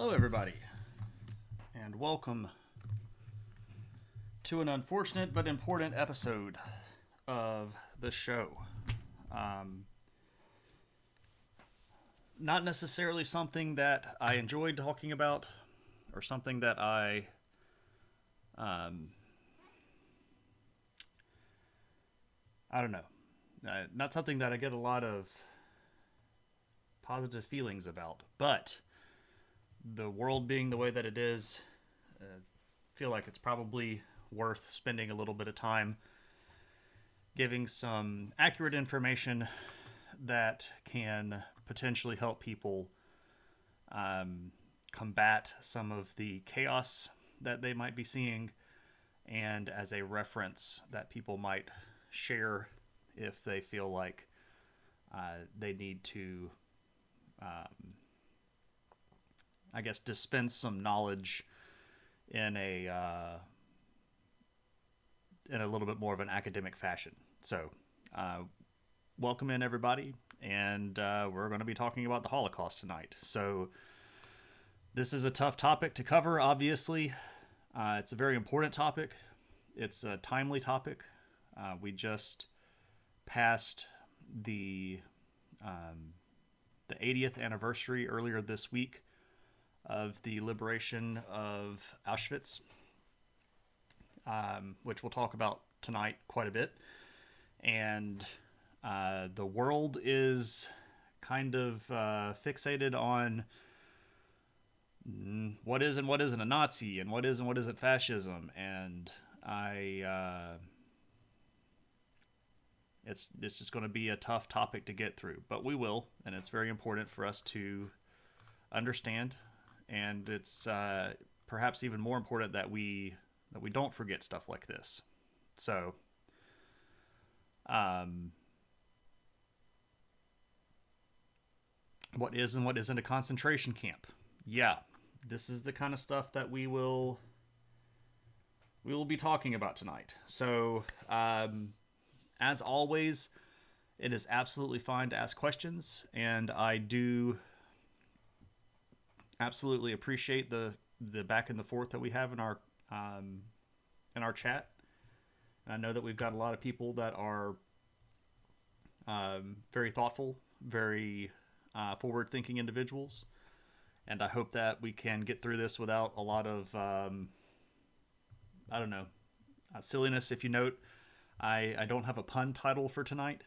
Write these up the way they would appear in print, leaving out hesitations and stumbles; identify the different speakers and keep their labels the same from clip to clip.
Speaker 1: Hello, everybody, and welcome to an unfortunate but important episode of the show. Um, Not necessarily something that I enjoyed talking about, or something that um, I don't know, not something that I get a lot of positive feelings about, but the world being the way that it is, I feel like it's probably worth spending a little bit of time giving some accurate information that can potentially help people combat some of the chaos that they might be seeing, and as a reference that people might share if they feel like they need to, I guess, dispense some knowledge in a little bit more of an academic fashion. So, welcome in everybody, and we're going to be talking about the Holocaust tonight. So, this is a tough topic to cover. Obviously, it's a very important topic. It's a timely topic. We just passed the 80th anniversary earlier this week of the liberation of Auschwitz, which we'll talk about tonight quite a bit. And the world is kind of fixated on what is and what isn't a Nazi, and what is and what isn't fascism. And it's just going to be a tough topic to get through, but we will, and it's very important for us to understand. And it's perhaps even more important that we don't forget stuff like this. So, what is and what isn't a concentration camp? Yeah, this is the kind of stuff that we will be talking about tonight. So, as always, it is absolutely fine to ask questions, and I do absolutely appreciate the back and the forth that we have in our chat. And I know that we've got a lot of people that are very thoughtful, very forward-thinking individuals, and I hope that we can get through this without a lot of silliness. If you note, I don't have a pun title for tonight.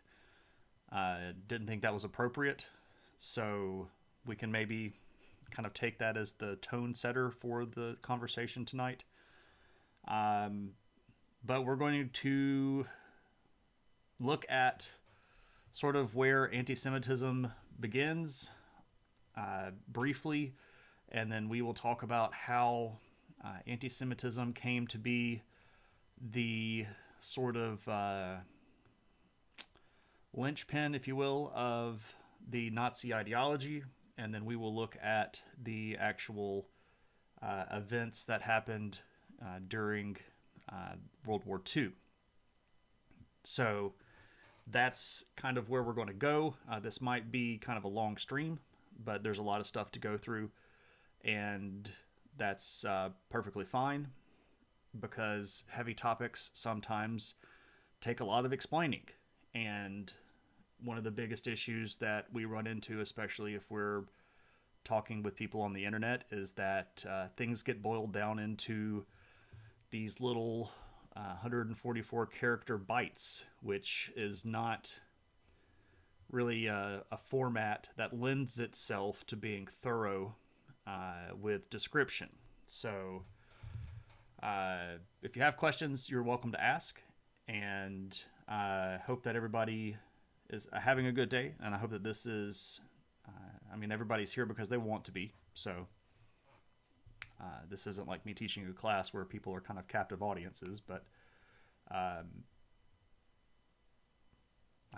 Speaker 1: Didn't think that was appropriate, so we can maybe kind of take that as the tone setter for the conversation tonight. But we're going to look at sort of where anti-Semitism begins briefly, and then we will talk about how anti-Semitism came to be the sort of linchpin, if you will, of the Nazi ideology. And then we will look at the actual events that happened during World War II. So that's kind of where we're going to go. This might be kind of a long stream, but there's a lot of stuff to go through, and that's perfectly fine, because heavy topics sometimes take a lot of explaining. And one of the biggest issues that we run into, especially if we're talking with people on the internet, is that things get boiled down into these little 144 character bytes, which is not really a format that lends itself to being thorough with description. So if you have questions, you're welcome to ask, and I hope that everybody is having a good day, and I hope that this is, everybody's here because they want to be, so this isn't like me teaching a class where people are kind of captive audiences, but I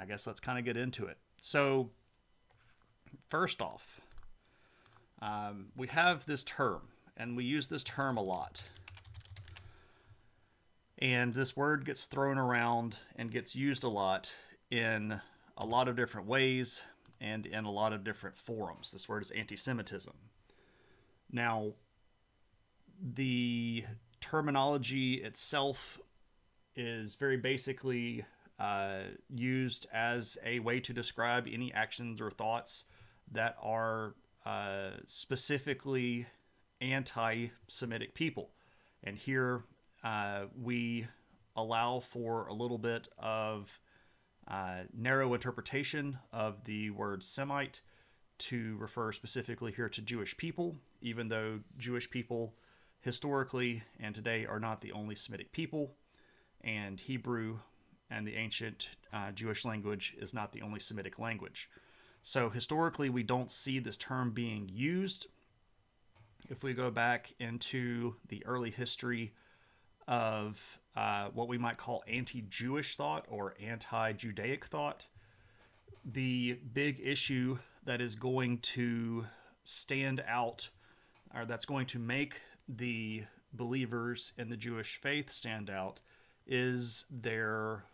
Speaker 1: guess let's kind of get into it. So, first off, we have this term, and we use this term a lot. And this word gets thrown around and gets used a lot in a lot of different ways and in a lot of different forums. This word is anti-Semitism. Now, the terminology itself is very basically used as a way to describe any actions or thoughts that are specifically anti Semitic people. And here we allow for a little bit of narrow interpretation of the word Semite to refer specifically here to Jewish people, even though Jewish people historically and today are not the only Semitic people, and Hebrew and the ancient Jewish language is not the only Semitic language. So historically, we don't see this term being used. If we go back into the early history of what we might call anti-Jewish thought or anti-Judaic thought, the big issue that is going to stand out, or that's going to make the believers in the Jewish faith stand out, is their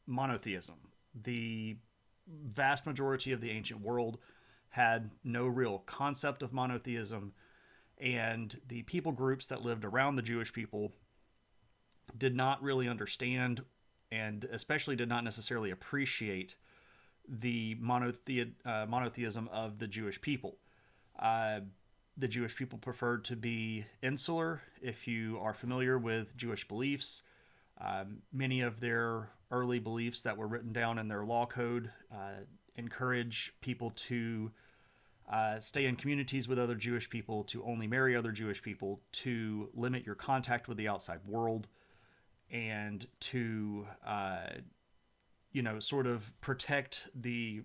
Speaker 1: monotheism. The vast majority of the ancient world had no real concept of monotheism, and the people groups that lived around the Jewish people did not really understand and especially did not necessarily appreciate the monotheism of the Jewish people. The Jewish people preferred to be insular. If you are familiar with Jewish beliefs, many of their early beliefs that were written down in their law code encourage people to stay in communities with other Jewish people, to only marry other Jewish people, to limit your contact with the outside world, and to, sort of protect the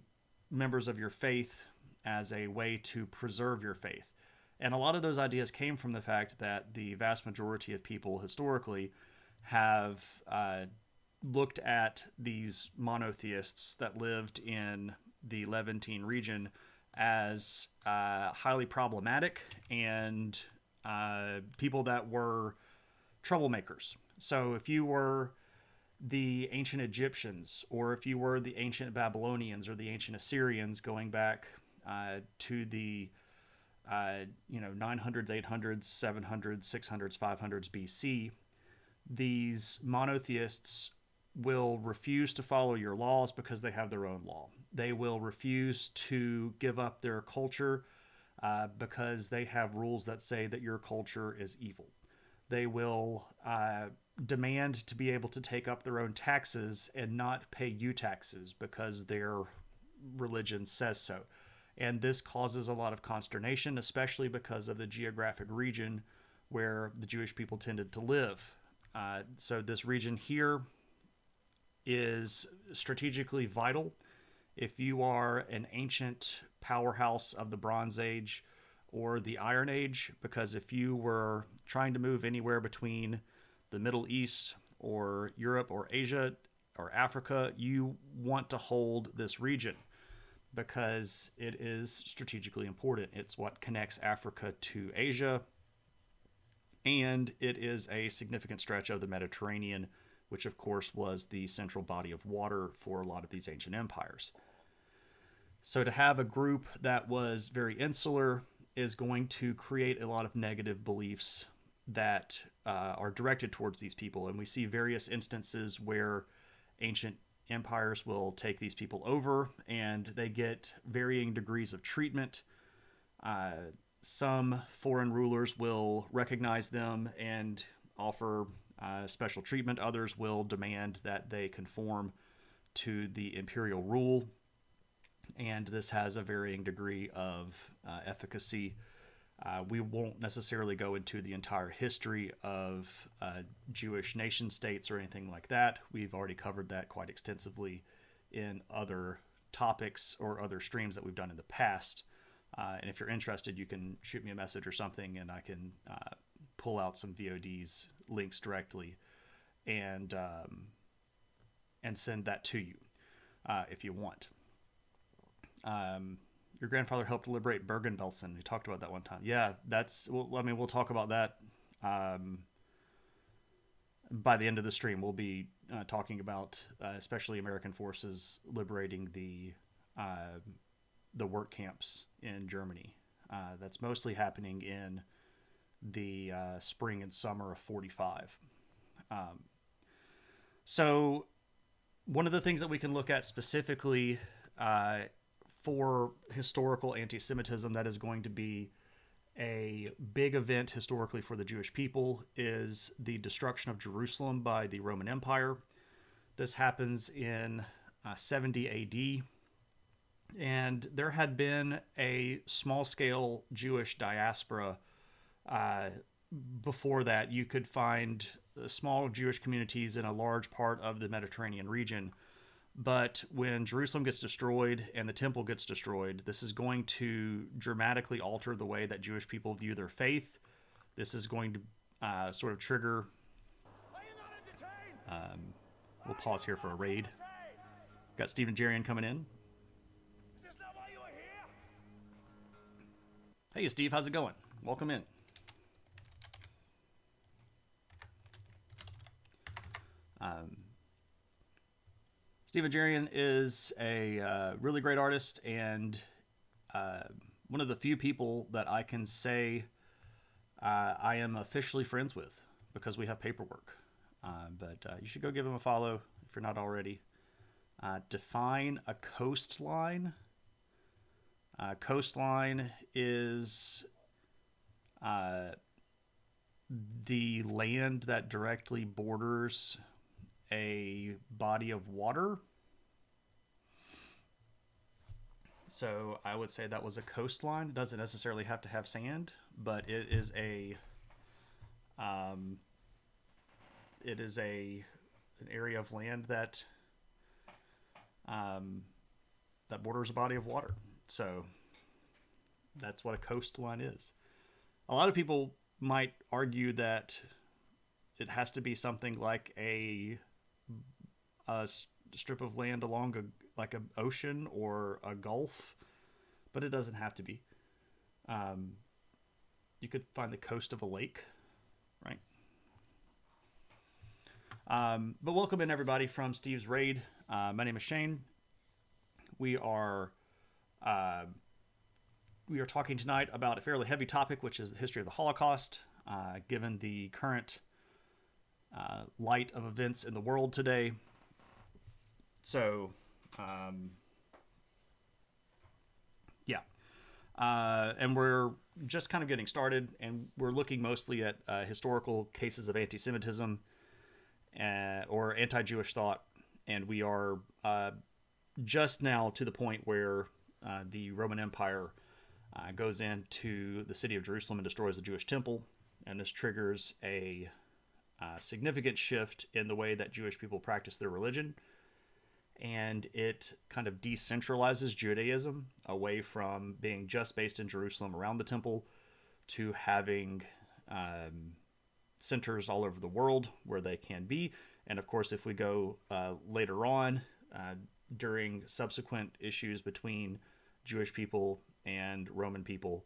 Speaker 1: members of your faith as a way to preserve your faith. And a lot of those ideas came from the fact that the vast majority of people historically have looked at these monotheists that lived in the Levantine region as highly problematic and people that were troublemakers. So if you were the ancient Egyptians, or if you were the ancient Babylonians or the ancient Assyrians going back to the 900s, 800s, 700s, 600s, 500s BC, these monotheists will refuse to follow your laws because they have their own law. They will refuse to give up their culture because they have rules that say that your culture is evil. They will demand to be able to take up their own taxes and not pay you taxes because their religion says so. And this causes a lot of consternation, especially because of the geographic region where the Jewish people tended to live. So this region here is strategically vital. If you are an ancient powerhouse of the Bronze Age or the Iron Age, because if you were trying to move anywhere between the Middle East or Europe or Asia or Africa, you want to hold this region because it is strategically important. It's what connects Africa to Asia, and it is a significant stretch of the Mediterranean, which of course was the central body of water for a lot of these ancient empires. So to have a group that was very insular is going to create a lot of negative beliefs that are directed towards these people. And we see various instances where ancient empires will take these people over and they get varying degrees of treatment. Some foreign rulers will recognize them and offer special treatment. Others will demand that they conform to the imperial rule. And this has a varying degree of efficacy. We won't necessarily go into the entire history of Jewish nation states or anything like that. We've already covered that quite extensively in other topics or other streams that we've done in the past. And if you're interested, you can shoot me a message or something, and I can pull out some VODs links directly and send that to you if you want. Your grandfather helped liberate Bergen-Belsen. We talked about that one time. Yeah, we'll talk about that by the end of the stream. We'll be talking about especially American forces liberating the the work camps in Germany. That's mostly happening in the spring and summer of 45. So one of the things that we can look at specifically for historical anti-Semitism that is going to be a big event historically for the Jewish people is the destruction of Jerusalem by the Roman Empire. This happens in 70 AD, and there had been a small-scale Jewish diaspora. Before that, you could find small Jewish communities in a large part of the Mediterranean region. But when Jerusalem gets destroyed and the temple gets destroyed, this is going to dramatically alter the way that Jewish people view their faith. This is going to sort of trigger... we'll pause here for a raid. Got Steve and Jerian coming in. Hey, Steve, how's it going? Welcome in. Steve Jerian is a really great artist and one of the few people that I can say I am officially friends with because we have paperwork. But you should go give him a follow if you're not already. Define a coastline. Coastline is the land that directly borders a body of water. So I would say that was a coastline. It doesn't necessarily have to have sand, but it is an area of land that that borders a body of water. So that's what a coastline is. A lot of people might argue that it has to be something like a strip of land along an ocean or a gulf, but it doesn't have to be. You could find the coast of a lake, right? But welcome in everybody from Steve's Raid. My name is Shane. We are talking tonight about a fairly heavy topic, which is the history of the Holocaust, given the current light of events in the world today. So, and we're just kind of getting started, and we're looking mostly at historical cases of anti-Semitism or anti-Jewish thought, and we are just now to the point where the Roman Empire goes into the city of Jerusalem and destroys the Jewish temple, and this triggers a significant shift in the way that Jewish people practice their religion, and it kind of decentralizes Judaism away from being just based in Jerusalem around the temple to having centers all over the world where they can be. And of course, if we go later on, during subsequent issues between Jewish people and Roman people,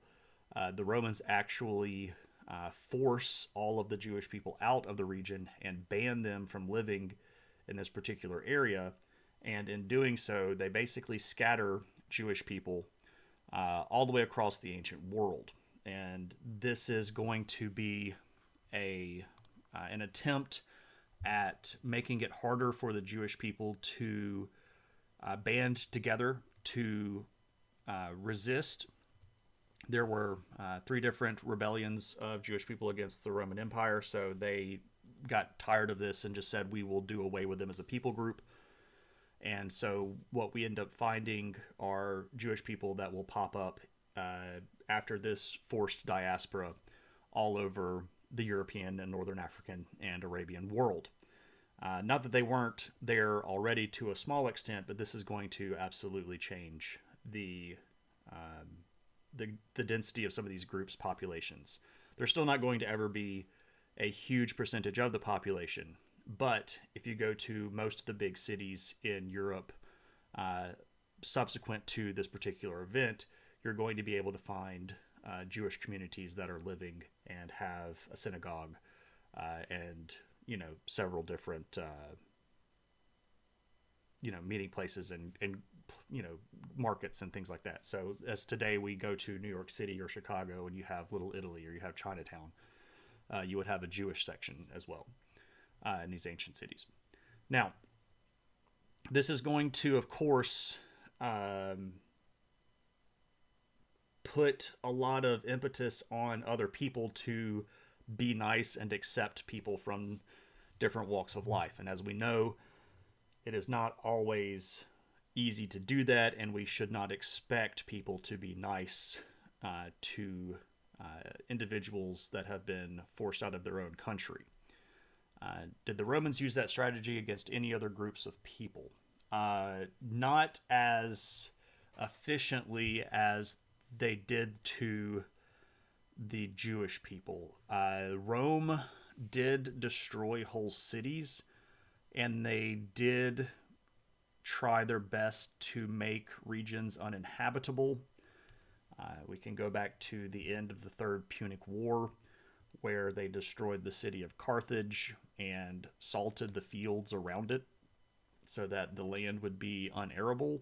Speaker 1: the Romans actually force all of the Jewish people out of the region and ban them from living in this particular area. And in doing so, they basically scatter Jewish people all the way across the ancient world. And this is going to be an attempt at making it harder for the Jewish people to band together to resist. There were 3 different rebellions of Jewish people against the Roman Empire, so they got tired of this and just said, we will do away with them as a people group. And so what we end up finding are Jewish people that will pop up after this forced diaspora all over the European and Northern African and Arabian world. Not that they weren't there already to a small extent, but this is going to absolutely change the density of some of these groups' populations. They're still not going to ever be a huge percentage of the population, but if you go to most of the big cities in Europe subsequent to this particular event, you're going to be able to find Jewish communities that are living and have a synagogue and several different meeting places and markets and things like that. So as today we go to New York City or Chicago and you have Little Italy or you have Chinatown, you would have a Jewish section as well in these ancient cities. Now, this is going to, of course, put a lot of impetus on other people to be nice and accept people from different walks of life. And as we know, it is not always easy to do that, and we should not expect people to be nice to individuals that have been forced out of their own country. Did the Romans use that strategy against any other groups of people? Not as efficiently as they did to the Jewish people. Rome did destroy whole cities, and they did try their best to make regions uninhabitable. We can go back to the end of the Third Punic War, where they destroyed the city of Carthage and salted the fields around it so that the land would be unarable.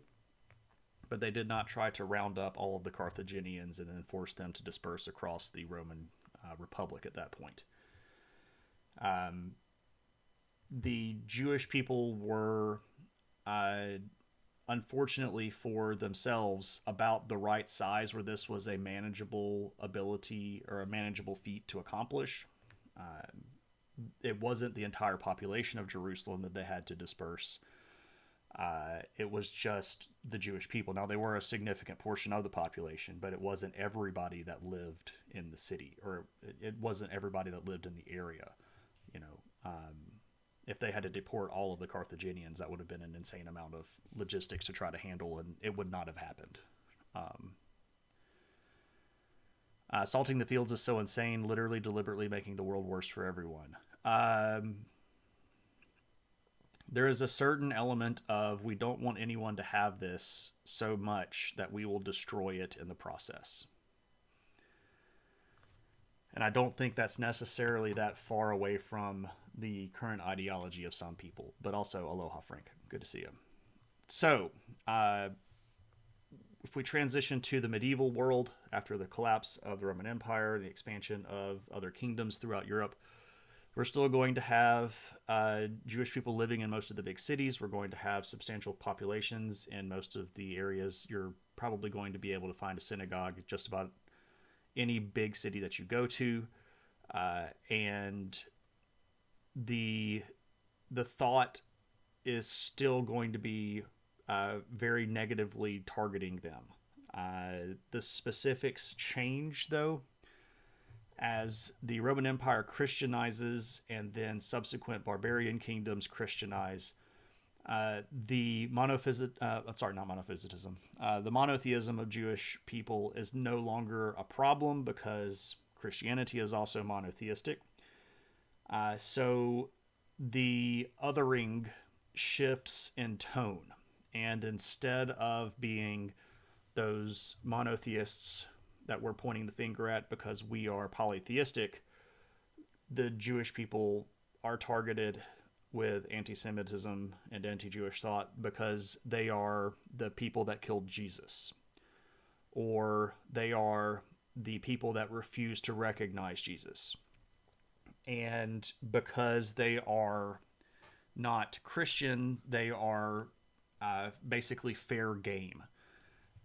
Speaker 1: But they did not try to round up all of the Carthaginians and then force them to disperse across the Roman Republic at that point. The Jewish people were, unfortunately for themselves, about the right size where this was a manageable ability or a manageable feat to accomplish. It wasn't the entire population of Jerusalem that they had to disperse. It was just the Jewish people. Now, they were a significant portion of the population, but it wasn't everybody that lived in the city, or it wasn't everybody that lived in the area. If they had to deport all of the Carthaginians, that would have been an insane amount of logistics to try to handle, and it would not have happened. Salting the fields is so insane, literally deliberately making the world worse for everyone. There is a certain element of we don't want anyone to have this so much that we will destroy it in the process. And I don't think that's necessarily that far away from the current ideology of some people. But also, aloha, Frank. Good to see you. So, if we transition to the medieval world after the collapse of the Roman Empire, the expansion of other kingdoms throughout Europe, we're still going to have Jewish people living in most of the big cities. We're going to have substantial populations in most of the areas. You're probably going to be able to find a synagogue at just about any big city that you go to. And the thought is still going to be very negatively targeting them. The specifics change, though, as the Roman Empire Christianizes and then subsequent barbarian kingdoms Christianize. The monotheism of Jewish people is no longer a problem because Christianity is also monotheistic. So the othering shifts in tone, and instead of being those monotheists that we're pointing the finger at because we are polytheistic, the Jewish people are targeted with anti-Semitism and anti-Jewish thought because they are the people that killed Jesus, or they are the people that refuse to recognize Jesus. And because they are not Christian, they are basically fair game.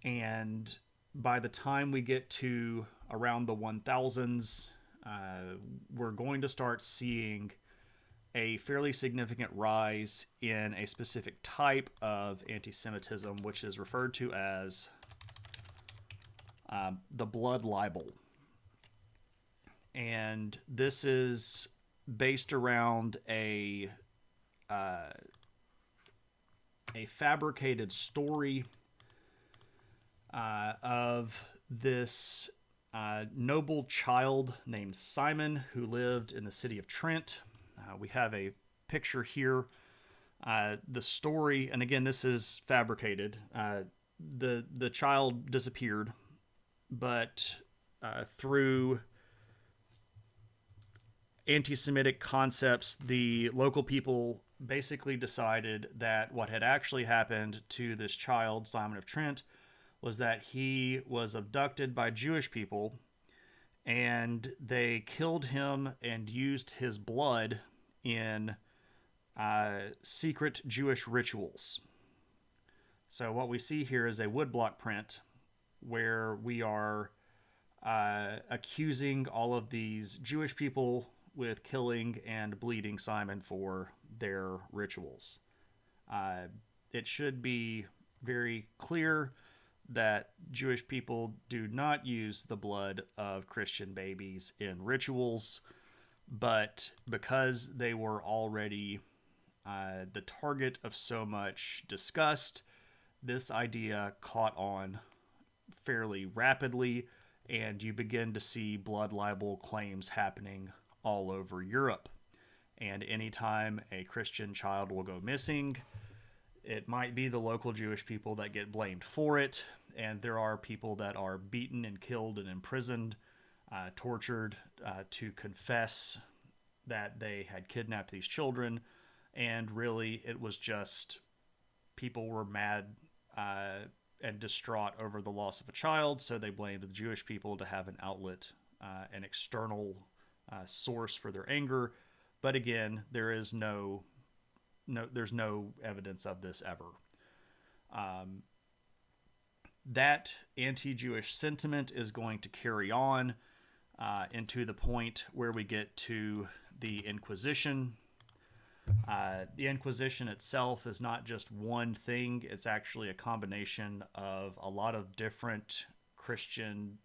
Speaker 1: And by the time we get to around the 1000s, we're going to start seeing a fairly significant rise in a specific type of anti-Semitism, which is referred to as the blood libel. And this is based around a fabricated story of this noble child named Simon who lived in the city of Trent. We have a picture here. The story, and again, this is fabricated. The child disappeared, but through anti-Semitic concepts, the local people basically decided that what had actually happened to this child, Simon of Trent, was that he was abducted by Jewish people and they killed him and used his blood in secret Jewish rituals. So, what we see here is a woodblock print where we are accusing all of these Jewish people with killing and bleeding Simon for their rituals. It should be very clear that Jewish people do not use the blood of Christian babies in rituals, but because they were already the target of so much disgust, this idea caught on fairly rapidly, and you begin to see blood libel claims happening all over Europe. And anytime a Christian child will go missing, it might be the local Jewish people that get blamed for it, and there are people that are beaten and killed and imprisoned, tortured to confess that they had kidnapped these children, and really it was just people were mad and distraught over the loss of a child, so they blamed the Jewish people to have an outlet, an external source for their anger. But again, there's no evidence of this ever. That anti-Jewish sentiment is going to carry on into the point where we get to the Inquisition. The Inquisition itself is not just one thing. It's actually a combination of a lot of different Christian,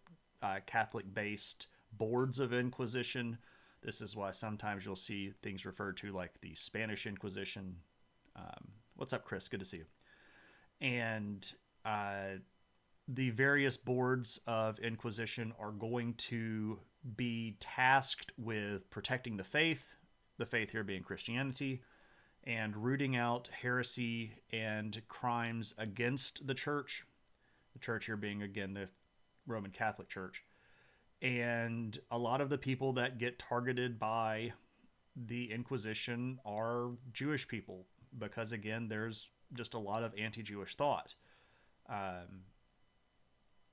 Speaker 1: Catholic-based boards of Inquisition. This is why sometimes you'll see things referred to like the Spanish Inquisition. What's up, Chris? Good to see you. And the various boards of Inquisition are going to be tasked with protecting the faith here being Christianity, and rooting out heresy and crimes against the church here being, again, the Roman Catholic Church. And a lot of the people that get targeted by the Inquisition are Jewish people, because, again, there's just a lot of anti-Jewish thought.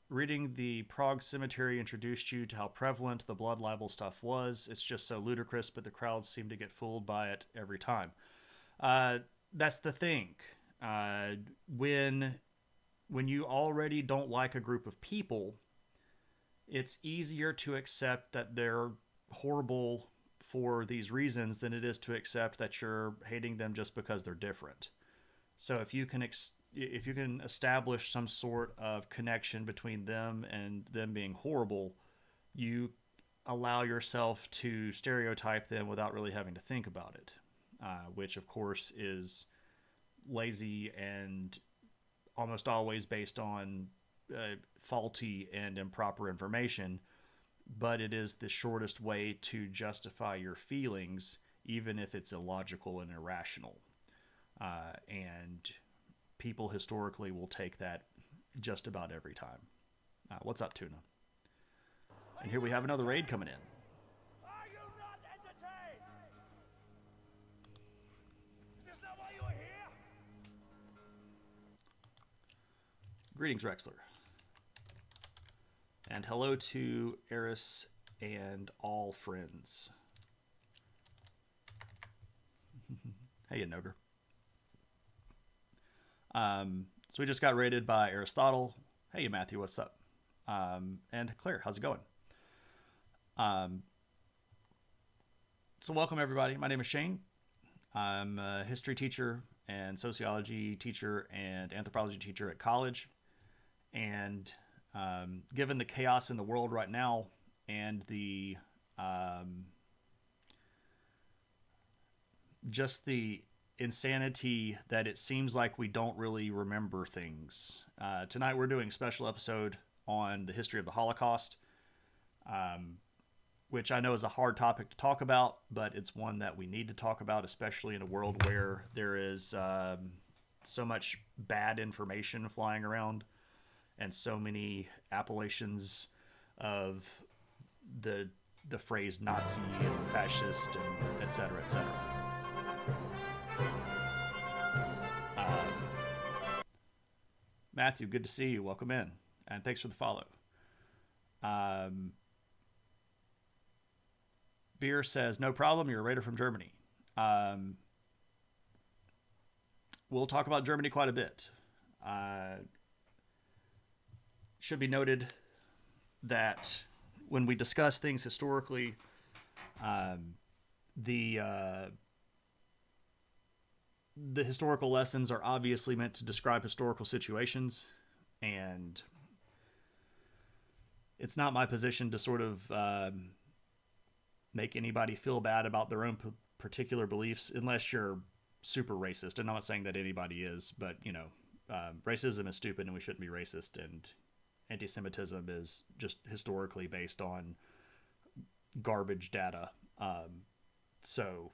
Speaker 1: Reading the Prague Cemetery introduced you to how prevalent the blood libel stuff was. It's just so ludicrous, but the crowds seem to get fooled by it every time. That's the thing. When you already don't like a group of people, it's easier to accept that they're horrible for these reasons than it is to accept that you're hating them just because they're different. So if you can establish some sort of connection between them and them being horrible, you allow yourself to stereotype them without really having to think about it, which of course is lazy and almost always based on faulty and improper information, but it is the shortest way to justify your feelings, even if it's illogical and irrational. And people historically will take that just about every time. What's up, Tuna? And here we have another raid coming in.
Speaker 2: Are you not entertained? Is this not why you are here?
Speaker 1: Greetings, Rexler. And hello to Eris and all friends. Hey, Noger. So we just got raided by Aristotle. Hey, Matthew, what's up? And Claire, how's it going? So welcome, everybody. My name is Shane. I'm a history teacher and sociology teacher and anthropology teacher at college. And given the chaos in the world right now and the just the insanity that it seems like we don't really remember things. Tonight we're doing a special episode on the history of the Holocaust, which I know is a hard topic to talk about, but it's one that we need to talk about, especially in a world where there is so much bad information flying around and so many appellations of the phrase Nazi and fascist and et cetera, et cetera. Matthew, good to see you. Welcome in, and thanks for the follow. Um, Beer says, no problem. You're a raider from Germany. Um, we'll talk about Germany quite a bit. Should be noted that when we discuss things historically, the the historical lessons are obviously meant to describe historical situations, and it's not my position to sort of make anybody feel bad about their own particular beliefs, unless you're super racist. And I'm not saying that anybody is, but racism is stupid, and we shouldn't be racist. And anti-Semitism is just historically based on garbage data. So,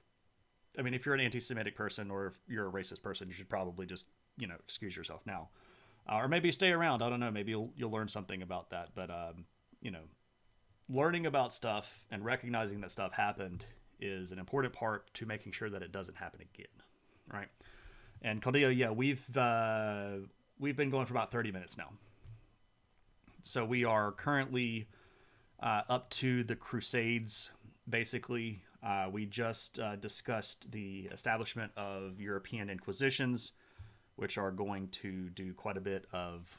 Speaker 1: I mean, if you're an anti-Semitic person or if you're a racist person, you should probably just excuse yourself now, or maybe stay around. I don't know. Maybe you'll learn something about that. But learning about stuff and recognizing that stuff happened is an important part to making sure that it doesn't happen again, right? And Caldeo, yeah, we've been going for about 30 minutes now. So we are currently up to the Crusades, basically. We just discussed the establishment of European Inquisitions, which are going to do quite a bit of,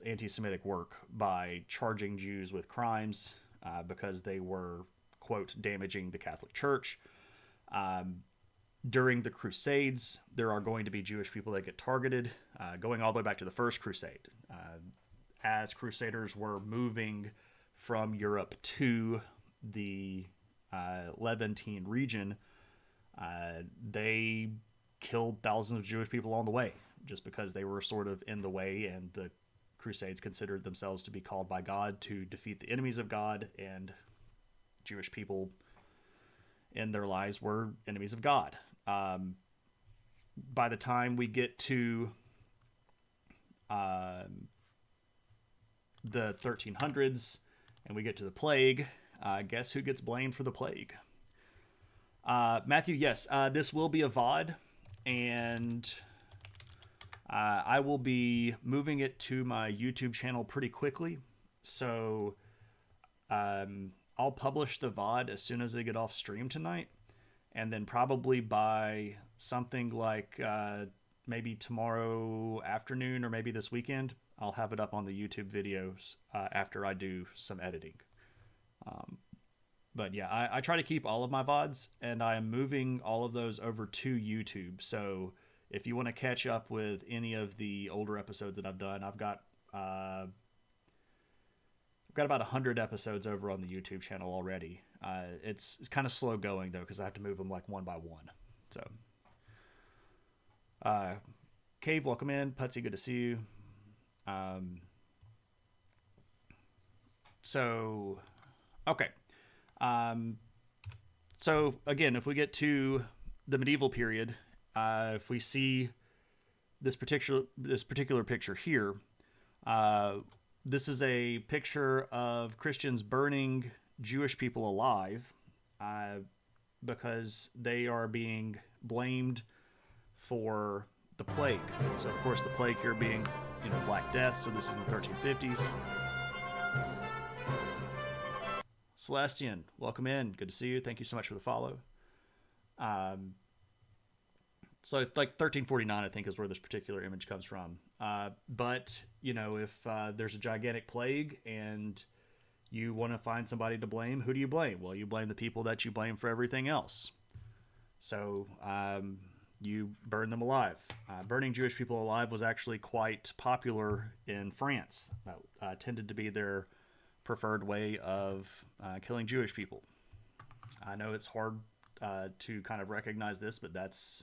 Speaker 1: anti-Semitic work by charging Jews with crimes because they were, quote, damaging the Catholic Church. During the Crusades, there are going to be Jewish people that get targeted, going all the way back to the First Crusade. As Crusaders were moving from Europe to the Levantine region, they killed thousands of Jewish people along the way just because they were sort of in the way, and the Crusades considered themselves to be called by God to defeat the enemies of God, and Jewish people in their lives were enemies of God. By the time we get to the 1300s and we get to the plague, guess who gets blamed for the plague? Matthew, yes, this will be a VOD, and I will be moving it to my YouTube channel pretty quickly. So I'll publish the VOD as soon as they get off stream tonight. And then probably by something like maybe tomorrow afternoon or maybe this weekend, I'll have it up on the YouTube videos after I do some editing. But yeah, I try to keep all of my VODs, and I am moving all of those over to YouTube. So if you want to catch up with any of the older episodes that I've done, I've got about 100 episodes over on the YouTube channel already. It's kind of slow going though, because I have to move them like one by one. So, Cave, welcome in. Putsy, good to see you. Okay. So again, if we get to the medieval period, if we see this particular picture here, this is a picture of Christians burning Jewish people alive because they are being blamed for the plague. So, of course, the plague here being, Black Death. So this is in the 1350s. Celestian, welcome in. Good to see you. Thank you so much for the follow. So it's like 1349, I think, is where this particular image comes from. But, if there's a gigantic plague and you want to find somebody to blame, who do you blame? Well, you blame the people that you blame for everything else. So you burn them alive. Burning Jewish people alive was actually quite popular in France. That tended to be their preferred way of killing Jewish people. I know it's hard to kind of recognize this, but that's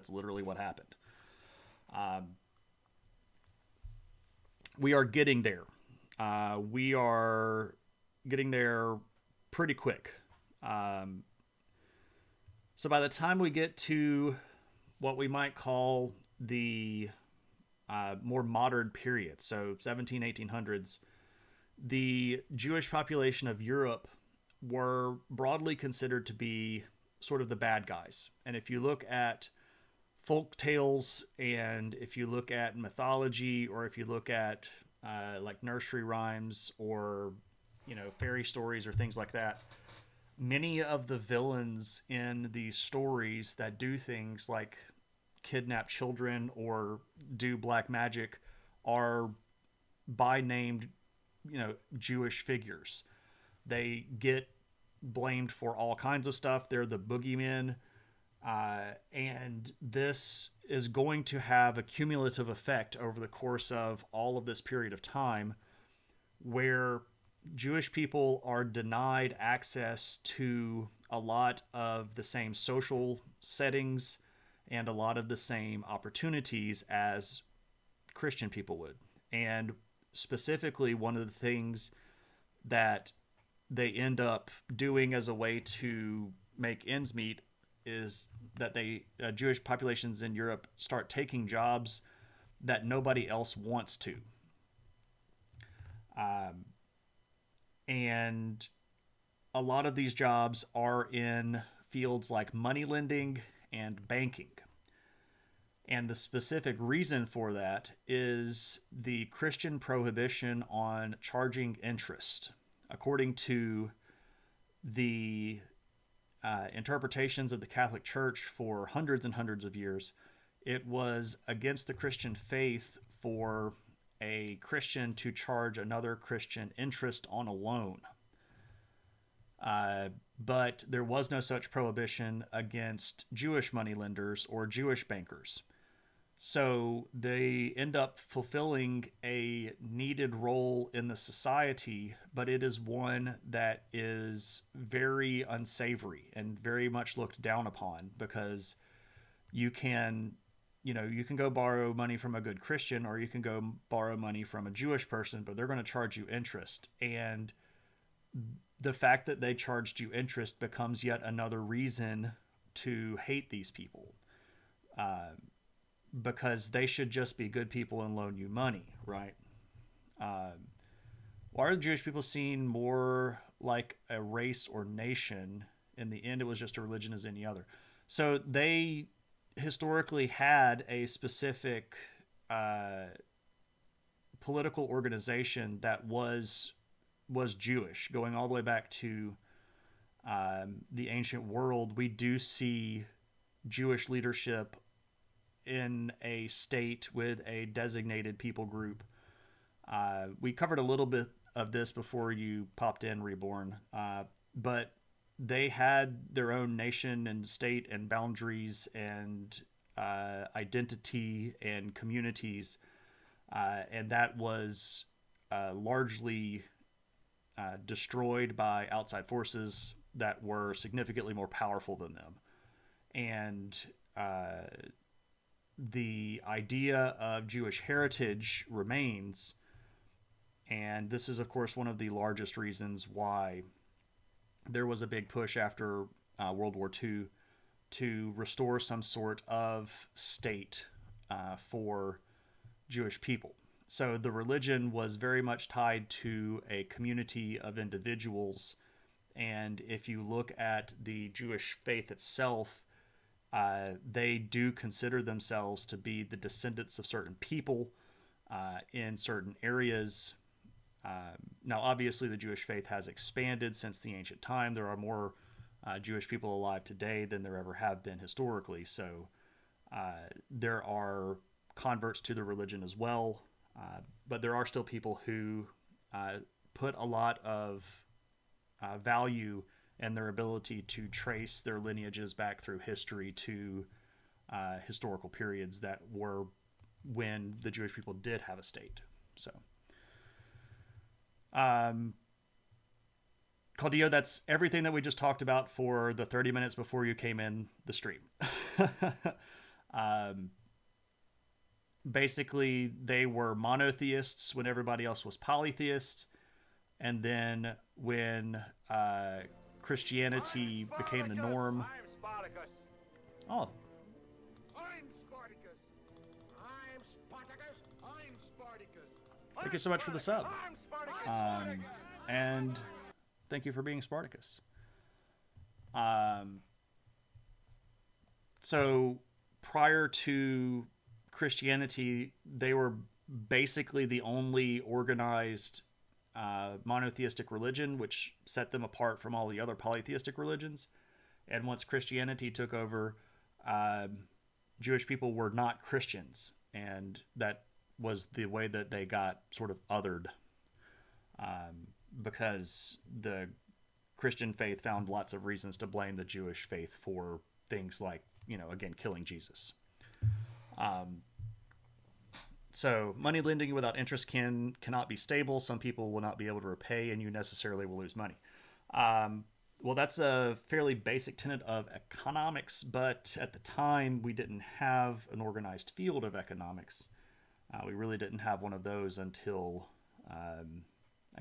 Speaker 1: literally what happened. We are getting there. We are getting there pretty quick. So by the time we get to what we might call the more modern period, so 1800s, the Jewish population of Europe were broadly considered to be sort of the bad guys. And if you look at folk tales, and if you look at mythology, or if you look at like nursery rhymes, or fairy stories or things like that, many of the villains in these stories that do things like kidnap children or do black magic are by named Jewish figures. They get blamed for all kinds of stuff. They're the boogeymen. And this is going to have a cumulative effect over the course of all of this period of time, where Jewish people are denied access to a lot of the same social settings and a lot of the same opportunities as Christian people would. And specifically, one of the things that they end up doing as a way to make ends meet is that Jewish populations in Europe start taking jobs that nobody else wants to. And a lot of these jobs are in fields like money lending and banking. And the specific reason for that is the Christian prohibition on charging interest. According to the interpretations of the Catholic Church for hundreds and hundreds of years, it was against the Christian faith for a Christian to charge another Christian interest on a loan. But there was no such prohibition against Jewish moneylenders or Jewish bankers. So they end up fulfilling a needed role in the society, but it is one that is very unsavory and very much looked down upon, because you can go borrow money from a good Christian, or you can go borrow money from a Jewish person, but they're going to charge you interest. And the fact that they charged you interest becomes yet another reason to hate these people. Because they should just be good people and loan you money, right? Why are the Jewish people seen more like a race or nation? In the end, it was just a religion as any other. So they historically had a specific political organization that was Jewish, going all the way back to the ancient world. We do see Jewish leadership in a state with a designated people group. We covered a little bit of this before you popped in, Reborn, but they had their own nation and state and boundaries and identity and communities, and that was largely destroyed by outside forces that were significantly more powerful than them. And the idea of Jewish heritage remains, and this is, of course, one of the largest reasons why there was a big push after World War II to restore some sort of state for Jewish people. So the religion was very much tied to a community of individuals, and if you look at the Jewish faith itself, they do consider themselves to be the descendants of certain people in certain areas. Now, obviously, the Jewish faith has expanded since the ancient time. There are more Jewish people alive today than there ever have been historically. So there are converts to the religion as well. But there are still people who put a lot of value and their ability to trace their lineages back through history to historical periods that were when the Jewish people did have a state. So, Claudio, that's everything that we just talked about for the 30 minutes before you came in the stream. Basically, they were monotheists when everybody else was polytheists. And then when Christianity became the norm.
Speaker 2: I'm Spartacus.
Speaker 1: Oh,
Speaker 2: I'm Spartacus. I'm Spartacus. I'm Spartacus.
Speaker 1: thank you so much for the sub.
Speaker 2: I'm Spartacus.
Speaker 1: And thank you for being Spartacus. So prior to Christianity, they were basically the only organized monotheistic religion, which set them apart from all the other polytheistic religions. And once Christianity took over, uh, Jewish people were not Christians, and that was the way that they got sort of othered, because the Christian faith found lots of reasons to blame the Jewish faith for things like, again, killing Jesus. So money lending without interest cannot be stable. Some people will not be able to repay, and you necessarily will lose money. Well, that's a fairly basic tenet of economics, but at the time we didn't have an organized field of economics. We really didn't have one of those until, I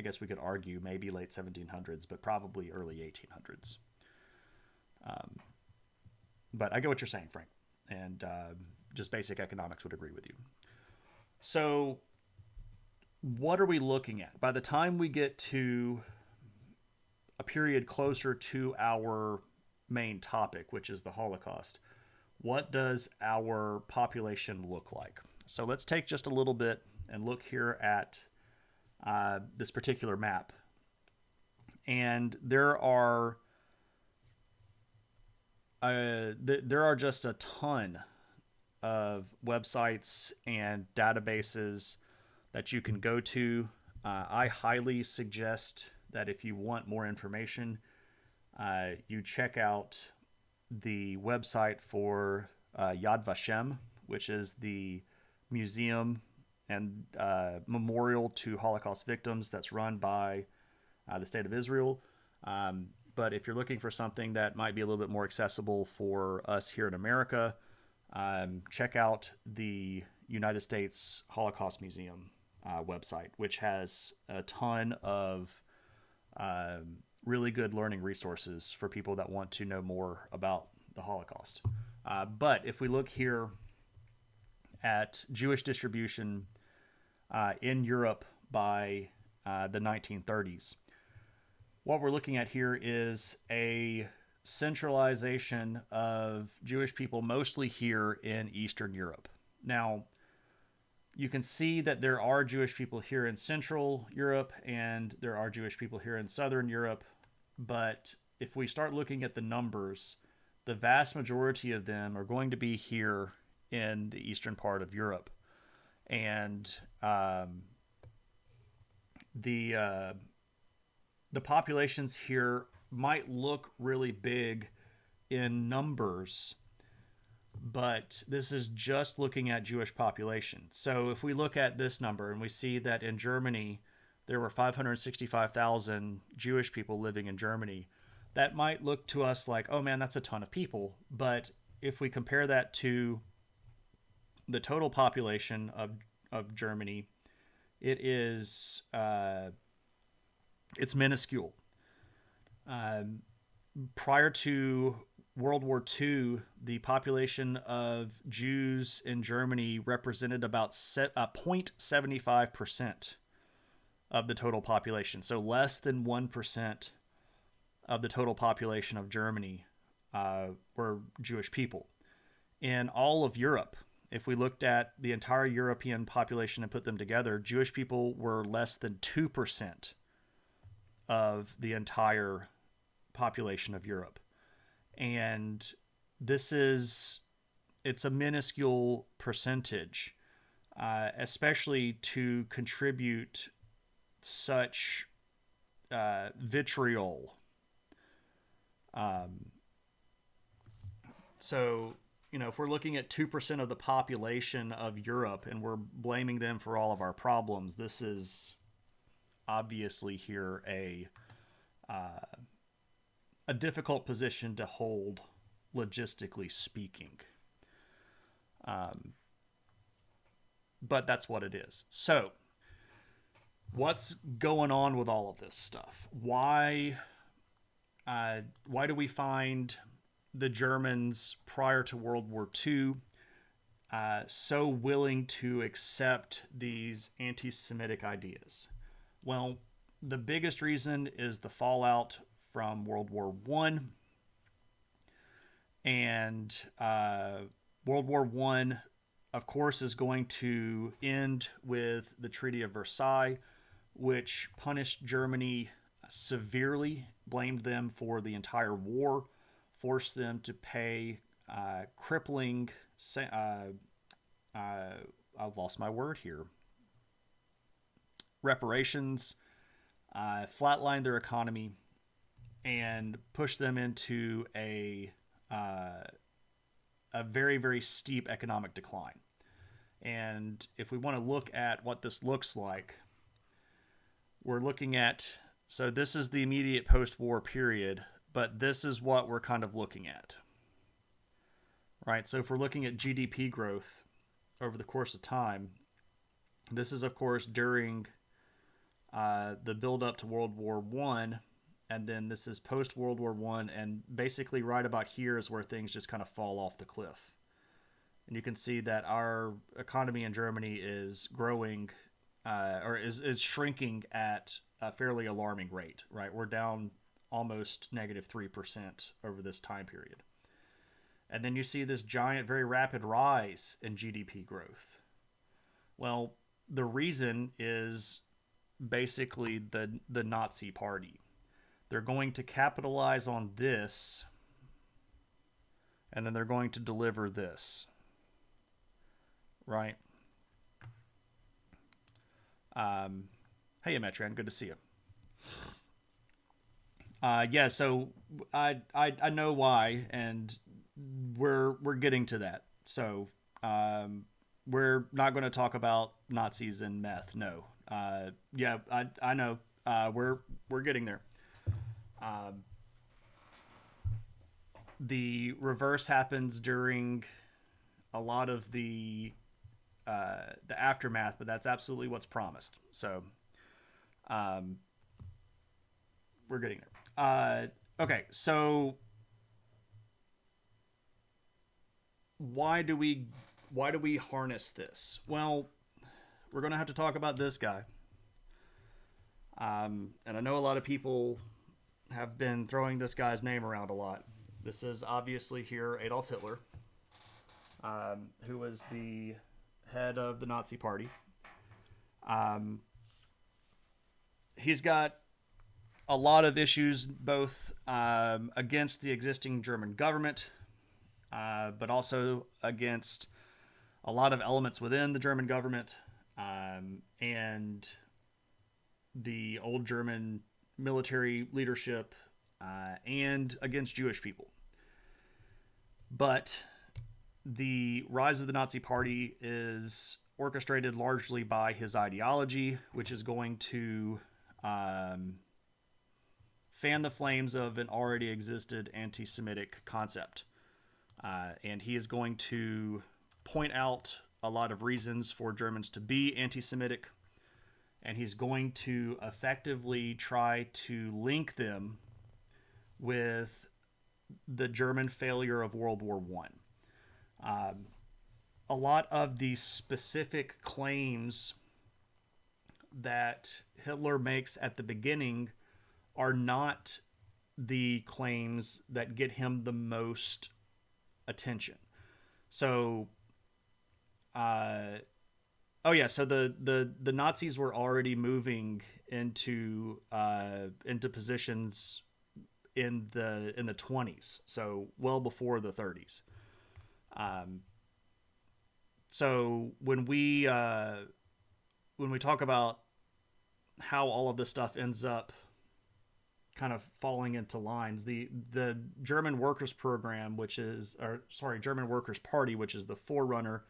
Speaker 1: guess we could argue, maybe late 1700s, but probably early 1800s. But I get what you're saying, Frank, and just basic economics would agree with you. So what are we looking at? By the time we get to a period closer to our main topic, which is the Holocaust, what does our population look like? So let's take just a little bit and look here at this particular map. And there are just a ton of websites and databases that you can go to. I highly suggest that if you want more information, you check out the website for Yad Vashem, which is the museum and memorial to Holocaust victims that's run by the state of Israel. But if you're looking for something that might be a little bit more accessible for us here in America, check out the United States Holocaust Museum website, which has a ton of really good learning resources for people that want to know more about the Holocaust. But if we look here at Jewish distribution in Europe by the 1930s, what we're looking at here is a centralization of Jewish people mostly here in Eastern Europe. Now, you can see that there are Jewish people here in Central Europe and there are Jewish people here in Southern Europe, but if we start looking at the numbers, the vast majority of them are going to be here in the eastern part of Europe. And the populations here might look really big in numbers, but this is just looking at Jewish population. So if we look at this number and we see that in Germany there were 565,000 Jewish people living in Germany, that might look to us like, oh man, that's a ton of people. But if we compare that to the total population of Germany, it's minuscule. Prior to World War II, the population of Jews in Germany represented about 0.75% of the total population. So less than 1% of the total population of Germany were Jewish people. In all of Europe, if we looked at the entire European population and put them together, Jewish people were less than 2% of the entire population of Europe. And it's a minuscule percentage, especially to contribute such vitriol. So, if we're looking at 2% of the population of Europe and we're blaming them for all of our problems, this is obviously here a difficult position to hold, logistically speaking. But that's what it is. So, what's going on with all of this stuff? Why do we find the Germans prior to World War II so willing to accept these anti-Semitic ideas? Well, the biggest reason is the fallout from World War I and World War One, of course, is going to end with the Treaty of Versailles, which punished Germany severely, blamed them for the entire war, forced them to pay crippling. I've lost my word here. Reparations, flatlined their economy, and pushed them into a very, very steep economic decline. And if we want to look at what this looks like, we're looking at, so this is the immediate post-war period, but this is what we're kind of looking at. Right? So if we're looking at GDP growth over the course of time, this is, of course, during the build-up to World War One, and then this is post-World War One, and basically right about here is where things just kind of fall off the cliff. And you can see that our economy in Germany is growing, or is shrinking at a fairly alarming rate, right? We're down almost negative 3% over this time period. And then you see this giant, very rapid rise in GDP growth. Well, the reason is basically the Nazi Party. They're going to capitalize on this, and then they're going to deliver this. Right? Hey, Metran, good to see you. Yeah, so I know why, and we're getting to that. So we're not going to talk about Nazis and meth. No. Yeah, I know. We're getting there. The reverse happens during a lot of the aftermath, but that's absolutely what's promised. So we're getting there. Okay, so why do we harness this? Well, we're going to have to talk about this guy. And I know a lot of people have been throwing this guy's name around a lot. This is obviously here Adolf Hitler, who was the head of the Nazi Party. He's got a lot of issues, both against the existing German government, but also against a lot of elements within the German government, and the old German military leadership, and against Jewish people. But the rise of the Nazi Party is orchestrated largely by his ideology, which is going to fan the flames of an already existed anti-Semitic concept. And he is going to point out a lot of reasons for Germans to be anti-Semitic, and he's going to effectively try to link them with the German failure of World War One. A lot of the specific claims that Hitler makes at the beginning are not the claims that get him the most attention. So, so the Nazis were already moving into positions in the 20s, so well before the 30s. So when we talk about how all of this stuff ends up kind of falling into lines, the German Workers Program, German Workers Party, which is the forerunner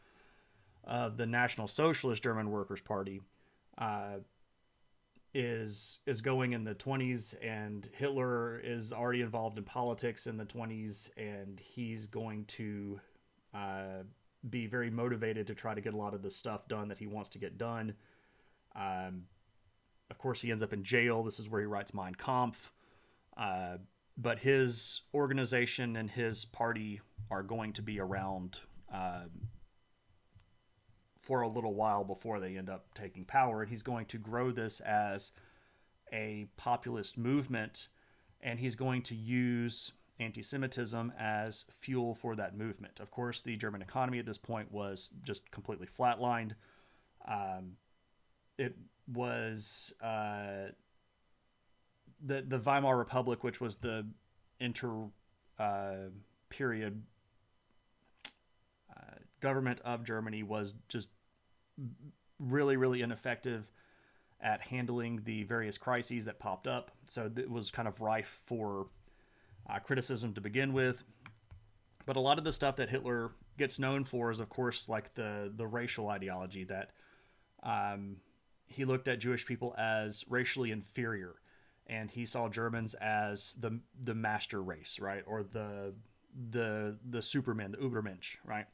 Speaker 1: of the National Socialist German Workers Party, is going in the 20s, and Hitler is already involved in politics in the 20s, and he's going to be very motivated to try to get a lot of the stuff done that he wants to get done. Of course, he ends up in jail. This is where he writes Mein Kampf. But his organization and his party are going to be around for a little while before they end up taking power. And he's going to grow this as a populist movement, and he's going to use anti-Semitism as fuel for that movement. Of course, the German economy at this point was just completely flatlined. Um, it was the Weimar Republic, which was the inter period government of Germany, was just really, really ineffective at handling the various crises that popped up. So it was kind of rife for criticism to begin with. But a lot of the stuff that Hitler gets known for is, of course, like the racial ideology that he looked at Jewish people as racially inferior, and he saw Germans as the master race, right, or the Supermen, the Übermensch, right,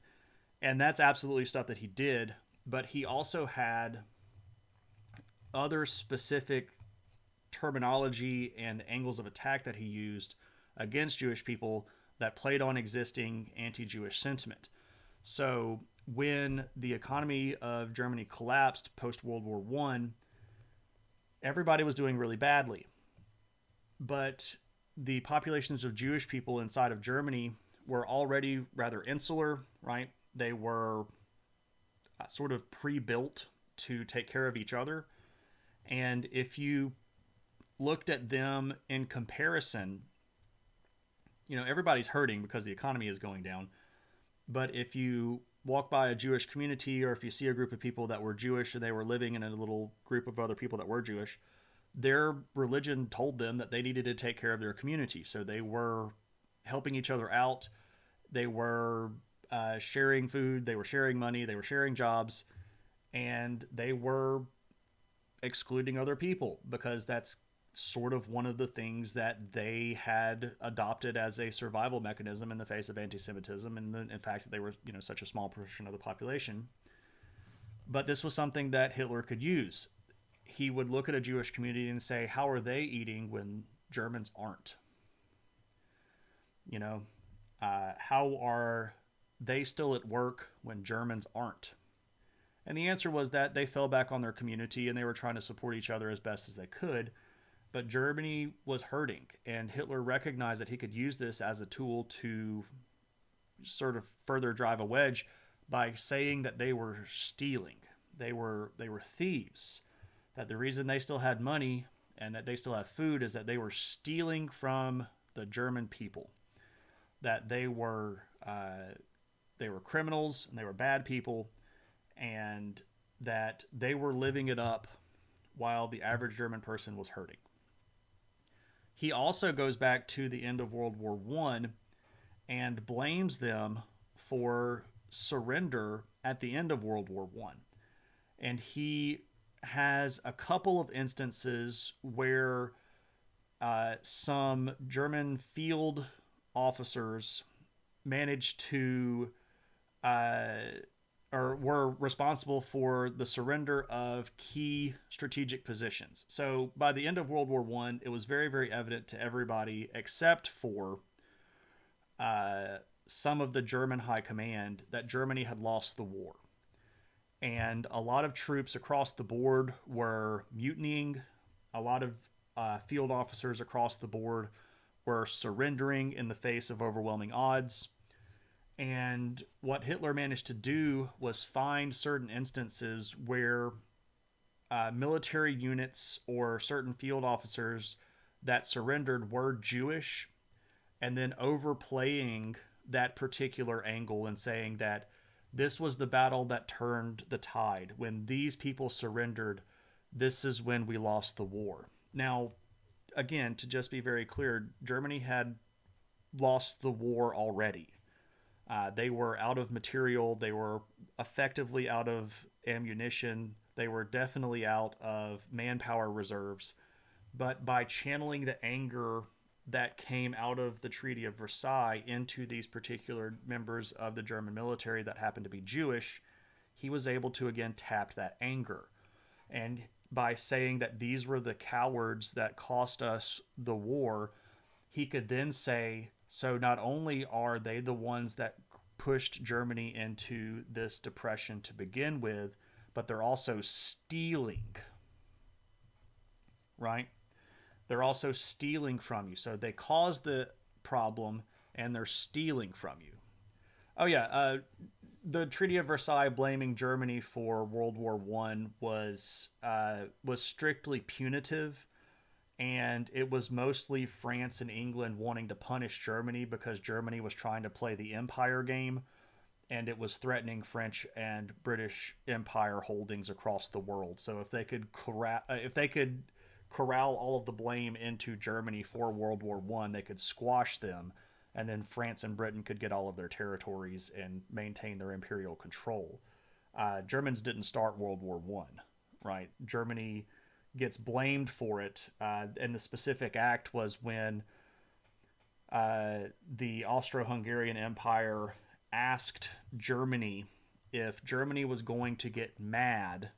Speaker 1: and that's absolutely stuff that he did. But he also had other specific terminology and angles of attack that he used against Jewish people that played on existing anti-Jewish sentiment. So when the economy of Germany collapsed post World War One, everybody was doing really badly. But the populations of Jewish people inside of Germany were already rather insular, right? They were sort of pre-built to take care of each other. And if you looked at them in comparison, everybody's hurting because the economy is going down. But if you walk by a Jewish community, or if you see a group of people that were Jewish and they were living in a little group of other people that were Jewish, their religion told them that they needed to take care of their community. So they were helping each other out. They were sharing food. They were sharing money. They were sharing jobs. And they were excluding other people because that's sort of one of the things that they had adopted as a survival mechanism in the face of anti-Semitism, and in fact that they were such a small portion of the population. But this was something that Hitler could use. He would look at a Jewish community and say, how are they eating when Germans aren't? How are they still at work when Germans aren't? And the answer was that they fell back on their community and they were trying to support each other as best as they could. But Germany was hurting, and Hitler recognized that he could use this as a tool to sort of further drive a wedge by saying that they were stealing. They were thieves. That the reason they still had money and that they still have food is that they were stealing from the German people. That they were criminals and they were bad people, and that they were living it up while the average German person was hurting. He also goes back to the end of World War One and blames them for surrender at the end of World War One. And he has a couple of instances where some German field officers managed to or were responsible for the surrender of key strategic positions. So by the end of World War One, it was very, very evident to everybody except for some of the German high command that Germany had lost the war. And a lot of troops across the board were mutinying. A lot of field officers across the board were surrendering in the face of overwhelming odds. And what Hitler managed to do was find certain instances where military units or certain field officers that surrendered were Jewish, and then overplaying that particular angle and saying that this was the battle that turned the tide. When these people surrendered, this is when we lost the war. Now, again, to just be very clear, Germany had lost the war already. They were out of material. They were effectively out of ammunition. They were definitely out of manpower reserves. But by channeling the anger that came out of the Treaty of Versailles into these particular members of the German military that happened to be Jewish, he was able to again tap that anger. And by saying that these were the cowards that cost us the war, he could then say, so not only are they the ones that pushed Germany into this depression to begin with, but they're also stealing, right? They're also stealing from you. So they caused the problem and they're stealing from you. Oh yeah, the Treaty of Versailles blaming Germany for World War One was strictly punitive, and it was mostly France and England wanting to punish Germany because Germany was trying to play the empire game, and it was threatening French and British empire holdings across the world. So if they could corral all of the blame into Germany for World War One, they could squash them, and then France and Britain could get all of their territories and maintain their imperial control. Germans didn't start World War One, right? Germany gets blamed for it, and the specific act was when the Austro-Hungarian Empire asked Germany if Germany was going to get mad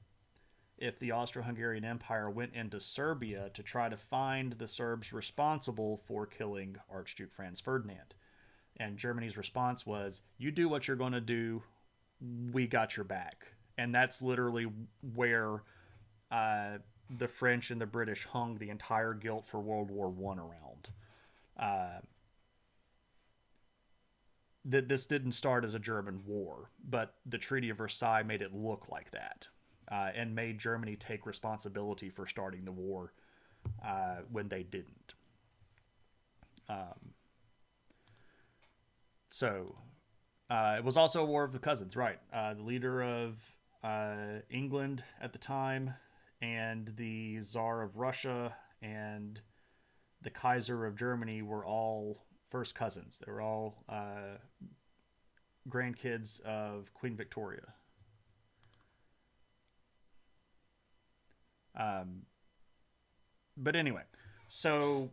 Speaker 1: if the Austro-Hungarian Empire went into Serbia to try to find the Serbs responsible for killing Archduke Franz Ferdinand. And Germany's response was, you do what you're going to do, we got your back. And that's literally where the French and the British hung the entire guilt for World War One around. That this didn't start as a German war, but the Treaty of Versailles made it look like that, and made Germany take responsibility for starting the war when they didn't. It was also a war of the cousins, right? The leader of England at the time, and the Tsar of Russia, and the Kaiser of Germany were all first cousins. They were all grandkids of Queen Victoria. But anyway, so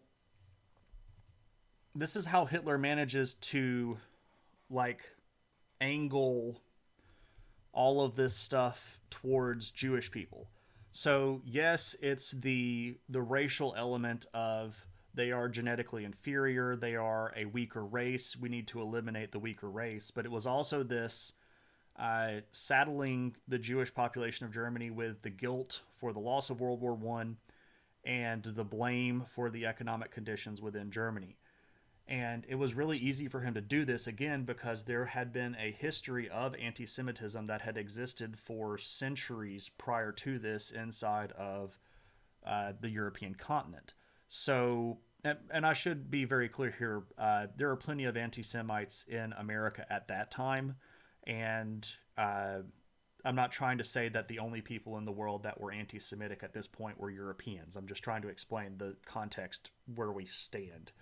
Speaker 1: this is how Hitler manages to angle all of this stuff towards Jewish people. So yes, it's the racial element of they are genetically inferior, they are a weaker race, we need to eliminate the weaker race. But it was also this saddling the Jewish population of Germany with the guilt for the loss of World War One and the blame for the economic conditions within Germany. And it was really easy for him to do this, again, because there had been a history of anti-Semitism that had existed for centuries prior to this inside of the European continent. So, and I should be very clear here, there are plenty of anti-Semites in America at that time, and I'm not trying to say that the only people in the world that were anti-Semitic at this point were Europeans. I'm just trying to explain the context where we stand.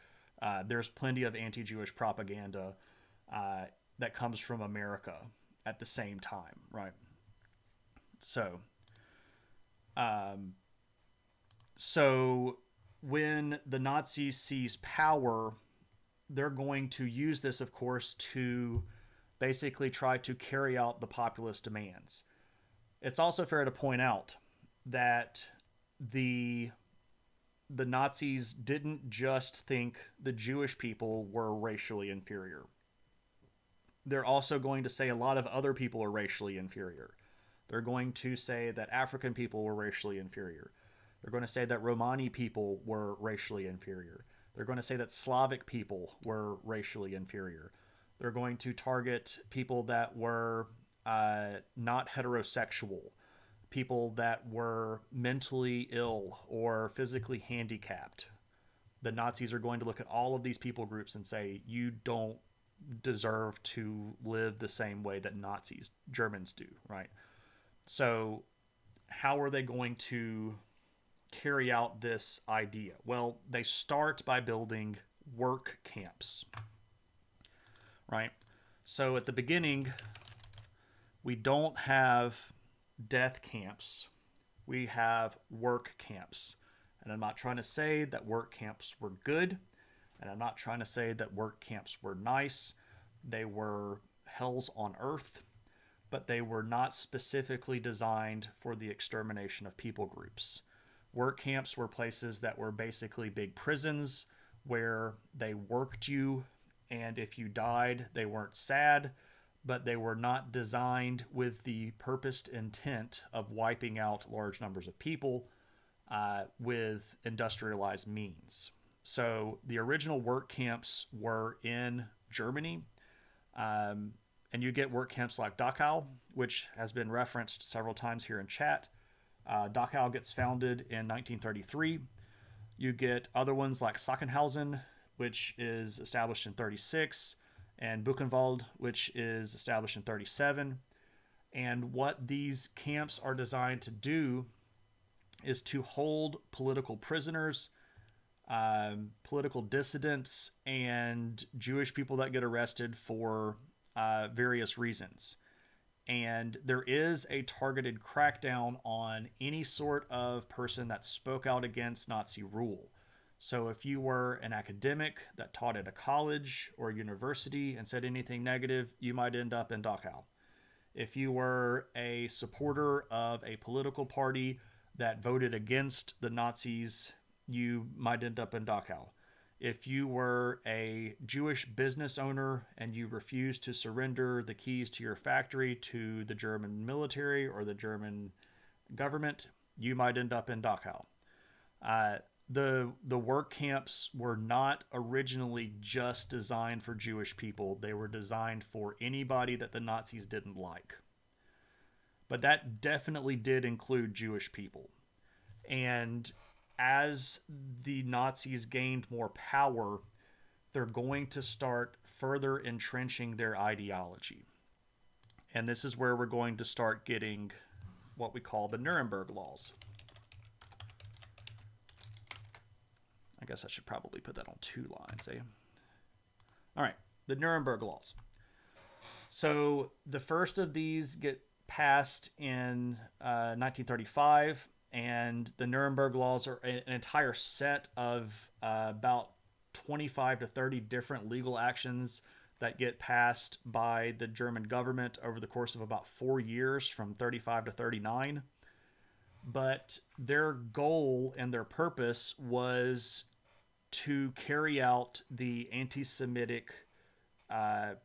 Speaker 1: There's plenty of anti-Jewish propaganda that comes from America at the same time, right? So when the Nazis seize power, they're going to use this, of course, to basically try to carry out the populist demands. It's also fair to point out that the Nazis didn't just think the Jewish people were racially inferior. They're also going to say a lot of other people are racially inferior. They're going to say that African people were racially inferior. They're going to say that Romani people were racially inferior. They're going to say that Slavic people were racially inferior. They're going to target people that were not heterosexual, people that were mentally ill or physically handicapped. The Nazis are going to look at all of these people groups and say, you don't deserve to live the same way that Germans do, right? So how are they going to carry out this idea? Well, they start by building work camps, right? So at the beginning, we don't have death camps. We have work camps. And I'm not trying to say that work camps were good, and I'm not trying to say that work camps were nice. They were hells on earth, but they were not specifically designed for the extermination of people groups. Work camps were places that were basically big prisons where they worked you, and if you died, they weren't sad, but they were not designed with the purposed intent of wiping out large numbers of people with industrialized means. So the original work camps were in Germany. And you get work camps like Dachau, which has been referenced several times here in chat. Dachau gets founded in 1933. You get other ones like Sachsenhausen, which is established in 36, and Buchenwald, which is established in 37. And what these camps are designed to do is to hold political prisoners, political dissidents, and Jewish people that get arrested for various reasons. And there is a targeted crackdown on any sort of person that spoke out against Nazi rule. So if you were an academic that taught at a college or university and said anything negative, you might end up in Dachau. If you were a supporter of a political party that voted against the Nazis, you might end up in Dachau. If you were a Jewish business owner and you refused to surrender the keys to your factory to the German military or the German government, you might end up in Dachau. The work camps were not originally just designed for Jewish people. They were designed for anybody that the Nazis didn't like. But that definitely did include Jewish people. And as the Nazis gained more power, they're going to start further entrenching their ideology. And this is where we're going to start getting what we call the Nuremberg Laws. I guess I should probably put that on 2 lines, eh? All right, the Nuremberg Laws. So the first of these get passed in 1935, and the Nuremberg Laws are an entire set of about 25 to 30 different legal actions that get passed by the German government over the course of about 4 years, from 35 to 39. But their goal and their purpose was to carry out the anti-Semitic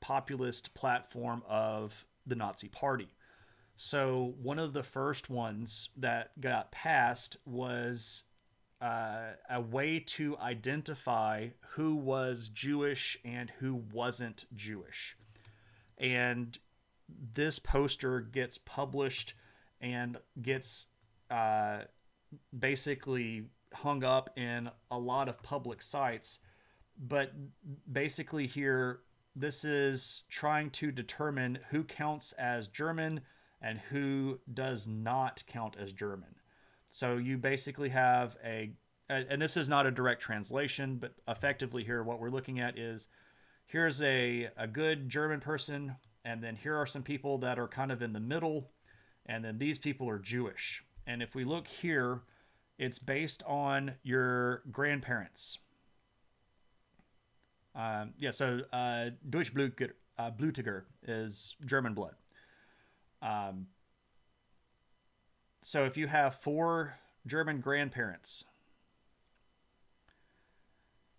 Speaker 1: populist platform of the Nazi Party. So one of the first ones that got passed was a way to identify who was Jewish and who wasn't Jewish. And this poster gets published and gets basically hung up in a lot of public sites. But basically here, this is trying to determine who counts as German and who does not count as German. So you basically have and this is not a direct translation, but effectively here what we're looking at is, here's a good German person, and then here are some people that are kind of in the middle, and then these people are Jewish. And if we look here, it's based on your grandparents. So Blutiger is German blood. So if you have 4 German grandparents,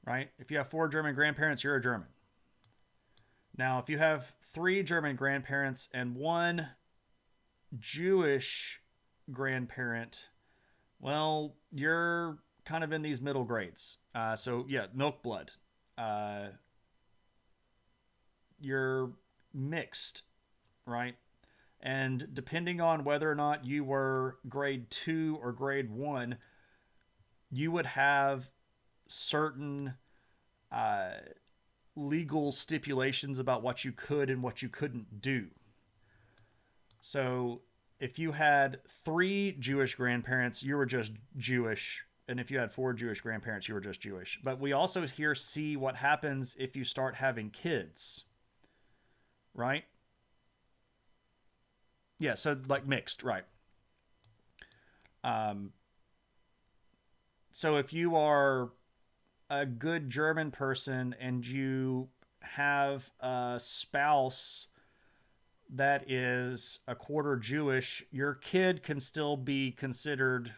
Speaker 1: right? If you have 4 German grandparents, you're a German. Now, if you have 3 German grandparents and 1 Jewish grandparent, well, you're kind of in these middle grades. So yeah, milk blood. You're mixed, right? And depending on whether or not you were grade 2 or grade 1, you would have certain legal stipulations about what you could and what you couldn't do. So if you had 3 Jewish grandparents, you were just Jewish. And if you had 4 Jewish grandparents, you were just Jewish. But we also here see what happens if you start having kids, right? Yeah, so like mixed, right? So if you are a good German person and you have a spouse that is a quarter Jewish, your kid can still be considered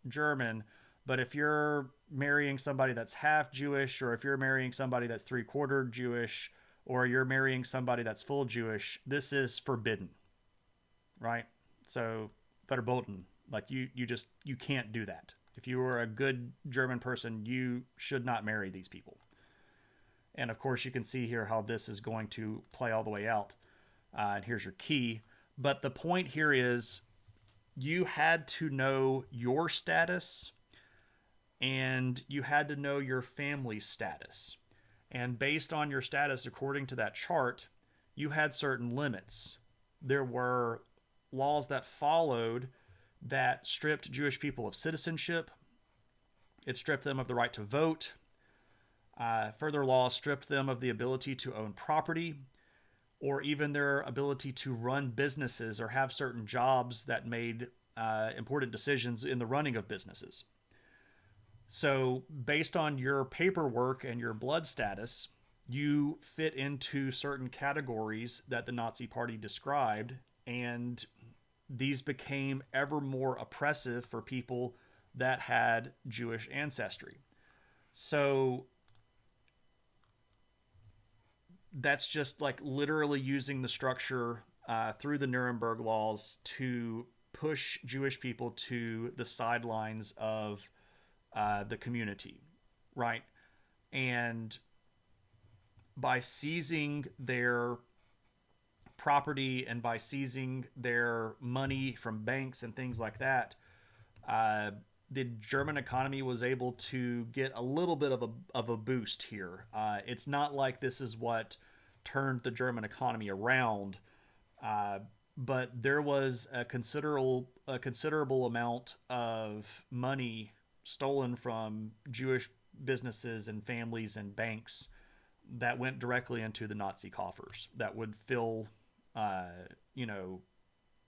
Speaker 1: German. But if you're marrying somebody that's half Jewish, or if you're marrying somebody that's 3/4 Jewish, or you're marrying somebody that's full Jewish, this is forbidden. Right? So verboten. Like you can't do that. If you were a good German person, you should not marry these people. And of course, you can see here how this is going to play all the way out. And here's your key. But the point here is you had to know your status and you had to know your family's status. And based on your status, according to that chart, you had certain limits. There were laws that followed that stripped Jewish people of citizenship. It stripped them of the right to vote. Further laws stripped them of the ability to own property or even their ability to run businesses or have certain jobs that made important decisions in the running of businesses. So, based on your paperwork and your blood status, you fit into certain categories that the Nazi Party described, and these became ever more oppressive for people that had Jewish ancestry. So, that's just like literally using the structure through the Nuremberg laws to push Jewish people to the sidelines of the community, right? And by seizing their property and by seizing their money from banks and things like that, the German economy was able to get a little bit of a boost here. It's not like this is what turned the German economy around, but there was a considerable amount of money stolen from Jewish businesses and families and banks that went directly into the Nazi coffers that would fill,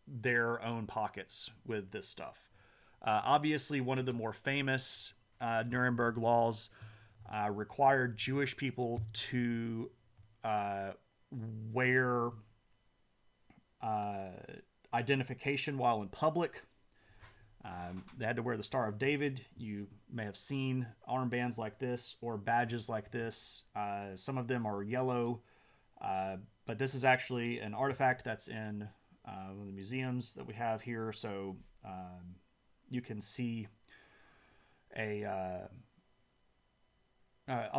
Speaker 1: their own pockets with this stuff. Obviously, one of the more famous Nuremberg laws required Jewish people to wear identification while in public. They had to wear the Star of David. You may have seen armbands like this or badges like this. Some of them are yellow, but this is actually an artifact that's in one of the museums that we have here. So you can see a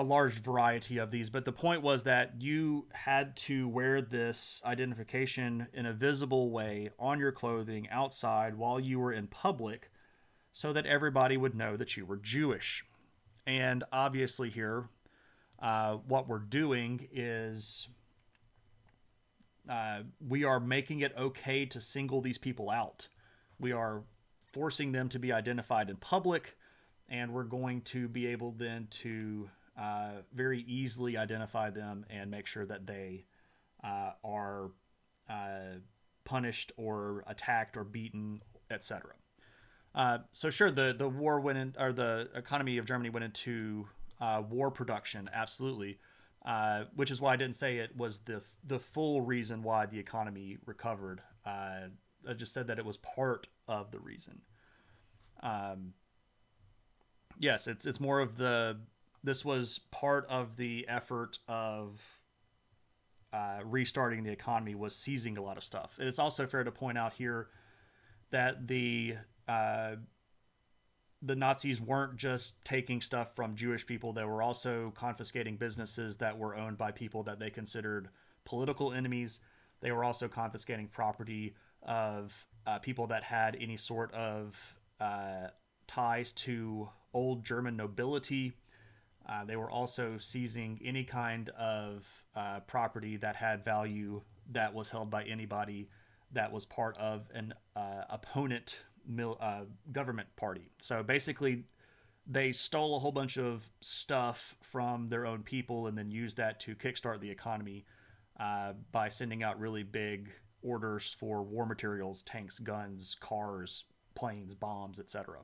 Speaker 1: large variety of these. But the point was that you had to wear this identification in a visible way on your clothing outside while you were in public so that everybody would know that you were Jewish. And obviously here, what we're doing is we are making it okay to single these people out. We are forcing them to be identified in public, and we're going to be able then to very easily identify them and make sure that they are punished or attacked or beaten, etc. So sure, the war went in, or the economy of Germany went into war production, absolutely, which is why I didn't say it was the full reason why the economy recovered. I just said that it was part of the reason. Yes, it's more of this was part of the effort of restarting the economy, was seizing a lot of stuff. And it's also fair to point out here that the Nazis weren't just taking stuff from Jewish people. They were also confiscating businesses that were owned by people that they considered political enemies. They were also confiscating property of people that had any sort of ties to old German nobility. They were also seizing any kind of property that had value that was held by anybody that was part of an opponent government party. So basically, they stole a whole bunch of stuff from their own people and then used that to kickstart the economy by sending out really big orders for war materials, tanks, guns, cars, planes, bombs, etc.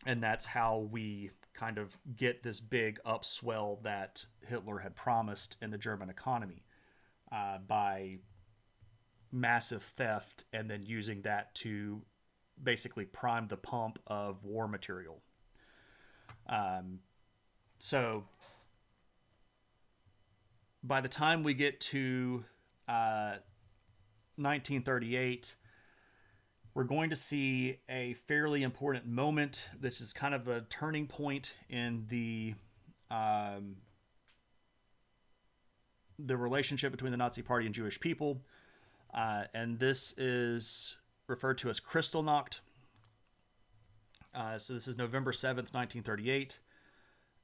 Speaker 1: And that's how we kind of get this big upswell that Hitler had promised in the German economy by massive theft and then using that to basically prime the pump of war material. So by the time we get to 1938, we're going to see a fairly important moment. This is kind of a turning point in the relationship between the Nazi Party and Jewish people, and this is referred to as Kristallnacht. So this is November 7th, 1938.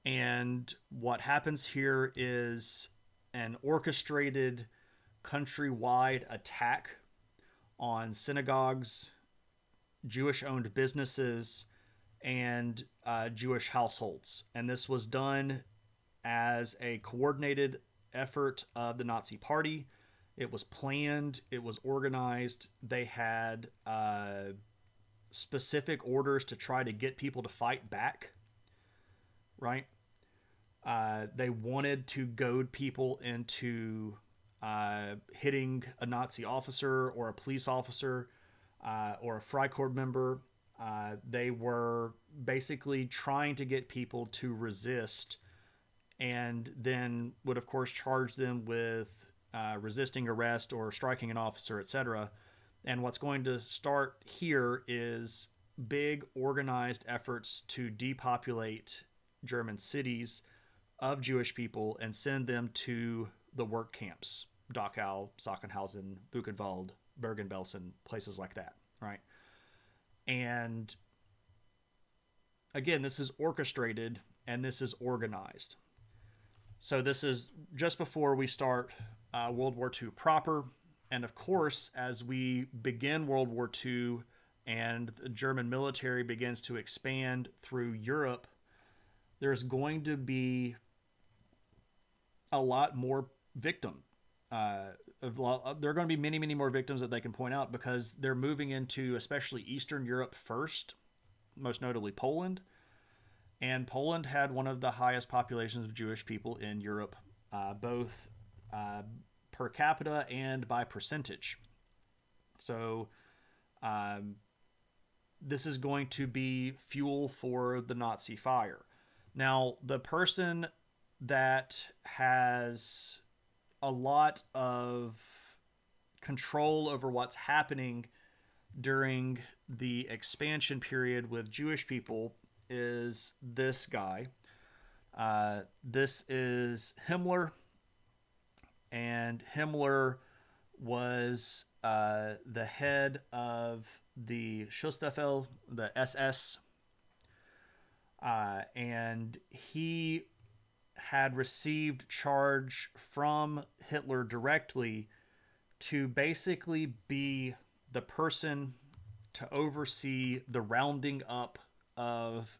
Speaker 1: And what happens here is an orchestrated countrywide attack on synagogues, Jewish-owned businesses, and Jewish households. And this was done as a coordinated effort of the Nazi Party. It was planned. It was organized. They had specific orders to try to get people to fight back, right? They wanted to goad people into hitting a Nazi officer or a police officer or a Freikorps member. They were basically trying to get people to resist, and then would, of course, charge them with resisting arrest or striking an officer, etc. And what's going to start here is big organized efforts to depopulate German cities of Jewish people and send them to the work camps, Dachau, Sachsenhausen, Buchenwald, Bergen-Belsen, places like that, right? And again, this is orchestrated and this is organized. So this is just before we start World War II proper. And of course, as we begin World War II and the German military begins to expand through Europe, there's going to be a lot more victims. There are going to be many, many more victims that they can point out because they're moving into especially Eastern Europe first, most notably Poland. And Poland had one of the highest populations of Jewish people in Europe, both per capita and by percentage. So this is going to be fuel for the Nazi fire. Now, the person that has a lot of control over what's happening during the expansion period with Jewish people is this guy. This is Himmler, and Himmler was the head of the Schutzstaffel, the SS, and he had received charge from Hitler directly to basically be the person to oversee the rounding up of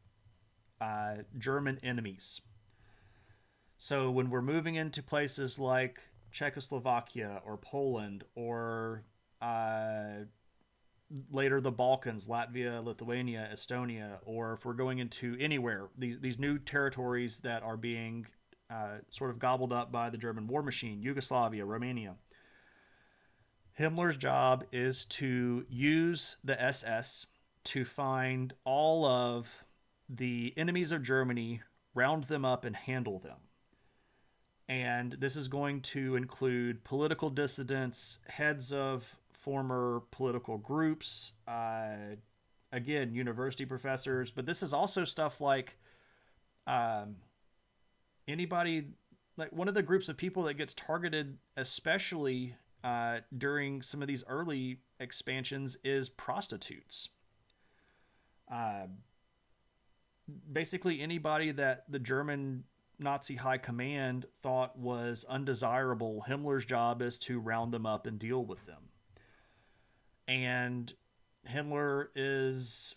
Speaker 1: German enemies. So when we're moving into places like Czechoslovakia or Poland or later the Balkans, Latvia, Lithuania, Estonia, or if we're going into anywhere, these new territories that are being sort of gobbled up by the German war machine, Yugoslavia, Romania. Himmler's job is to use the SS to find all of the enemies of Germany, round them up, and handle them. And this is going to include political dissidents, heads of former political groups, again, university professors, but this is also stuff like anybody, like one of the groups of people that gets targeted, especially during some of these early expansions, is prostitutes. Basically anybody that the German Nazi high command thought was undesirable, Himmler's job is to round them up and deal with them. And Himmler is,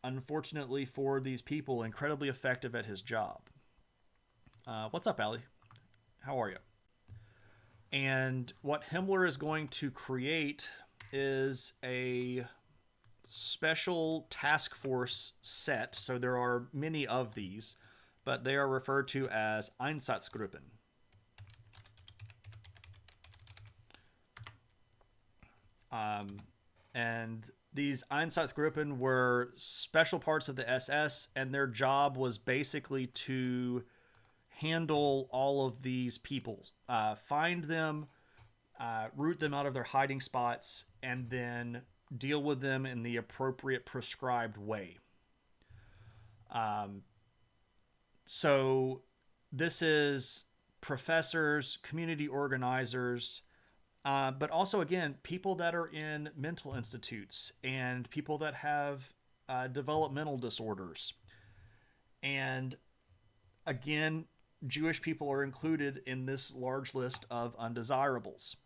Speaker 1: unfortunately for these people, incredibly effective at his job. What's up, Allie? How are you? And what Himmler is going to create is a special task force set. So there are many of these, but they are referred to as Einsatzgruppen. And these Einsatzgruppen were special parts of the SS, and their job was basically to handle all of these people, find them, root them out of their hiding spots, and then deal with them in the appropriate prescribed way. Um, so this is professors, community organizers, but also, again, people that are in mental institutes and people that have developmental disorders. And again, Jewish people are included in this large list of undesirables.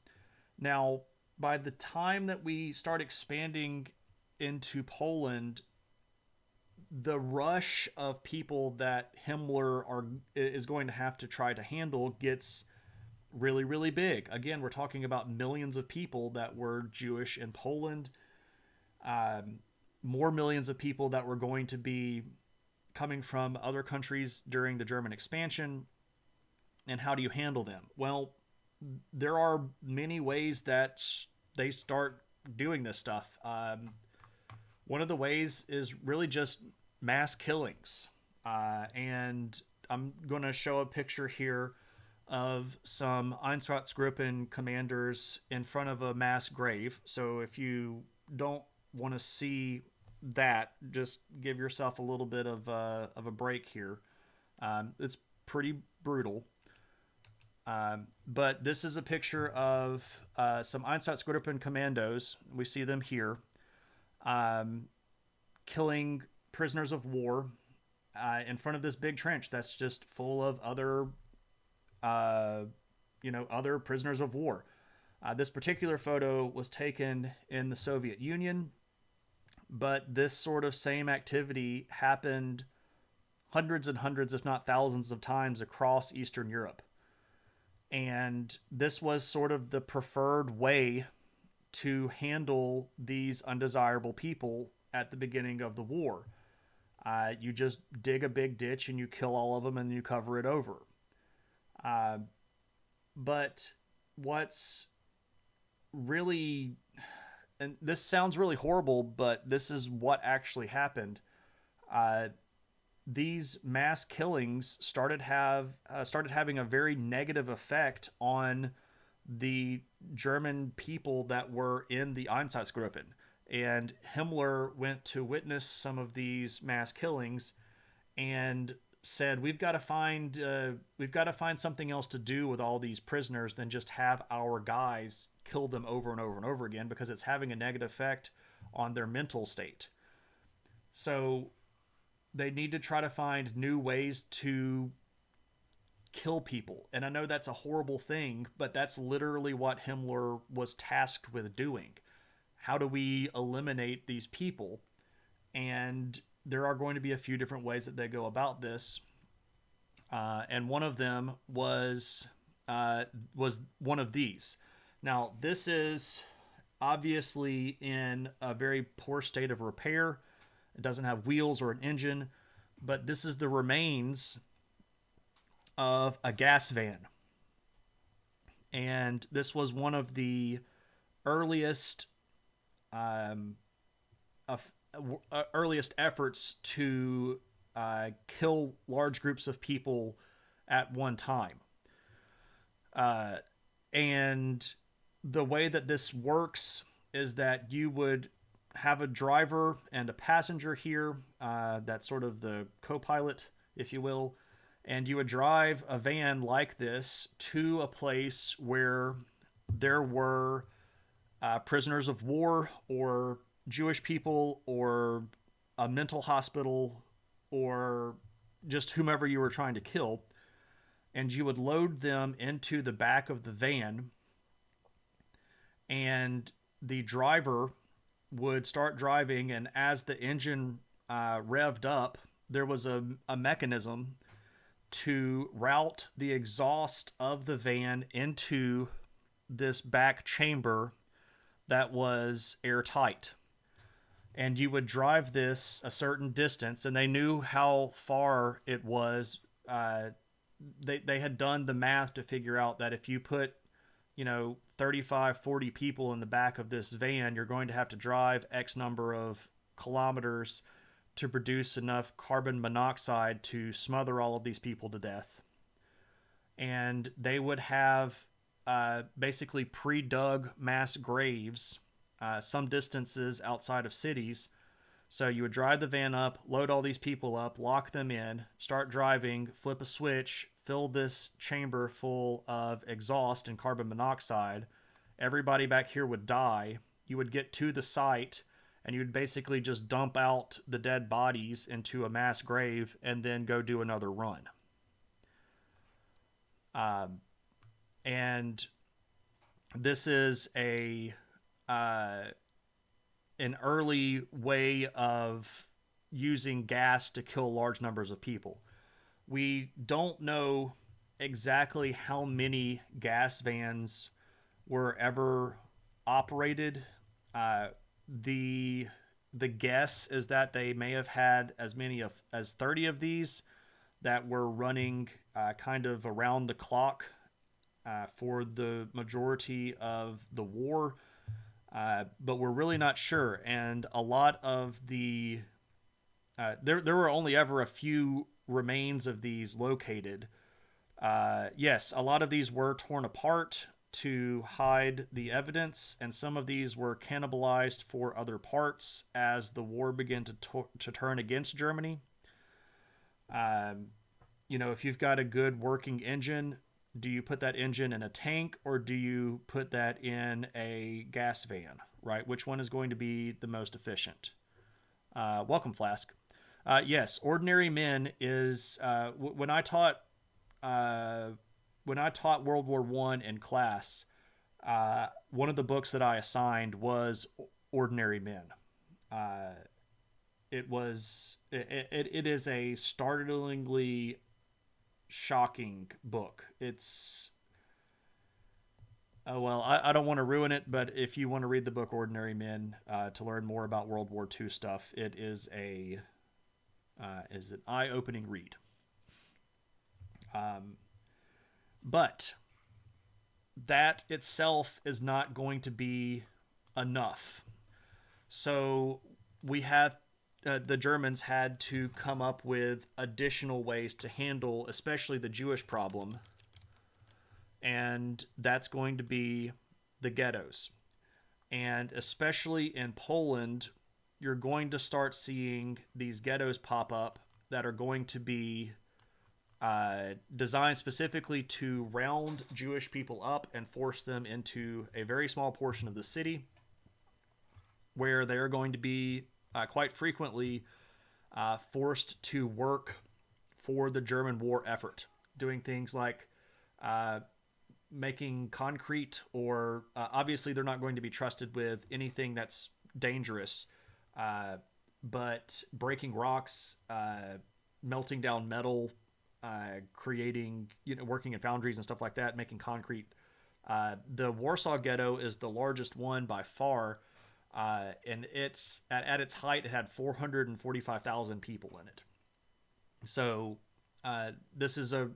Speaker 1: Now, by the time that we start expanding into Poland, the rush of people that is going to have to try to handle gets really, really big. Again, we're talking about millions of people that were Jewish in Poland, more millions of people that were going to be coming from other countries during the German expansion. And how do you handle them? Well, there are many ways that they start doing this stuff. One of the ways is really just mass killings. And I'm going to show a picture here of some Einsatzgruppen commanders in front of a mass grave. So if you don't want to see that, just give yourself a little bit of a break here. It's pretty brutal. But this is a picture of some Einsatzgruppen commandos. We see them here, killing prisoners of war in front of this big trench that's just full of other, other prisoners of war. This particular photo was taken in the Soviet Union, but this sort of same activity happened hundreds and hundreds, if not thousands of times across Eastern Europe. And this was sort of the preferred way to handle these undesirable people at the beginning of the war. You just dig a big ditch and you kill all of them and you cover it over. But what's really, and this sounds really horrible, but this is what actually happened. These mass killings started having a very negative effect on the German people that were in the Einsatzgruppen. And Himmler went to witness some of these mass killings and said, we've got to find something else to do with all these prisoners than just have our guys kill them over and over and over again, because it's having a negative effect on their mental state. So they need to try to find new ways to kill people. And I know that's a horrible thing, but that's literally what Himmler was tasked with doing. How do we eliminate these people? And there are going to be a few different ways that they go about this. And one of them was one of these. Now, this is obviously in a very poor state of repair. It doesn't have wheels or an engine, but this is the remains of a gas van. And this was one of the earliest efforts to kill large groups of people at one time. And the way that this works is that you would have a driver and a passenger here, that's sort of the co-pilot, if you will, and you would drive a van like this to a place where there were prisoners of war or Jewish people or a mental hospital or just whomever you were trying to kill, and you would load them into the back of the van, and the driver would start driving, and as the engine revved up, there was a mechanism to route the exhaust of the van into this back chamber that was airtight. And you would drive this a certain distance, and they knew how far it was. They had done the math to figure out that if you put 35, 40 people in the back of this van, you're going to have to drive X number of kilometers to produce enough carbon monoxide to smother all of these people to death. And they would have basically pre-dug mass graves some distances outside of cities. So you would drive the van up, load all these people up, lock them in, start driving, flip a switch, fill this chamber full of exhaust and carbon monoxide. Everybody back here would die. You would get to the site and you would basically just dump out the dead bodies into a mass grave and then go do another run. And this is an early way of using gas to kill large numbers of people. We don't know exactly how many gas vans were ever operated. The guess is that they may have had as many as 30 of these that were running kind of around the clock for the majority of the war. But we're really not sure. And a lot of the... there were only ever a few remains of these located. Yes, a lot of these were torn apart to hide the evidence, and some of these were cannibalized for other parts as the war began to turn against Germany. If you've got a good working engine, do you put that engine in a tank or do you put that in a gas van, right? Which one is going to be the most efficient? Welcome, Flask. Yes, Ordinary Men is when I taught World War I in class, one of the books that I assigned was Ordinary Men. It is a startlingly shocking book. It's I don't want to ruin it, but if you want to read the book Ordinary Men to learn more about World War II stuff, it is an eye-opening read. But that itself is not going to be enough. So we have the Germans had to come up with additional ways to handle, especially the Jewish problem, and that's going to be the ghettos. And especially in Poland, you're going to start seeing these ghettos pop up that are going to be designed specifically to round Jewish people up and force them into a very small portion of the city, where they are going to be quite frequently forced to work for the German war effort, doing things like making concrete, or obviously they're not going to be trusted with anything that's dangerous, but breaking rocks, melting down metal, creating, working in foundries and stuff like that, making concrete. The Warsaw Ghetto is the largest one by far, and it's at its height, it had 445,000 people in it. So this is a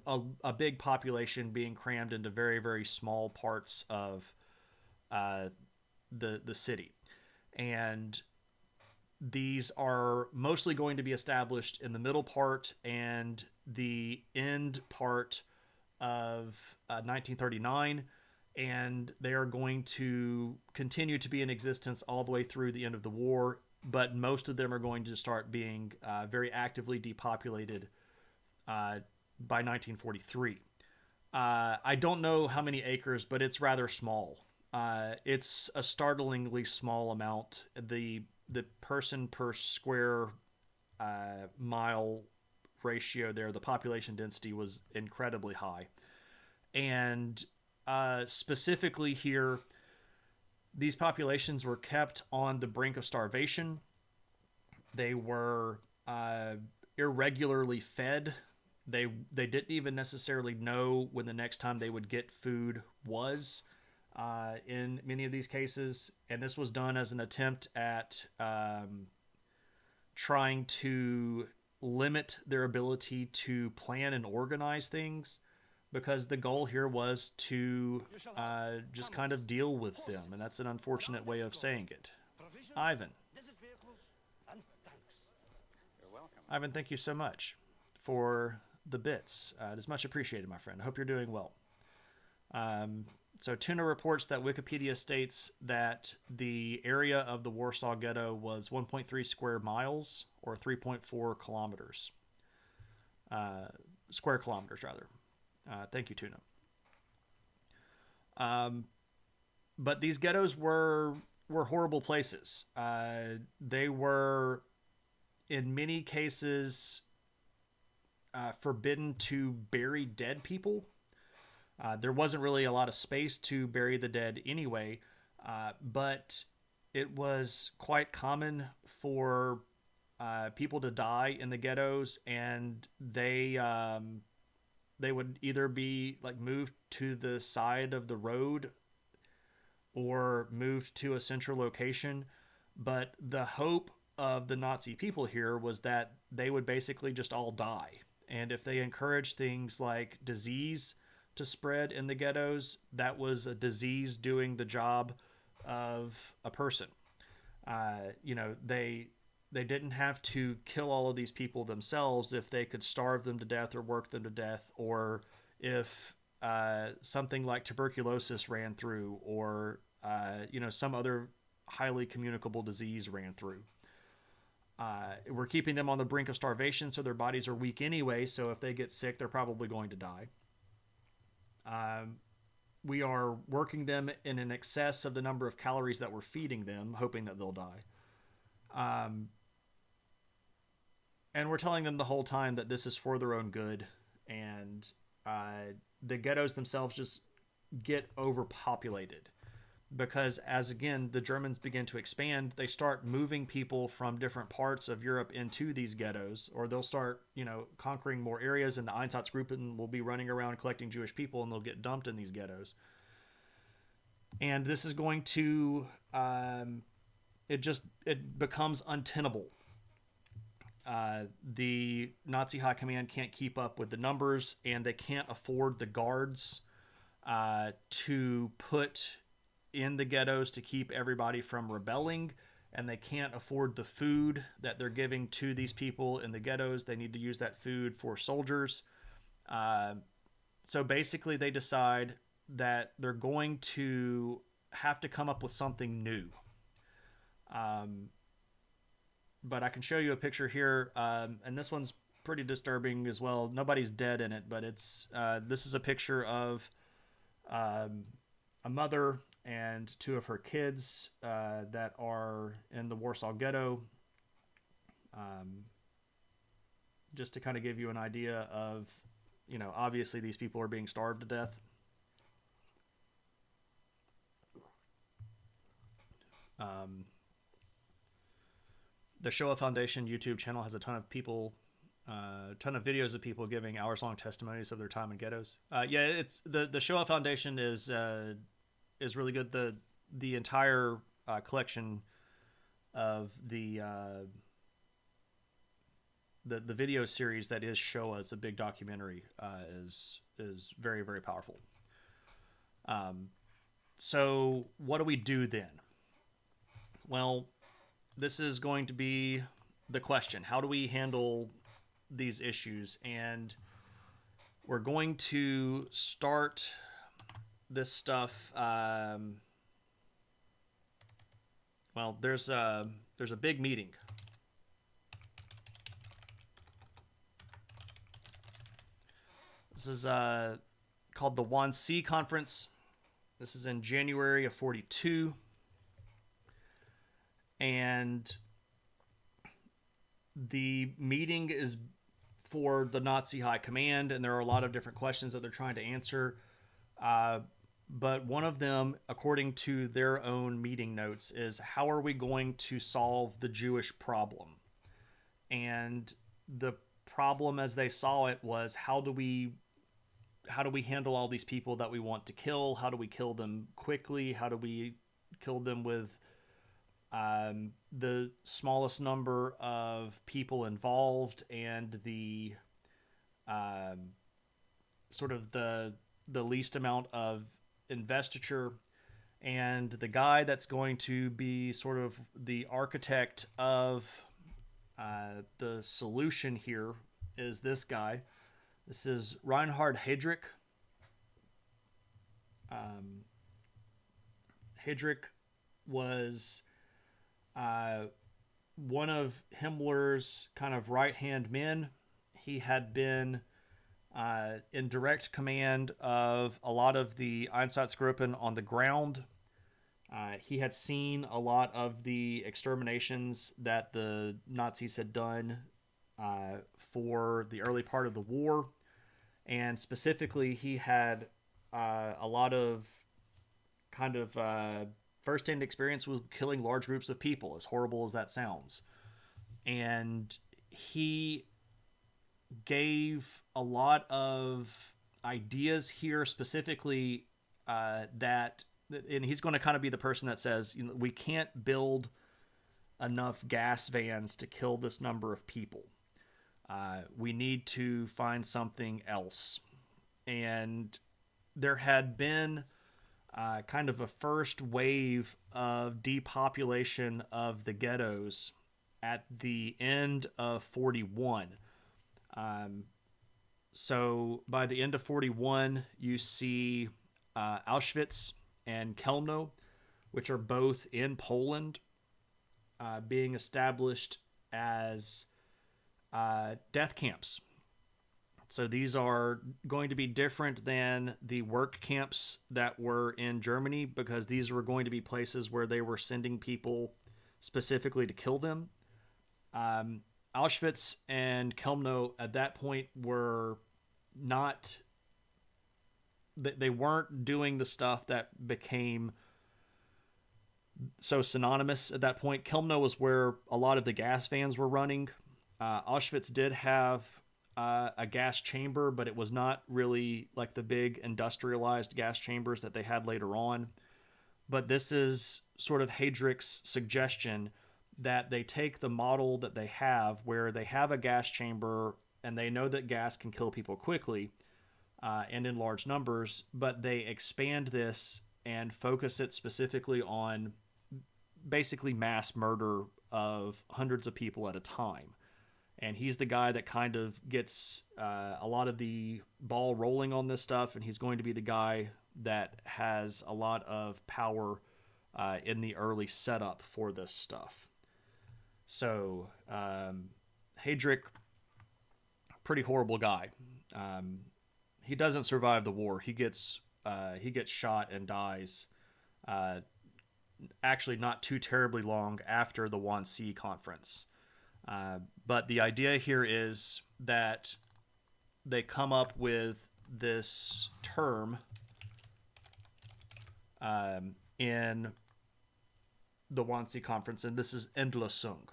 Speaker 1: big population being crammed into very, very small parts of the city. And these are mostly going to be established in the middle part and the end part of 1939, and they are going to continue to be in existence all the way through the end of the war, but most of them are going to start being very actively depopulated by 1943. I don't know how many acres, but it's rather small. It's a startlingly small amount. The person per square mile ratio there, the population density was incredibly high. And specifically here, these populations were kept on the brink of starvation. They were irregularly fed. They didn't even necessarily know when the next time they would get food was, in many of these cases. And this was done as an attempt at trying to limit their ability to plan and organize things, because the goal here was to just kind of deal with them, and that's an unfortunate way of saying it. Ivan.
Speaker 2: You're welcome.
Speaker 1: Ivan, thank you so much for the bits. It is much appreciated, my friend. I hope you're doing well. So Tuna reports that Wikipedia states that the area of the Warsaw Ghetto was 1.3 square miles, or 3.4 kilometers. Square kilometers, rather. Thank you, Tuna. But these ghettos were horrible places. They were, in many cases, forbidden to bury dead people. There wasn't really a lot of space to bury the dead anyway, but it was quite common for people to die in the ghettos, and they would either be like moved to the side of the road or moved to a central location. But the hope of the Nazi people here was that they would basically just all die. And if they encouraged things like disease to spread in the ghettos, that was a disease doing the job of a person. They didn't have to kill all of these people themselves if they could starve them to death or work them to death, or if something like tuberculosis ran through, or some other highly communicable disease ran through. We're keeping them on the brink of starvation, so their bodies are weak anyway, so if they get sick, they're probably going to die. We are working them in an excess of the number of calories that we're feeding them, hoping that they'll die. And we're telling them the whole time that this is for their own good, and the ghettos themselves just get overpopulated. Because as, again, the Germans begin to expand, they start moving people from different parts of Europe into these ghettos, or they'll start, conquering more areas, and the Einsatzgruppen will be running around collecting Jewish people, and they'll get dumped in these ghettos. And this is going to, it becomes untenable. The Nazi High Command can't keep up with the numbers, and they can't afford the guards to put in the ghettos to keep everybody from rebelling, and they can't afford the food that they're giving to these people in the ghettos. They need to use that food for soldiers. So basically they decide that they're going to have to come up with something new. But I can show you a picture here, and this one's pretty disturbing as well. Nobody's dead in it, but this is a picture of a mother and two of her kids that are in the Warsaw Ghetto. Just to kind of give you an idea of, obviously these people are being starved to death. The Shoah Foundation YouTube channel has a ton of videos of people giving hours-long testimonies of their time in ghettos. It's the Shoah Foundation is really good. The entire collection of the video series that is Shoah, is a big documentary, is very, very powerful. So what do we do then? Well, this is going to be the question. How do we handle these issues? And we're going to start this stuff. Well, there's a big meeting. This is called the Wannsee Conference. This is in January of 42. And the meeting is for the Nazi High Command, and there are a lot of different questions that they're trying to answer. But one of them, according to their own meeting notes, is how are we going to solve the Jewish problem? And the problem as they saw it was, how do we handle all these people that we want to kill? How do we kill them quickly? How do we kill them with the smallest number of people involved, and the sort of the least amount of investiture? And the guy that's going to be sort of the architect of the solution here is this guy. This is Reinhard Heydrich. Heydrich was uh, one of Himmler's kind of right hand men. He had been in direct command of a lot of the Einsatzgruppen on the ground. He had seen a lot of the exterminations that the Nazis had done for the early part of the war. And specifically, he had a lot of kind of first-hand experience with killing large groups of people, as horrible as that sounds. And he gave a lot of ideas here, specifically that, and he's going to kind of be the person that says, you know, we can't build enough gas vans to kill this number of people. We need to find something else. And there had been kind of a first wave of depopulation of the ghettos at the end of 41. So by the end of 41, you see Auschwitz and Chelmno, which are both in Poland, being established as death camps. So these are going to be different than the work camps that were in Germany, because these were going to be places where they were sending people specifically to kill them. Auschwitz and Chelmno at that point were not, they weren't doing the stuff that became so synonymous at that point. Chelmno was where a lot of the gas vans were running. Auschwitz did have a gas chamber, but it was not really like the big industrialized gas chambers that they had later on. But this is sort of Heydrich's suggestion that they take the model that they have, where they have a gas chamber and they know that gas can kill people quickly and in large numbers, but they expand this and focus it specifically on basically mass murder of hundreds of people at a time. And he's the guy that kind of gets a lot of the ball rolling on this stuff, and he's going to be the guy that has a lot of power in the early setup for this stuff. So Heydrich, pretty horrible guy. He doesn't survive the war. He gets shot and dies. Actually, not too terribly long after the Wannsee conference. But the idea here is that they come up with this term in the Wannsee conference, and this is Endlösung,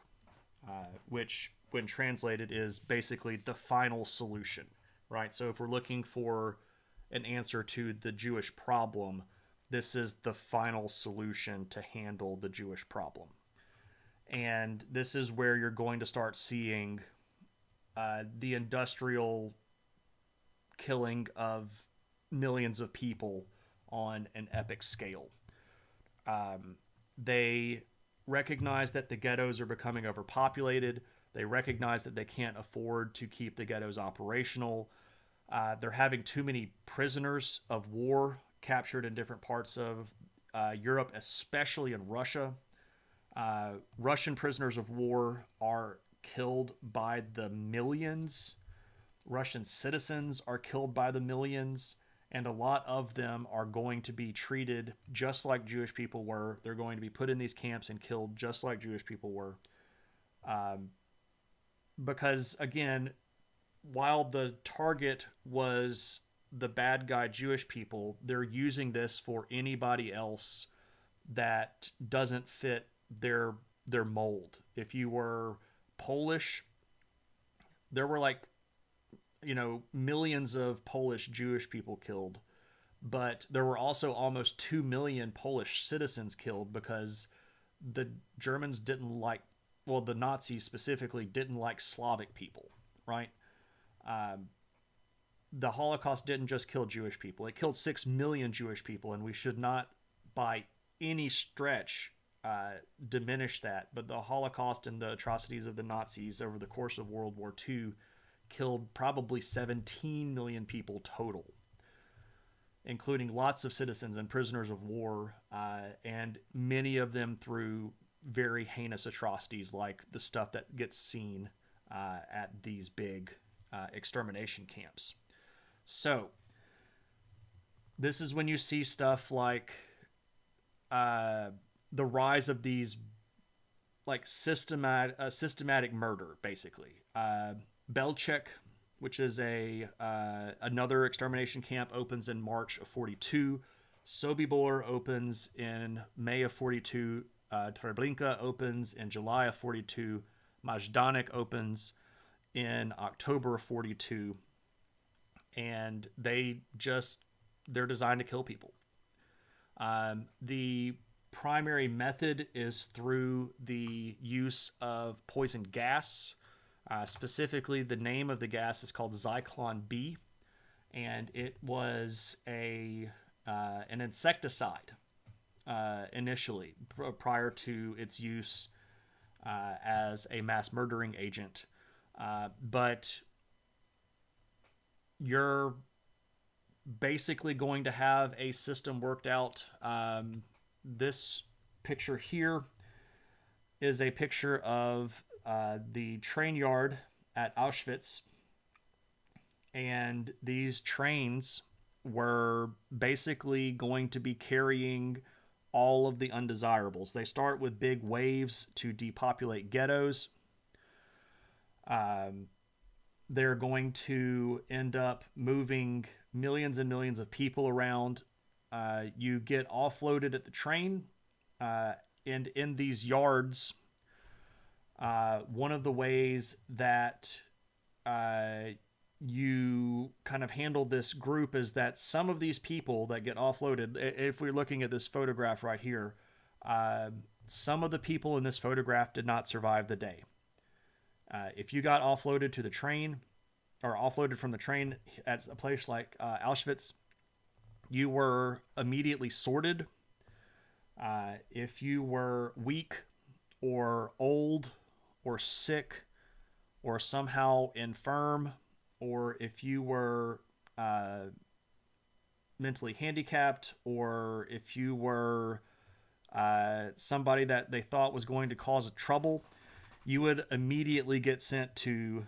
Speaker 1: which, when translated, is basically the final solution, right? So if we're looking for an answer to the Jewish problem, this is the final solution to handle the Jewish problem. And this is where you're going to start seeing the industrial killing of millions of people on an epic scale. They recognize that the ghettos are becoming overpopulated. They recognize that they can't afford to keep the ghettos operational. They're having too many prisoners of war captured in different parts of Europe, especially in Russia. Russian prisoners of war are killed by the millions. Russian citizens are killed by the millions. And a lot of them are going to be treated just like Jewish people were. They're going to be put in these camps and killed just like Jewish people were. Because, again, while the target was the bad guy Jewish people, they're using this for anybody else that doesn't fit their mold. If you were Polish, there were millions of Polish Jewish people killed, but there were also almost 2 million Polish citizens killed because the Germans didn't like, well, the Nazis specifically didn't like Slavic people, right? The Holocaust didn't just kill Jewish people. It killed 6 million Jewish people, and we should not, by any stretch, diminish that. But the Holocaust and the atrocities of the Nazis over the course of World War II killed probably 17 million people total. including lots of citizens and prisoners of war, and many of them through very heinous atrocities like the stuff that gets seen at these big extermination camps. So, this is when you see stuff like the rise of these like systematic murder, basically. Belchek, which is another extermination camp, opens in March of 42. Sobibor opens in May of 42. Treblinka opens in July of 42. Majdanek opens in October of 42. And they're designed to kill people. The primary method is through the use of poison gas. Specifically, the name of the gas is called Zyklon B, and it was an insecticide initially, prior to its use as a mass murdering agent. But you're basically going to have a system worked out. This picture here is a picture of the train yard at Auschwitz, and these trains were basically going to be carrying all of the undesirables. They start with big waves to depopulate ghettos. They're going to end up moving millions and millions of people around. You get offloaded at the train, and in these yards, one of the ways that you kind of handle this group is that some of these people that get offloaded, if we're looking at this photograph right here, some of the people in this photograph did not survive the day. If you got offloaded to the train, or offloaded from the train at a place like Auschwitz, you were immediately sorted. If you were weak or old or sick or somehow infirm, or if you were mentally handicapped, or if you were somebody that they thought was going to cause trouble, you would immediately get sent to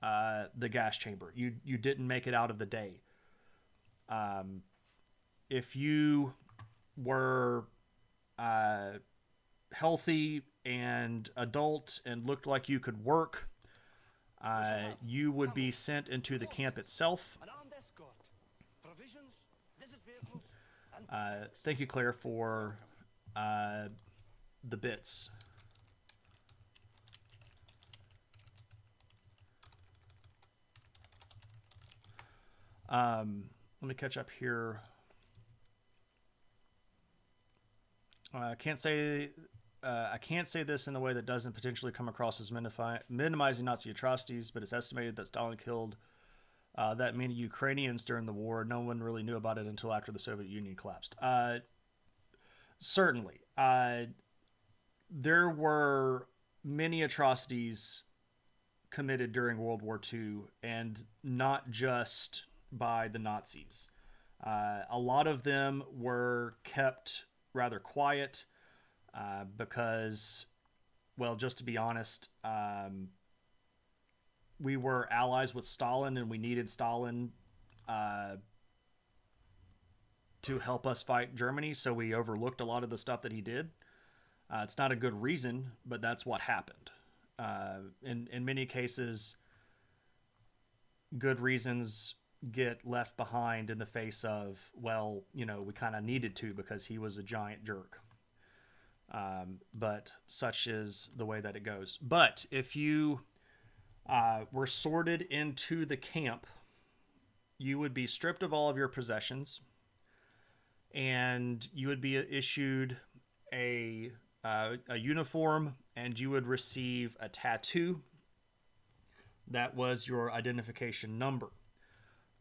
Speaker 1: the gas chamber. You didn't make it out of the day. If you were healthy and adult and looked like you could work, you would be sent into the camp itself. Thank you, Claire, for the bits. Let me catch up here. I can't say this in a way that doesn't potentially come across as minimizing Nazi atrocities, but it's estimated that Stalin killed that many Ukrainians during the war. No one really knew about it until after the Soviet Union collapsed. Certainly. There were many atrocities committed during World War II, and not just by the Nazis. A lot of them were kept rather quiet because, well, just to be honest, we were allies with Stalin, and we needed Stalin to help us fight Germany, so we overlooked a lot of the stuff that he did. It's not a good reason, but that's what happened. In many cases, good reasons get left behind in the face of, well, we kind of needed to because he was a giant jerk. But such is the way that it goes. But if you were sorted into the camp, you would be stripped of all of your possessions, and you would be issued a uniform, and you would receive a tattoo that was your identification number.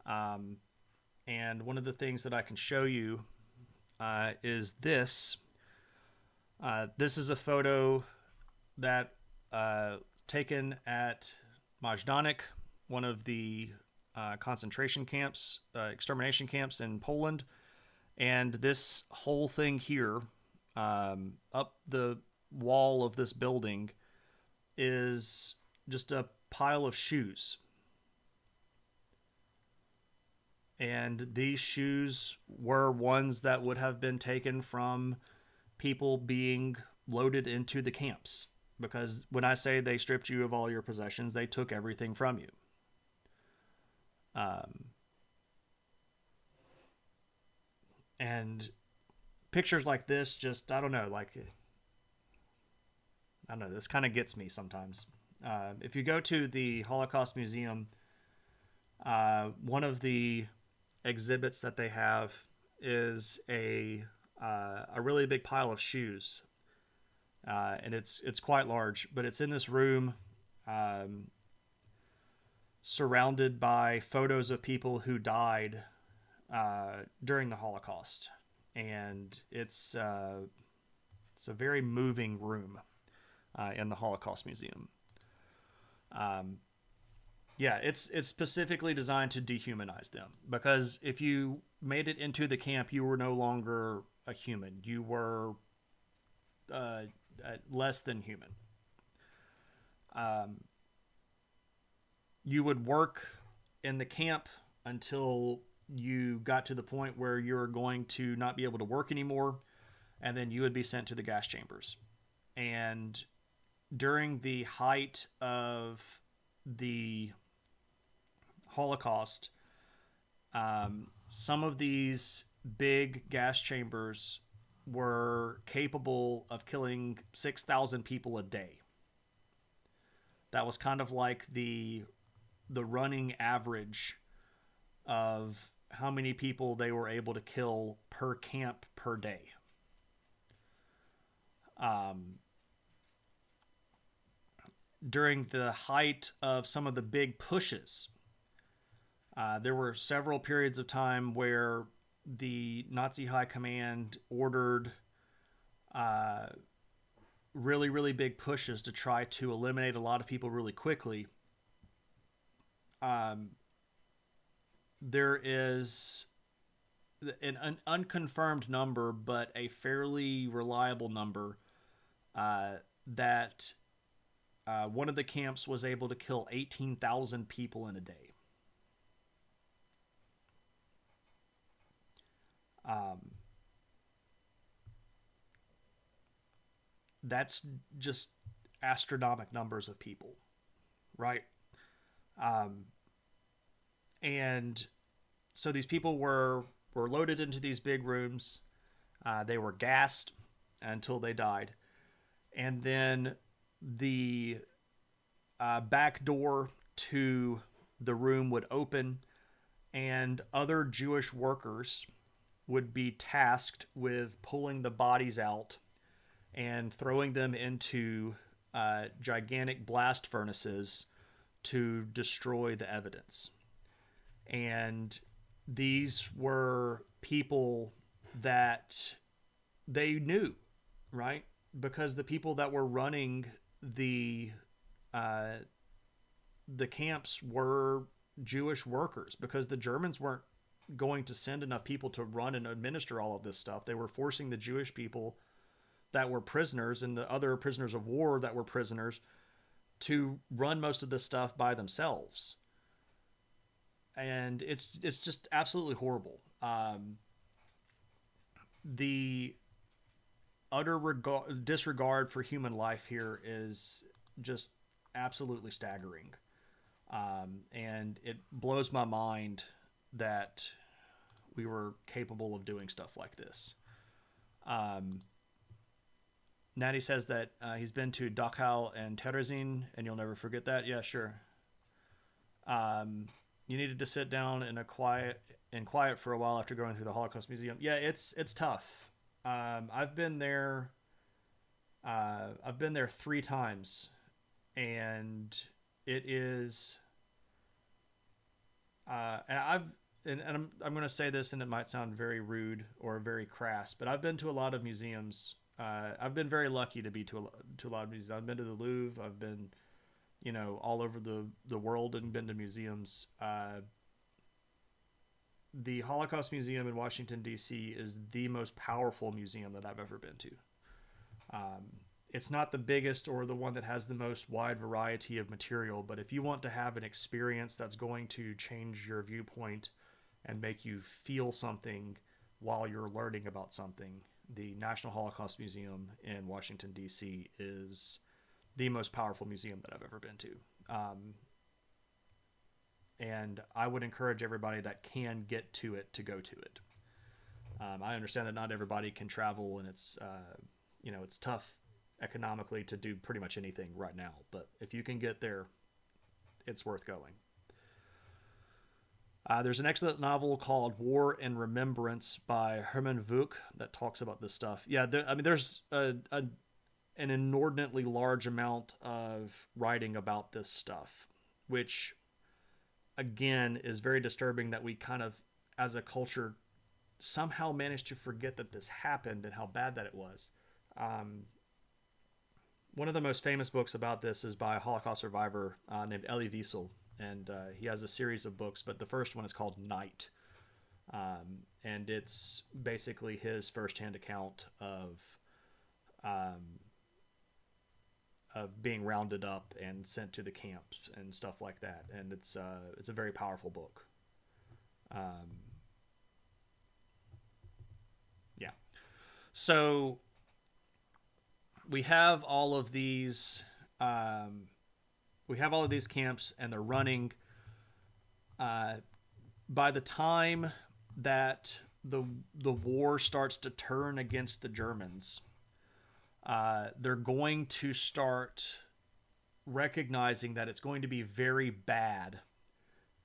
Speaker 1: And one of the things that I can show you is this. This is a photo that taken at Majdanek, one of the concentration camps, extermination camps in Poland. And this whole thing here, up the wall of this building, is just a pile of shoes. And these shoes were ones that would have been taken from people being loaded into the camps. Because when I say they stripped you of all your possessions, they took everything from you. And pictures like this just, I don't know, like, I don't know, this kind of gets me sometimes. If you go to the Holocaust Museum, one of the exhibits that they have is a really big pile of shoes, and it's quite large, but it's in this room, surrounded by photos of people who died during the Holocaust, and it's a very moving room in the Holocaust Museum. Yeah, it's specifically designed to dehumanize them, because if you made it into the camp, you were no longer a human. You were less than human. You would work in the camp until you got to the point where you're going to not be able to work anymore, and then you would be sent to the gas chambers. And during the height of the Holocaust, some of these big gas chambers were capable of killing 6,000 people a day. That was kind of like the running average of how many people they were able to kill per camp per day. During the height of some of the big pushes, there were several periods of time where the Nazi high command ordered really, really big pushes to try to eliminate a lot of people really quickly. There is an unconfirmed number, but a fairly reliable number, that one of the camps was able to kill 18,000 people in a day. That's just astronomical numbers of people, right? And so these people were loaded into these big rooms. They were gassed until they died. And then the back door to the room would open, and other Jewish workers would be tasked with pulling the bodies out and throwing them into gigantic blast furnaces to destroy the evidence. And these were people that they knew, right? Because the people that were running the camps were Jewish workers, because the Germans weren't going to send enough people to run and administer all of this stuff. They were forcing the Jewish people that were prisoners and the other prisoners of war that were prisoners to run most of this stuff by themselves. And it's just absolutely horrible. The utter disregard for human life here is just absolutely staggering. And it blows my mind that we were capable of doing stuff like this. Natty says that he's been to Dachau and Terezin, and you'll never forget that. Yeah, sure. You needed to sit down in quiet for a while after going through the Holocaust Museum. Yeah, it's tough. I've been there 3 times, and it is. And I'm going to say this, and it might sound very rude or very crass, but I've been to a lot of museums. I've been very lucky to be to a lot of museums. I've been to the Louvre. I've been, all over the world and been to museums. the Holocaust Museum in Washington, D.C. is the most powerful museum that I've ever been to. It's not the biggest or the one that has the most wide variety of material, but if you want to have an experience that's going to change your viewpoint and make you feel something while you're learning about something, the National Holocaust Museum in Washington, D.C. is the most powerful museum that I've ever been to. And I would encourage everybody that can get to it to go to it. I understand that not everybody can travel, and it's it's tough economically to do pretty much anything right now. But if you can get there, it's worth going. There's an excellent novel called War and Remembrance by Herman Wouk that talks about this stuff. Yeah, there's an inordinately large amount of writing about this stuff, which, again, is very disturbing that we kind of, as a culture, somehow managed to forget that this happened and how bad that it was. One of the most famous books about this is by a Holocaust survivor named Elie Wiesel, and he has a series of books, but the first one is called Night, and it's basically his firsthand account of being rounded up and sent to the camps and stuff like that, and it's a very powerful book. Yeah, so we have all of these camps, and they're running. By the time that the war starts to turn against the Germans, they're going to start recognizing that it's going to be very bad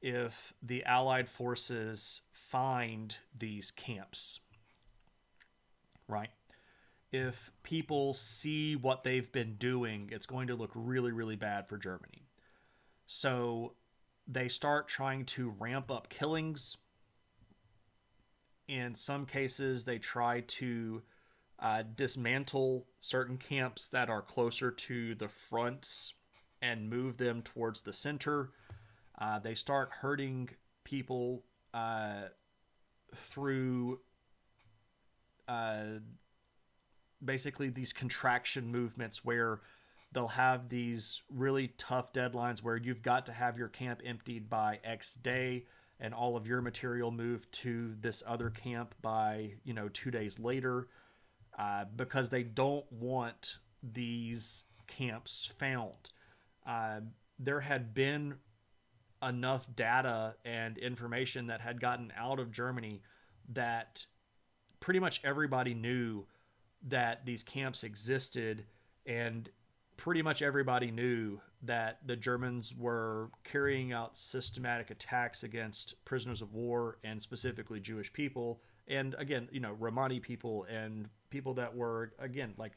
Speaker 1: if the Allied forces find these camps, right? If people see what they've been doing, it's going to look really, really bad for Germany. So they start trying to ramp up killings. In some cases, they try to dismantle certain camps that are closer to the fronts and move them towards the center. They start hurting people through basically these contraction movements where they'll have these really tough deadlines where you've got to have your camp emptied by X day and all of your material moved to this other camp by 2 days later, because they don't want these camps found. There had been enough data and information that had gotten out of Germany that pretty much everybody knew that these camps existed, and pretty much everybody knew that the Germans were carrying out systematic attacks against prisoners of war, and specifically Jewish people, and again, Romani people, and people that were, again, like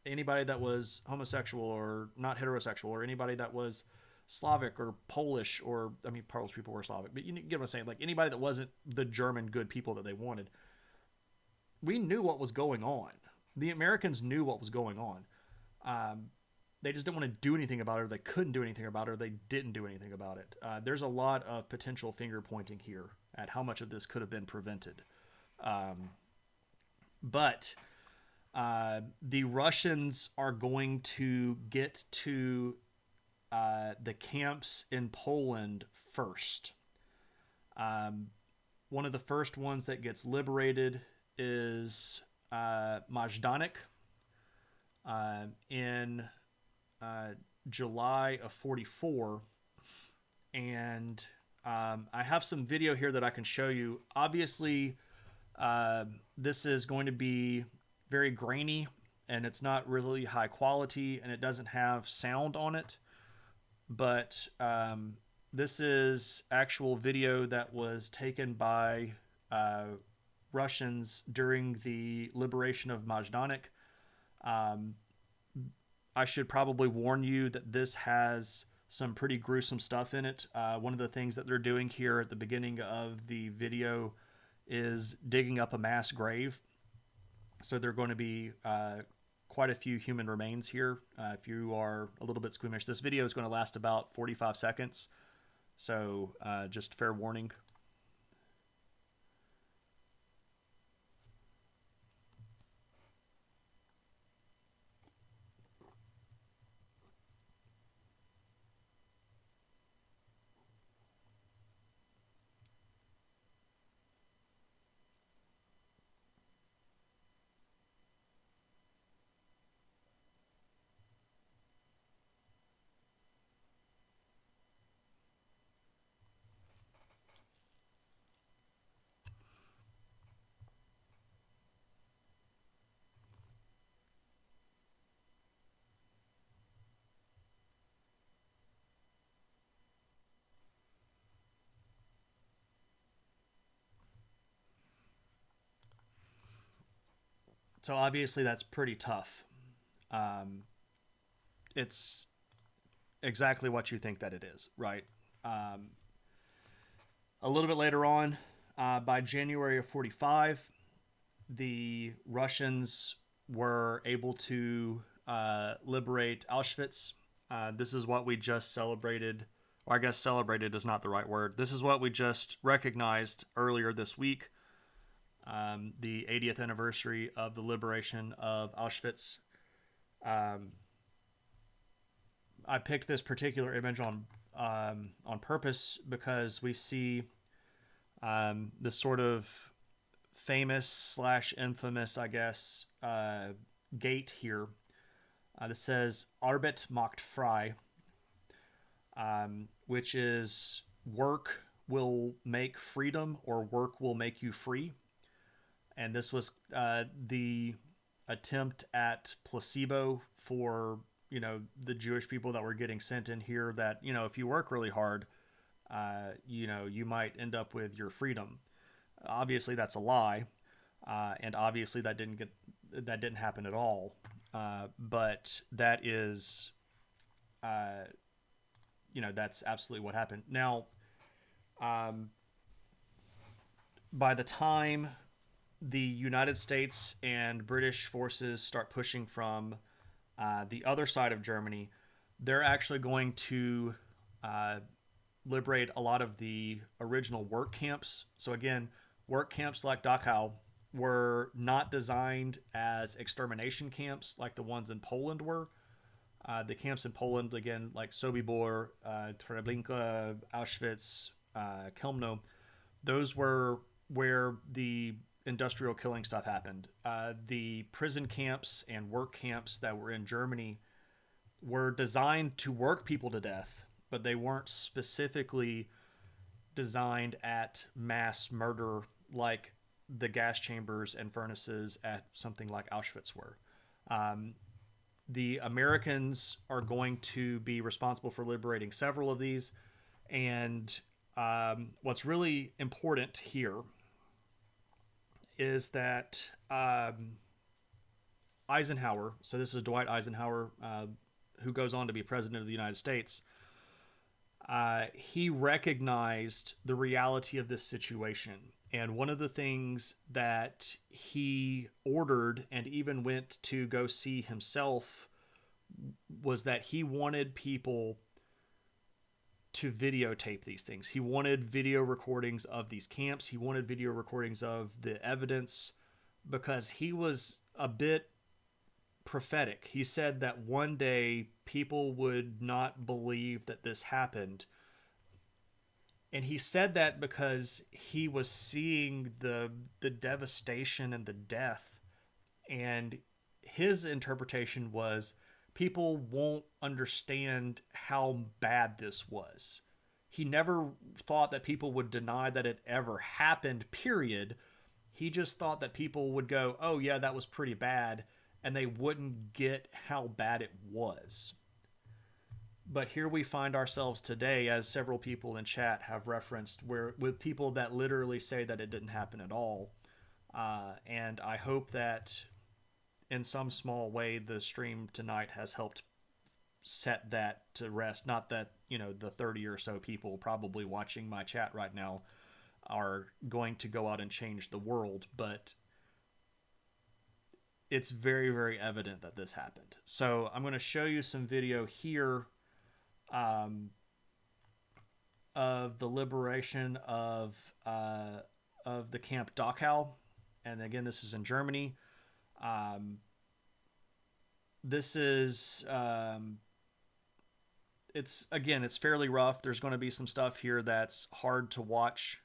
Speaker 1: anybody that was homosexual or not heterosexual, or anybody that was Slavic or Polish, or, I mean, Polish people were Slavic, but you get what I'm saying, like anybody that wasn't the German good people that they wanted. We knew what was going on. The Americans knew what was going on. They just didn't want to do anything about it, or they couldn't do anything about it, or they didn't do anything about it. There's a lot of potential finger pointing here at how much of this could have been prevented. But the Russians are going to get to the camps in Poland first. One of the first ones that gets liberated is Majdanek in July of 44. And I have some video here that I can show you. Obviously, this is going to be very grainy, and it's not really high quality, and it doesn't have sound on it. But this is actual video that was taken by Russians during the liberation of Majdanek. I should probably warn you that this has some pretty gruesome stuff in it. One of the things that they're doing here at the beginning of the video is digging up a mass grave. So there are going to be quite a few human remains here. If you are a little bit squeamish, this video is going to last about 45 seconds. So just fair warning. So obviously that's pretty tough. Um, it's exactly what you think that it is, right? Um, a little bit later on, by January of 45, the Russians were able to liberate Auschwitz. This is what we just celebrated, or I guess celebrated is not the right word. This is what we just recognized earlier this week, the 80th anniversary of the liberation of Auschwitz. Um, I picked this particular image on purpose because we see this sort of famous slash infamous, I guess, gate here that says Arbeit macht frei, which is work will make freedom or work will make you free. And this was the attempt at placebo for, the Jewish people that were getting sent in here, that, if you work really hard, you might end up with your freedom. Obviously that's a lie. And obviously that didn't happen at all. But that is, that's absolutely what happened. Now, by the time the United States and British forces start pushing from the other side of Germany, they're actually going to liberate a lot of the original work camps. So again, work camps like Dachau were not designed as extermination camps like the ones in Poland were. The camps in Poland, again, like Sobibor, Treblinka, Auschwitz, Kelmno, those were where the industrial killing stuff happened. The prison camps and work camps that were in Germany were designed to work people to death, but they weren't specifically designed at mass murder like the gas chambers and furnaces at something like Auschwitz were. The Americans are going to be responsible for liberating several of these. And what's really important here is that Eisenhower, so this is Dwight Eisenhower, who goes on to be president of the United States, he recognized the reality of this situation. And one of the things that he ordered and even went to go see himself was that he wanted people to videotape these things. He wanted video recordings of these camps. He wanted video recordings of the evidence because he was a bit prophetic. He said that one day people would not believe that this happened. And he said that because he was seeing the devastation and the death. And his interpretation was people won't understand how bad this was. He never thought that people would deny that it ever happened, period. He just thought that people would go, oh, yeah, that was pretty bad. And they wouldn't get how bad it was. But here we find ourselves today, as several people in chat have referenced, where with people that literally say that it didn't happen at all. And I hope that in some small way the stream tonight has helped set that to rest. Not that, the 30 or so people probably watching my chat right now are going to go out and change the world, but it's very, very evident that this happened. So I'm going to show you some video here of the liberation of the camp Dachau, and again, this is in Germany. This is it's fairly rough. There's going to be some stuff here that's hard to watch,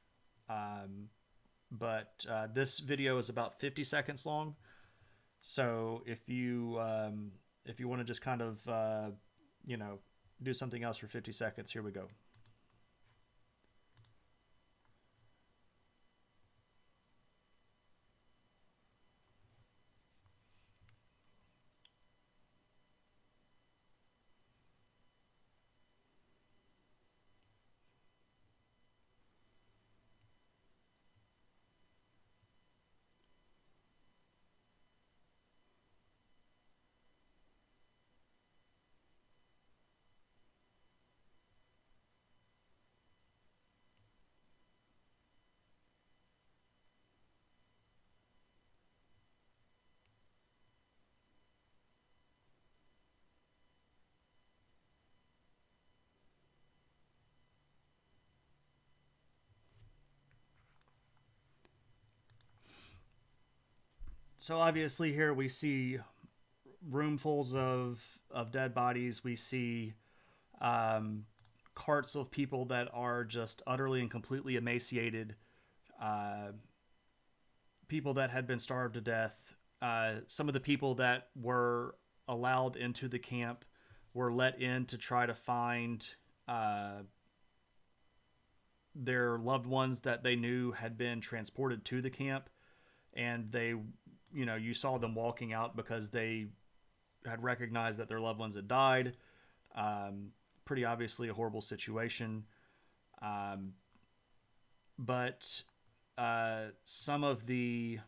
Speaker 1: but this video is about 50 seconds long. So if you want to just kind of do something else for 50 seconds, here we go. So obviously here we see roomfuls of dead bodies. We see um, carts of people that are just utterly and completely emaciated. Uh, People that had been starved to death. Some of the people that were allowed into the camp were let in to try to find uh, their loved ones that they knew had been transported to the camp, and they, you saw them walking out because they had recognized that their loved ones had died. Um, Pretty obviously a horrible situation. Um, but some of the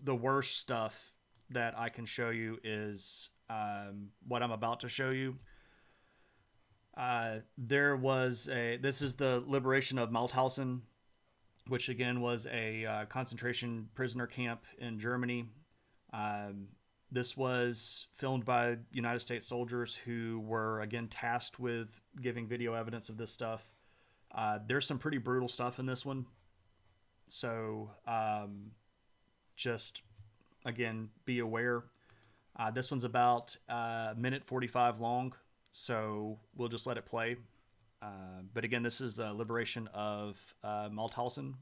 Speaker 1: worst stuff that I can show you is what I'm about to show you. There was a. This is the liberation of Mauthausen, which again was a concentration prisoner camp in Germany. Um, this was filmed by United States soldiers who were again tasked with giving video evidence of this stuff. There's some pretty brutal stuff in this one, so just again be aware. This one's about a minute 45 long, so we'll just let it play. But again, this is the liberation of Mauthausen.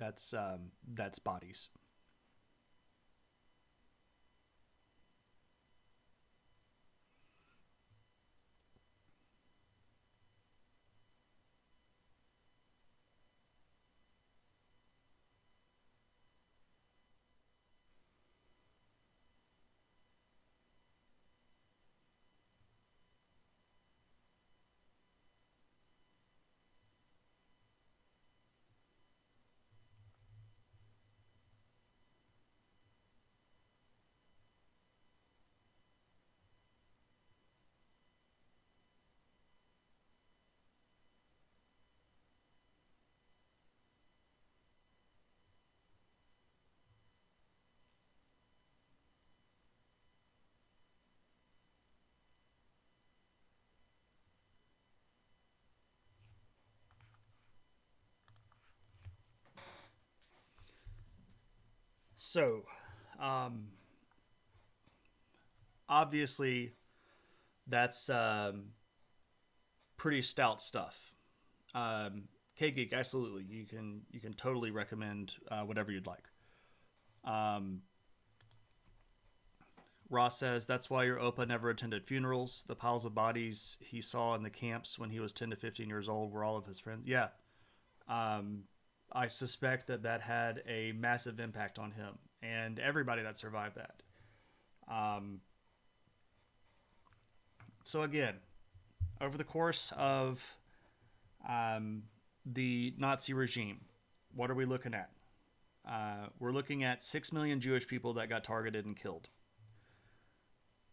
Speaker 1: That's bodies. So, um, obviously, that's pretty stout stuff. K Geek, absolutely, you can totally recommend whatever you'd like. Um, Ross says that's why your Opa never attended funerals. The piles of bodies he saw in the camps when he was 10 to 15 years old were all of his friends. Yeah, um, I suspect that that had a massive impact on him and everybody that survived that. Um, so again, over the course of um, the Nazi regime, what are we looking at? We're looking at 6 million Jewish people that got targeted and killed.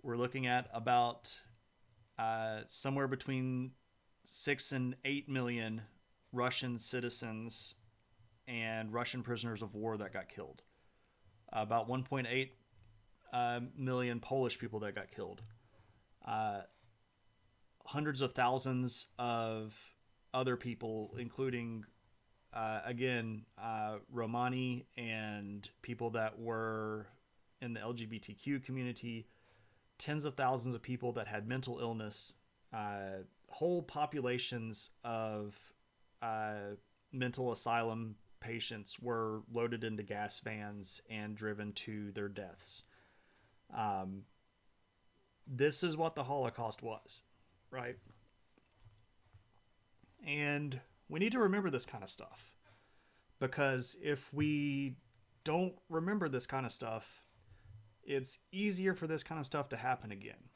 Speaker 1: We're looking at about somewhere between 6 and 8 million Russian citizens and Russian prisoners of war that got killed. About 1.8 million Polish people that got killed. Uh, Hundreds of thousands of other people, including, again, Romani and people that were in the LGBTQ community, tens of thousands of people that had mental illness, whole populations of mental asylum patients were loaded into gas vans and driven to their deaths. Um, this is what the Holocaust was, right? And we need to remember this kind of stuff because if we don't remember this kind of stuff, it's easier for this kind of stuff to happen again.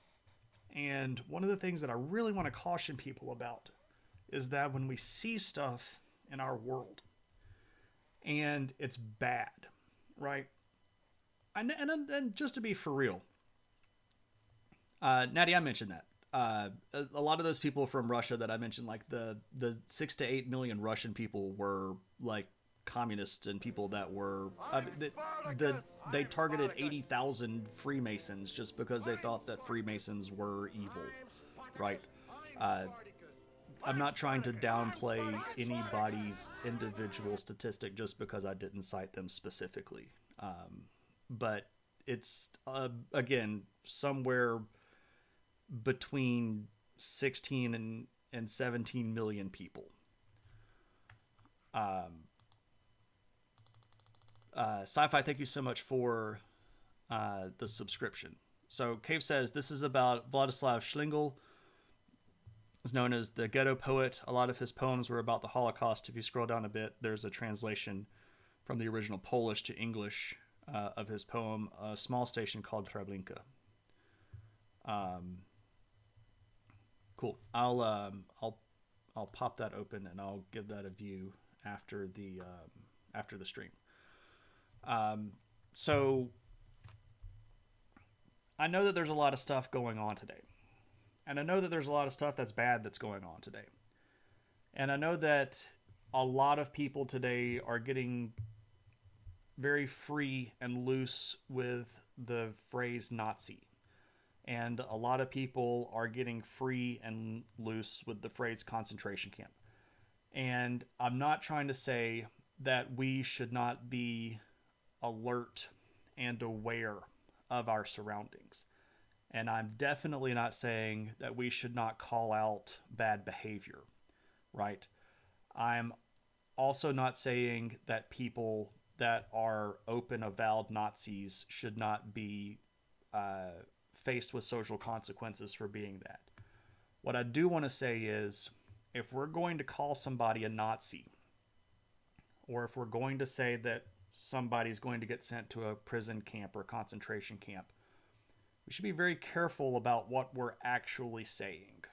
Speaker 1: And one of the things that I really want to caution people about is that when we see stuff in our world and it's bad, right? And just to be for real, Natty, I mentioned that. A lot of those people from Russia that I mentioned, like the 6 to 8 million Russian people were like communists and people that were they targeted 80,000 Freemasons just because they thought that Freemasons were evil, right? Uh, I'm not trying to downplay anybody's individual statistic just because I didn't cite them specifically, but it's again somewhere between 16 and 17 million people. Sci-Fi, thank you so much for the subscription. So Cave says this is about Vladislav Schlingel, is known as the ghetto poet. A lot of his poems were about the Holocaust. If you scroll down a bit, there's a translation from the original Polish to English of his poem, A Small Station Called Treblinka. Cool. I'll pop that open and I'll give that a view after the stream. So I know that there's a lot of stuff going on today. And I know that there's a lot of stuff that's bad that's going on today. And I know that a lot of people today are getting very free and loose with the phrase Nazi. And a lot of people are getting free and loose with the phrase concentration camp. And I'm not trying to say that we should not be alert and aware of our surroundings. And I'm definitely not saying that we should not call out bad behavior, right? I'm also not saying that people that are open, avowed Nazis should not be faced with social consequences for being that. What I do want to say is, if we're going to call somebody a Nazi, or if we're going to say that somebody's going to get sent to a prison camp or a concentration camp, we should be very careful about what we're actually saying.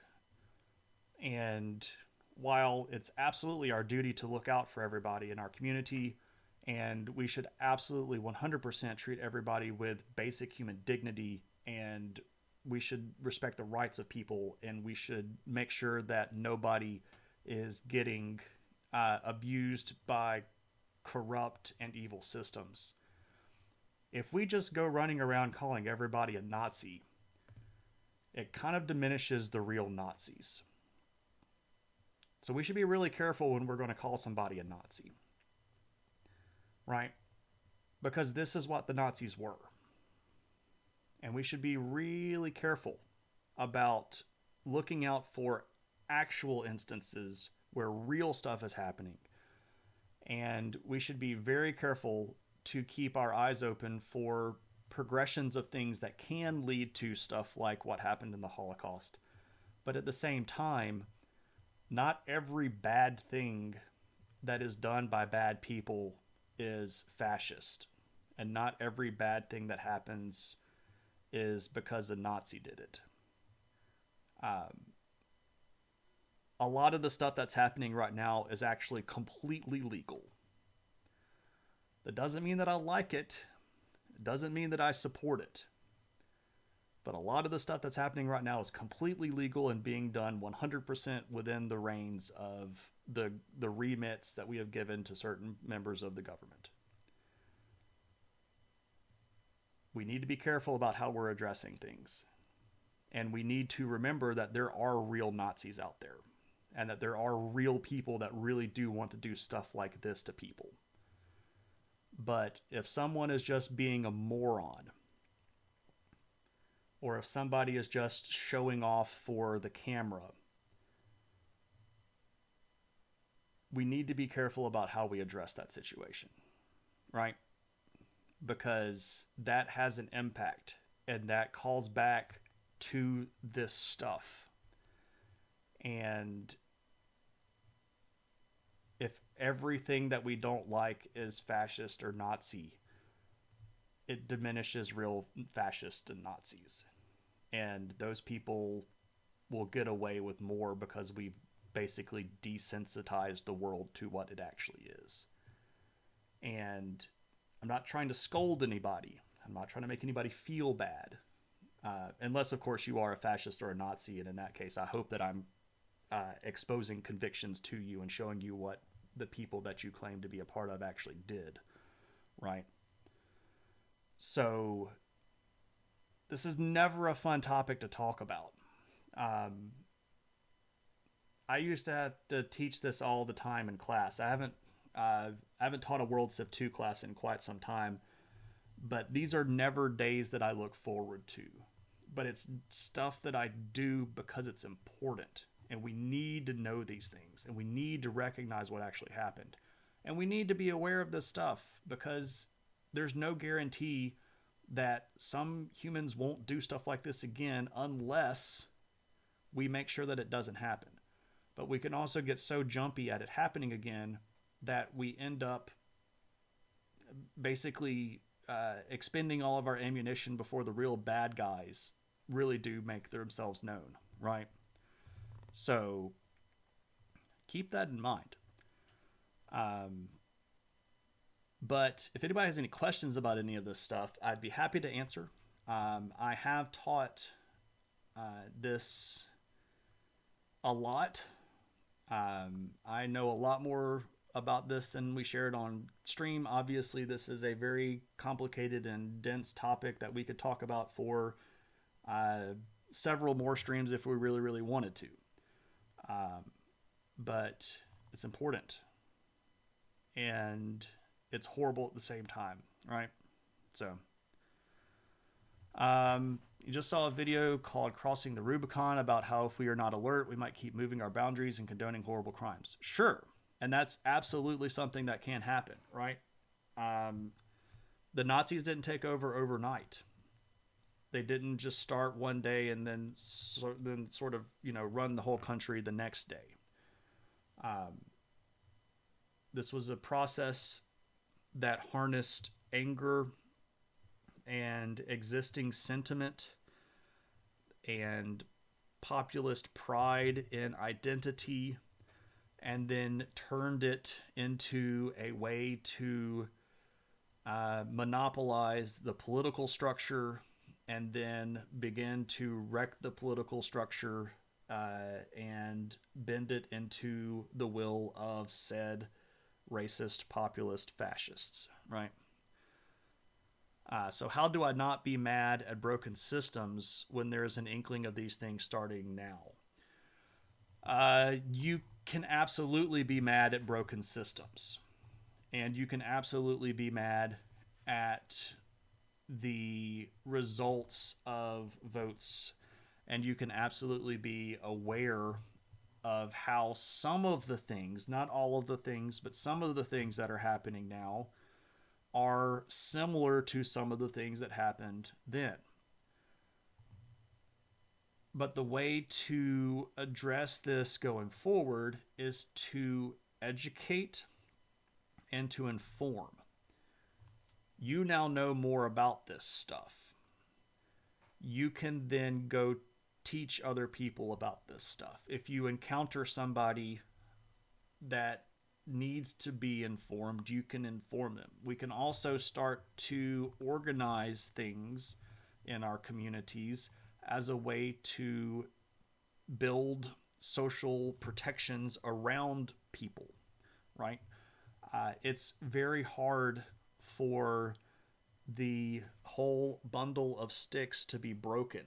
Speaker 1: And while it's absolutely our duty to look out for everybody in our community, and we should absolutely 100% treat everybody with basic human dignity, and we should respect the rights of people, and we should make sure that nobody is getting abused by corrupt and evil systems. If we just go running around calling everybody a Nazi, it kind of diminishes the real Nazis. So we should be really careful when we're going to call somebody a Nazi. Right? Because this is what the Nazis were. And we should be really careful about looking out for actual instances where real stuff is happening. And we should be very careful to keep our eyes open for progressions of things that can lead to stuff like what happened in the Holocaust. But at the same time, not every bad thing that is done by bad people is fascist. And not every bad thing that happens is because a Nazi did it. A lot of the stuff that's happening right now is actually completely legal. That doesn't mean that I like it. It doesn't mean that I support it. But a lot of the stuff that's happening right now is completely legal and being done 100% within the reins of the remits that we have given to certain members of the government. We need to be careful about how we're addressing things. And we need to remember that there are real Nazis out there. And that there are real people that really do want to do stuff like this to people. But if someone is just being a moron, or if somebody is just showing off for the camera, we need to be careful about how we address that situation, right? Because that has an impact, and that calls back to this stuff. And if everything that we don't like is fascist or Nazi, it diminishes real fascists and Nazis. And those people will get away with more because we've basically desensitized the world to what it actually is. And I'm not trying to scold anybody. I'm not trying to make anybody feel bad. Unless, of course, you are a fascist or a Nazi. And in that case, I hope that I'm exposing convictions to you and showing you what the people that you claim to be a part of actually did. Right? So, this is never a fun topic to talk about. I used to have to teach this all the time in class. I haven't taught a World Civ 2 class in quite some time, but these are never days that I look forward to. But it's stuff that I do because it's important, and we need to know these things, and we need to recognize what actually happened, and we need to be aware of this stuff because there's no guarantee that some humans won't do stuff like this again unless we make sure that it doesn't happen. But we can also get so jumpy at it happening again that we end up basically expending all of our ammunition before the real bad guys really do make themselves known, right? So keep that in mind. But if anybody has any questions about any of this stuff, I'd be happy to answer. I have taught this a lot. I know a lot more about this than we shared on stream. Obviously, this is a very complicated and dense topic that we could talk about for several more streams if we really, really wanted to. But it's important. And it's horrible at the same time, right? So, you just saw a video called Crossing the Rubicon about how if we are not alert, we might keep moving our boundaries and condoning horrible crimes. Sure. And that's absolutely something that can happen, right? The Nazis didn't take over overnight. They didn't just start one day and then sort of, run the whole country the next day. This was a process that harnessed anger and existing sentiment and populist pride in identity, and then turned it into a way to monopolize the political structure and then begin to wreck the political structure and bend it into the will of said racist, populist fascists, right? So how do I not be mad at broken systems when there's an inkling of these things starting now? You can absolutely be mad at broken systems. And you can absolutely be mad at the results of votes. And you can absolutely be aware of how some of the things, not all of the things, but some of the things that are happening now are similar to some of the things that happened then. But the way to address this going forward is to educate and to inform. You now know more about this stuff. You can then go teach other people about this stuff. If you encounter somebody that needs to be informed, you can inform them. We can also start to organize things in our communities as a way to build social protections around people, right? It's very hard for the whole bundle of sticks to be broken.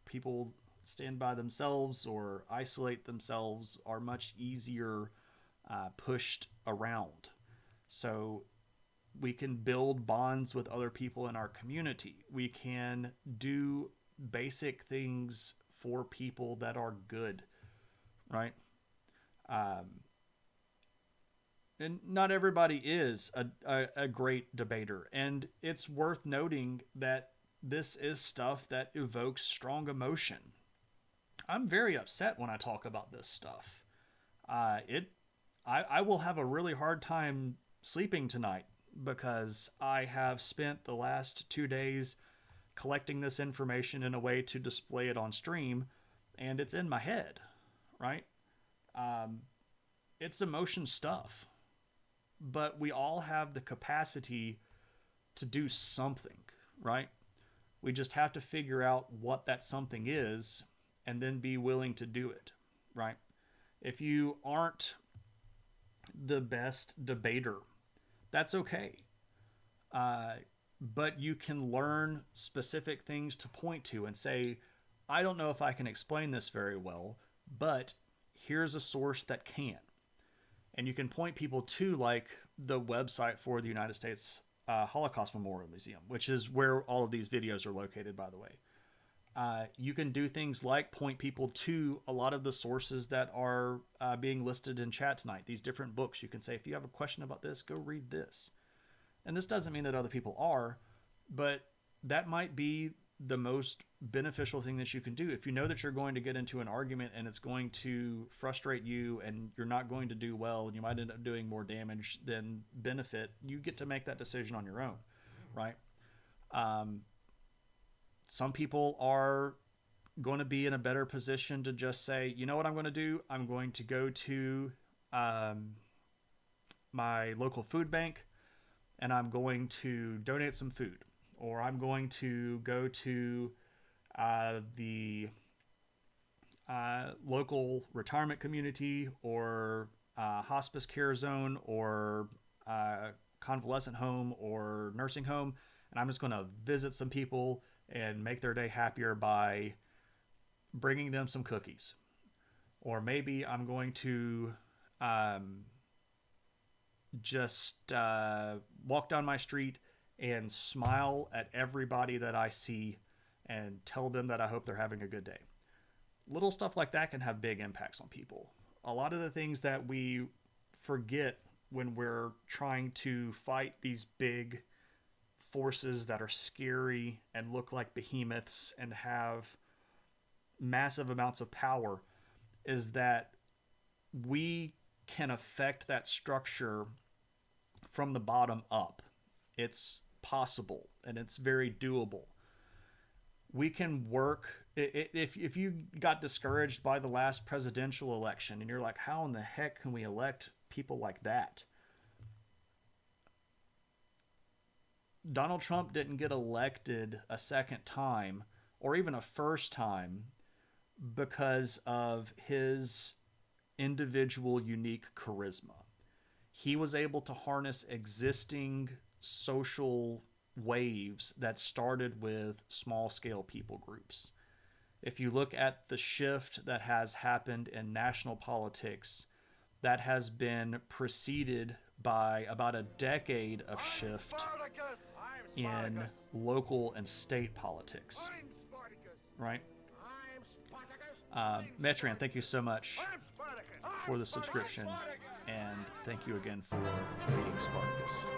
Speaker 1: People stand by themselves or isolate themselves are much easier pushed around. So we can build bonds with other people in our community. We can do basic things for people that are good, right? And not everybody is a great debater. And it's worth noting that this is stuff that evokes strong emotion. I'm very upset when I talk about this stuff. I will have a really hard time sleeping tonight because I have spent the last 2 days collecting this information in a way to display it on stream, and it's in my head, right? It's emotion stuff, but we all have the capacity to do something, right? We just have to figure out what that something is and then be willing to do it, right? If you aren't the best debater, that's okay. But you can learn specific things to point to and say, I don't know if I can explain this very well, but here's a source that can. And you can point people to like the website for the United States Holocaust Memorial Museum, which is where all of these videos are located, by the way. You can do things like point people to a lot of the sources that are being listed in chat tonight. These different books. You can say, if you have a question about this, go read this. And this doesn't mean that other people are, but that might be the most beneficial thing that you can do. If you know that you're going to get into an argument and it's going to frustrate you and you're not going to do well and you might end up doing more damage than benefit, you get to make that decision on your own, right? Some people are going to be in a better position to just say, you know what I'm going to do? I'm going to go to my local food bank and I'm going to donate some food. Or I'm going to go to the local retirement community or hospice care zone or convalescent home or nursing home, and I'm just going to visit some people and make their day happier by bringing them some cookies. Or maybe I'm going to just walk down my street and smile at everybody that I see and tell them that I hope they're having a good day. Little stuff like that can have big impacts on people. A lot of the things that we forget when we're trying to fight these big forces that are scary and look like behemoths and have massive amounts of power is that we can affect that structure from the bottom up. It's possible and it's very doable. We can work. If you got discouraged by the last presidential election and you're like, how in the heck can we elect people like that? Donald Trump didn't get elected a second time or even a first time because of his individual unique charisma. He was able to harness existing social waves that started with small scale people groups. If you look at the shift that has happened in national politics, that has been preceded by about a decade of shift in local and state politics. Right? Metran, thank you so much for the subscription, and thank you again for reading Spartacus.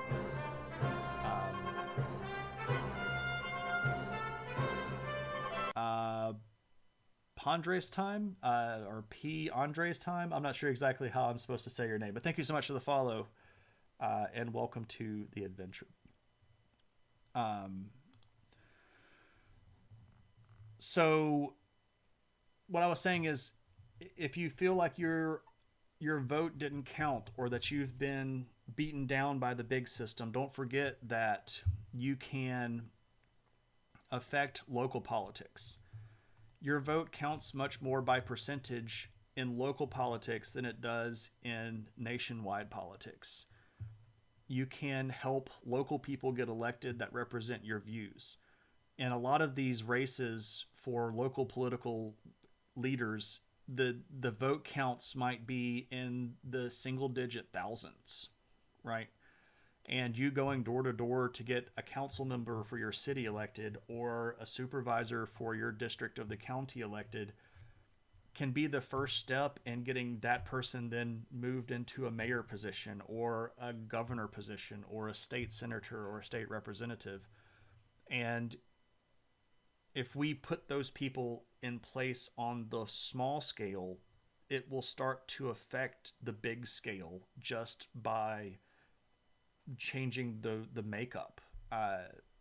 Speaker 1: Pandre's time, or P. Andre's time. I'm not sure exactly how I'm supposed to say your name, but thank you so much for the follow, and welcome to the adventure. So what I was saying is, if you feel like your vote didn't count or that you've been beaten down by the big system, don't forget that you can affect local politics. Your vote counts much more by percentage in local politics than it does in nationwide politics. You can help local people get elected that represent your views. In a lot of these races for local political leaders, the vote counts might be in the single digit thousands, right? And you going door to door to get a council member for your city elected or a supervisor for your district of the county elected can be the first step in getting that person then moved into a mayor position or a governor position or a state senator or a state representative. And if we put those people in place on the small scale, it will start to affect the big scale just by changing the makeup.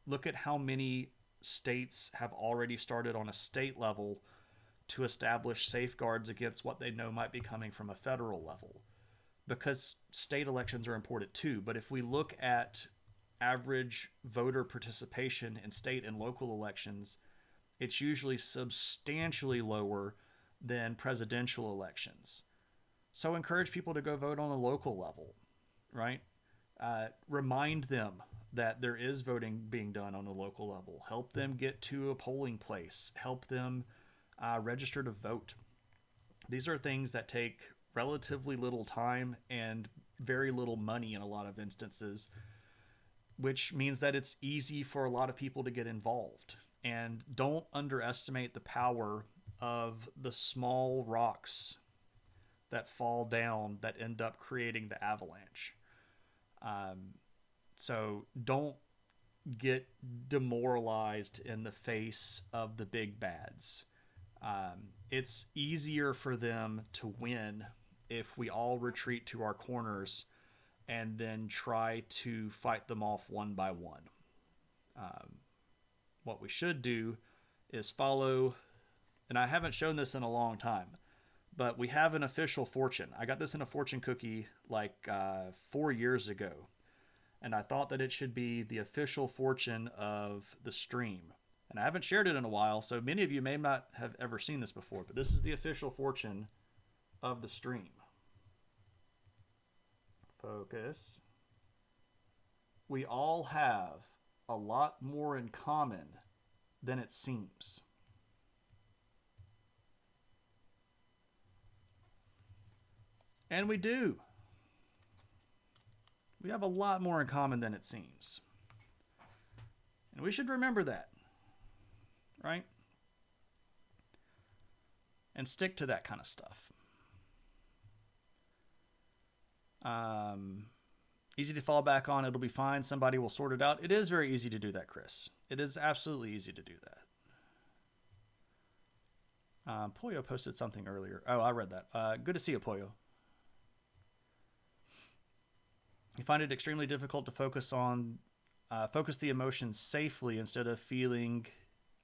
Speaker 1: Look at how many states have already started on a state level to establish safeguards against what they know might be coming from a federal level, because state elections are important too. But if we look at average voter participation in state and local elections, it's usually substantially lower than presidential elections. So encourage people to go vote on a local level, right? Remind them that there is voting being done on a local level. Help them get to a polling place. Help them register to vote. These are things that take relatively little time and very little money in a lot of instances, which means that it's easy for a lot of people to get involved. And don't underestimate the power of the small rocks that fall down that end up creating the avalanche. So don't get demoralized in the face of the big bads. It's easier for them to win if we all retreat to our corners and then try to fight them off one by one. What we should do is follow, and I haven't shown this in a long time, but we have an official fortune. I got this in a fortune cookie like 4 years ago, and I thought that it should be the official fortune of the stream. And I haven't shared it in a while, so many of you may not have ever seen this before, but this is the official fortune of the stream. Focus. We all have a lot more in common than it seems. And we do. We have a lot more in common than it seems. And we should remember that, right? And stick to that kind of stuff. Easy to fall back on. It'll be fine. Somebody will sort it out. It is very easy to do that, Chris. It is absolutely easy to do that. Pollo posted something earlier. Oh, I read that. Good to see you, Pollo. You find it extremely difficult to focus the emotions safely instead of feeling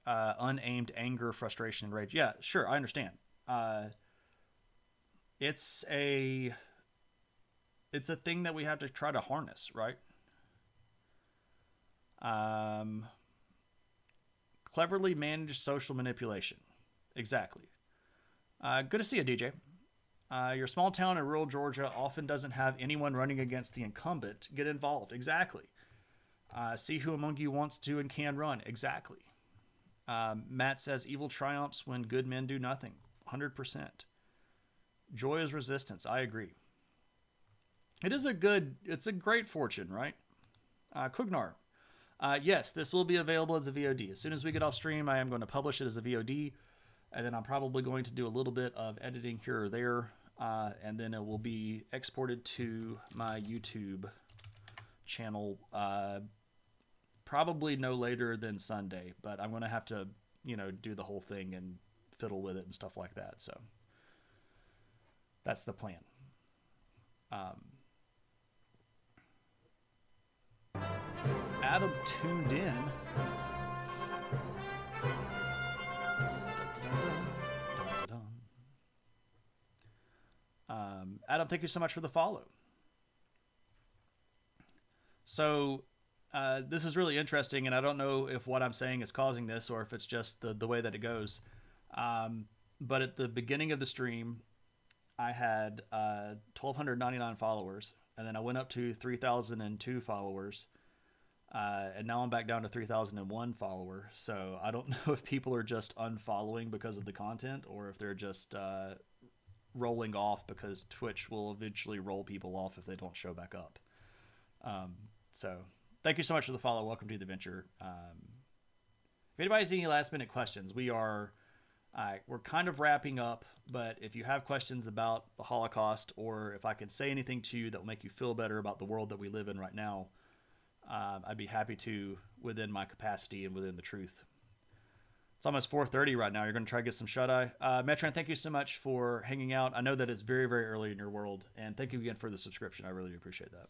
Speaker 1: unaimed anger, frustration, and rage. Yeah, sure, I understand. It's a thing that we have to try to harness, right? Cleverly managed social manipulation. Exactly. Good to see you, DJ. Your small town in rural Georgia often doesn't have anyone running against the incumbent. Get involved. Exactly. See who among you wants to and can run. Exactly. Matt says evil triumphs when good men do nothing. 100%. Joy is resistance. I agree. It's a great fortune, right? Kugnar. Yes, this will be available as a VOD. As soon as we get off stream, I am going to publish it as a VOD. And then I'm probably going to do a little bit of editing here or there. And then it will be exported to my YouTube channel probably no later than Sunday. But I'm going to have to, do the whole thing and fiddle with it and stuff like that. So that's the plan. Adam tuned in. Adam, thank you so much for the follow. So this is really interesting, and I don't know if what I'm saying is causing this or if it's just the way that it goes. But at the beginning of the stream, I had 1,299 followers, and then I went up to 3,002 followers. And now I'm back down to 3,001 follower. So I don't know if people are just unfollowing because of the content or if they're just rolling off because Twitch will eventually roll people off if they don't show back up. So thank you so much for the follow. Welcome to the venture. If anybody has any last minute questions, we're kind of wrapping up, but if you have questions about the Holocaust or if I can say anything to you that will make you feel better about the world that we live in right now, I'd be happy to within my capacity and within the truth. It's almost 4:30 right now. You're going to try to get some shut-eye. Metron, thank you so much for hanging out. I know that it's very, very early in your world, and thank you again for the subscription. I really appreciate that.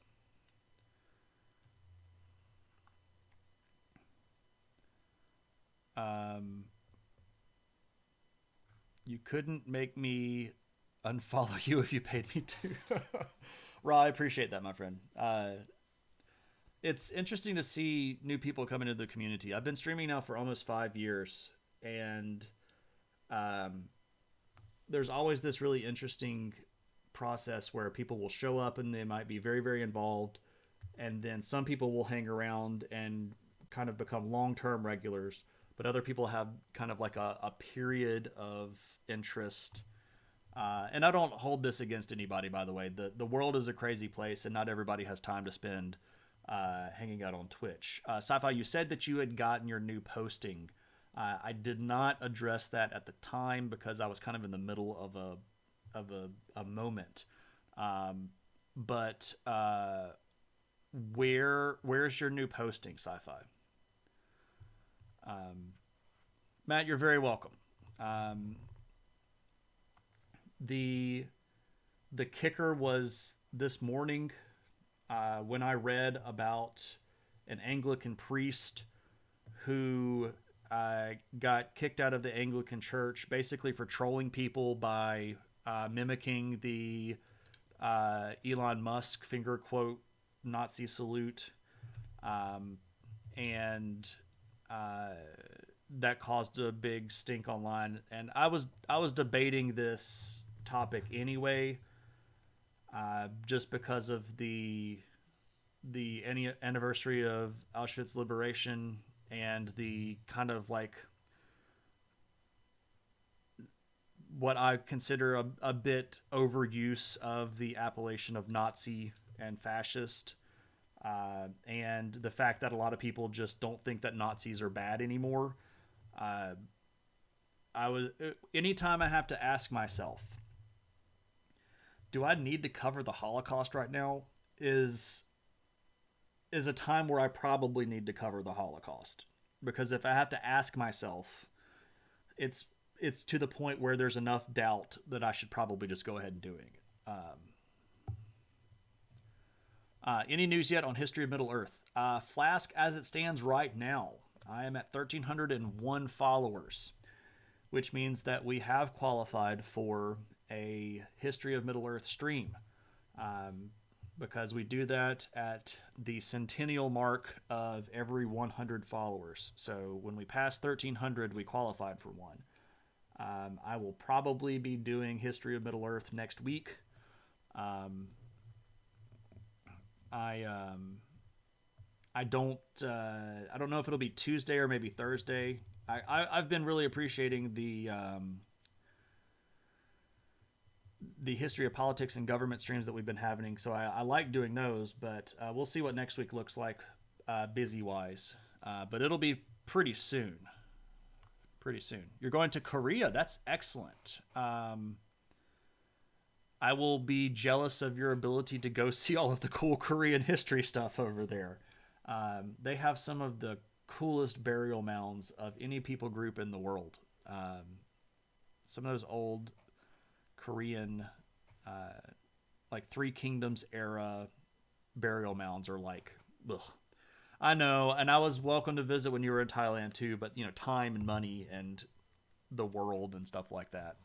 Speaker 1: You couldn't make me unfollow you if you paid me to. Raw, I appreciate that, my friend. It's interesting to see new people come into the community. I've been streaming now for almost 5 years, and um, there's always this really interesting process where people will show up and they might be very, very involved, and then some people will hang around and kind of become long-term regulars, but other people have kind of like a period of interest. And I don't hold this against anybody, by the way. The world is a crazy place, and not everybody has time to spend hanging out on Twitch. Sci-Fi, you said that you had gotten your new posting. I did not address that at the time because I was kind of in the middle of a moment. But where's your new posting, Sci-Fi? Matt, you're very welcome. The kicker was this morning when I read about an Anglican priest who got kicked out of the Anglican Church basically for trolling people by mimicking the Elon Musk finger quote Nazi salute, and that caused a big stink online. And I was debating this topic anyway, just because of the anniversary of Auschwitz liberation and the kind of like what I consider a bit overuse of the appellation of Nazi and fascist, and the fact that a lot of people just don't think that Nazis are bad anymore. Anytime I have to ask myself, do I need to cover the Holocaust right now? Is a time where I probably need to cover the Holocaust, because if I have to ask myself, it's to the point where there's enough doubt that I should probably just go ahead and doing it. Any news yet on History of Middle Earth? Flask, as it stands right now, I am at 1,301 followers, which means that we have qualified for a History of Middle Earth stream, because we do that at the centennial mark of every 100 followers. So when we pass 1,300, we qualified for one. I will probably be doing History of Middle Earth next week. I don't know if it'll be Tuesday or maybe Thursday. I've been really appreciating the history of politics and government streams that we've been having, so I like doing those. But we'll see what next week looks like, busy wise. But it'll be pretty soon. Pretty soon. You're going to Korea. That's excellent. I will be jealous of your ability to go see all of the cool Korean history stuff over there. They have some of the coolest burial mounds of any people group in the world. Some of those old Korean, like Three Kingdoms era burial mounds are like, ugh. I know, and I was welcome to visit when you were in Thailand too, but time and money and the world and stuff like that.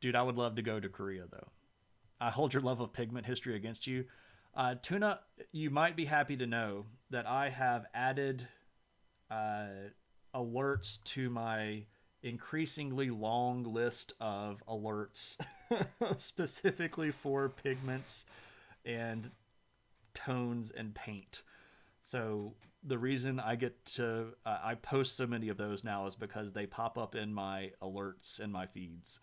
Speaker 1: Dude, I would love to go to Korea though. I hold your love of pigment history against you. Tuna, you might be happy to know that I have added alerts to my increasingly long list of alerts specifically for pigments and tones and paint. So the reason I get to I post so many of those now is because they pop up in my alerts and my feeds.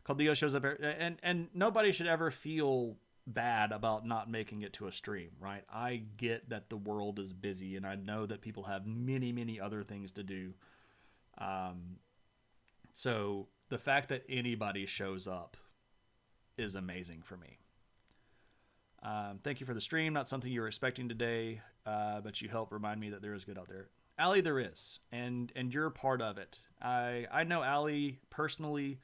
Speaker 1: Caldillo shows up, and nobody should ever feel bad about not making it to a stream, right? I get that the world is busy, and I know that people have many, many other things to do. So the fact that anybody shows up is amazing for me. Thank you for the stream. Not something you were expecting today, but you help remind me that there is good out there. Allie, there is, and you're part of it. I know Allie personally,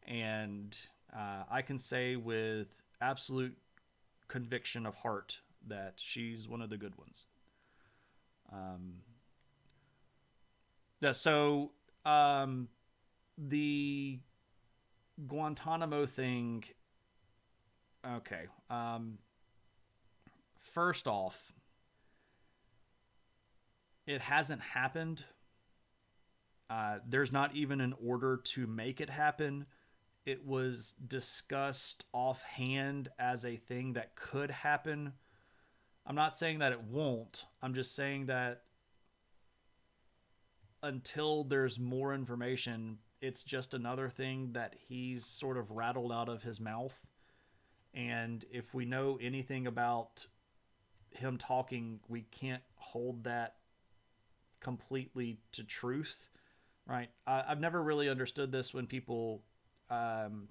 Speaker 1: and I can say with absolute conviction of heart that she's one of the good ones. Yeah. So The Guantanamo thing. Okay. First off, it hasn't happened. There's not even an order to make it happen. It was discussed offhand as a thing that could happen. I'm not saying that it won't. I'm just saying that until there's more information, it's just another thing that he's sort of rattled out of his mouth. And if we know anything about him talking, we can't hold that completely to truth, right? I've never really understood this um,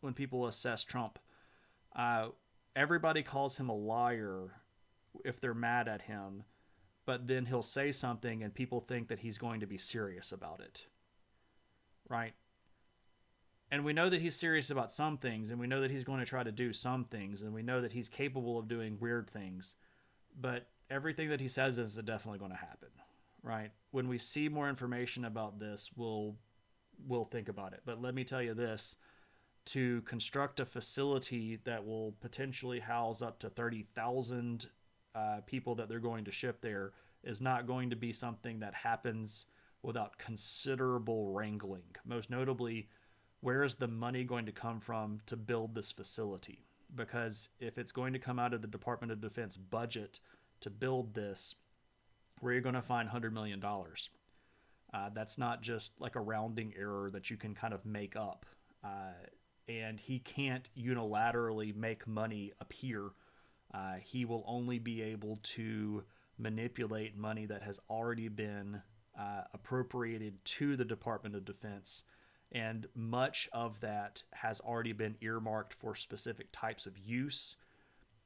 Speaker 1: when people assess Trump. Uh, Everybody calls him a liar if they're mad at him, but then he'll say something and people think that he's going to be serious about it, right? And we know that he's serious about some things, and we know that he's going to try to do some things, and we know that he's capable of doing weird things, but everything that he says is definitely going to happen, right? When we see more information about this, we'll think about it. But let me tell you this: to construct a facility that will potentially house up to 30,000 people that they're going to ship there is not going to be something that happens without considerable wrangling. Most notably, where is the money going to come from to build this facility? Because if it's going to come out of the Department of Defense budget to build this, where are you going to find $100 million? That's not just like a rounding error that you can kind of make up. And he can't unilaterally make money appear. He will only be able to manipulate money that has already been appropriated to the Department of Defense, and much of that has already been earmarked for specific types of use.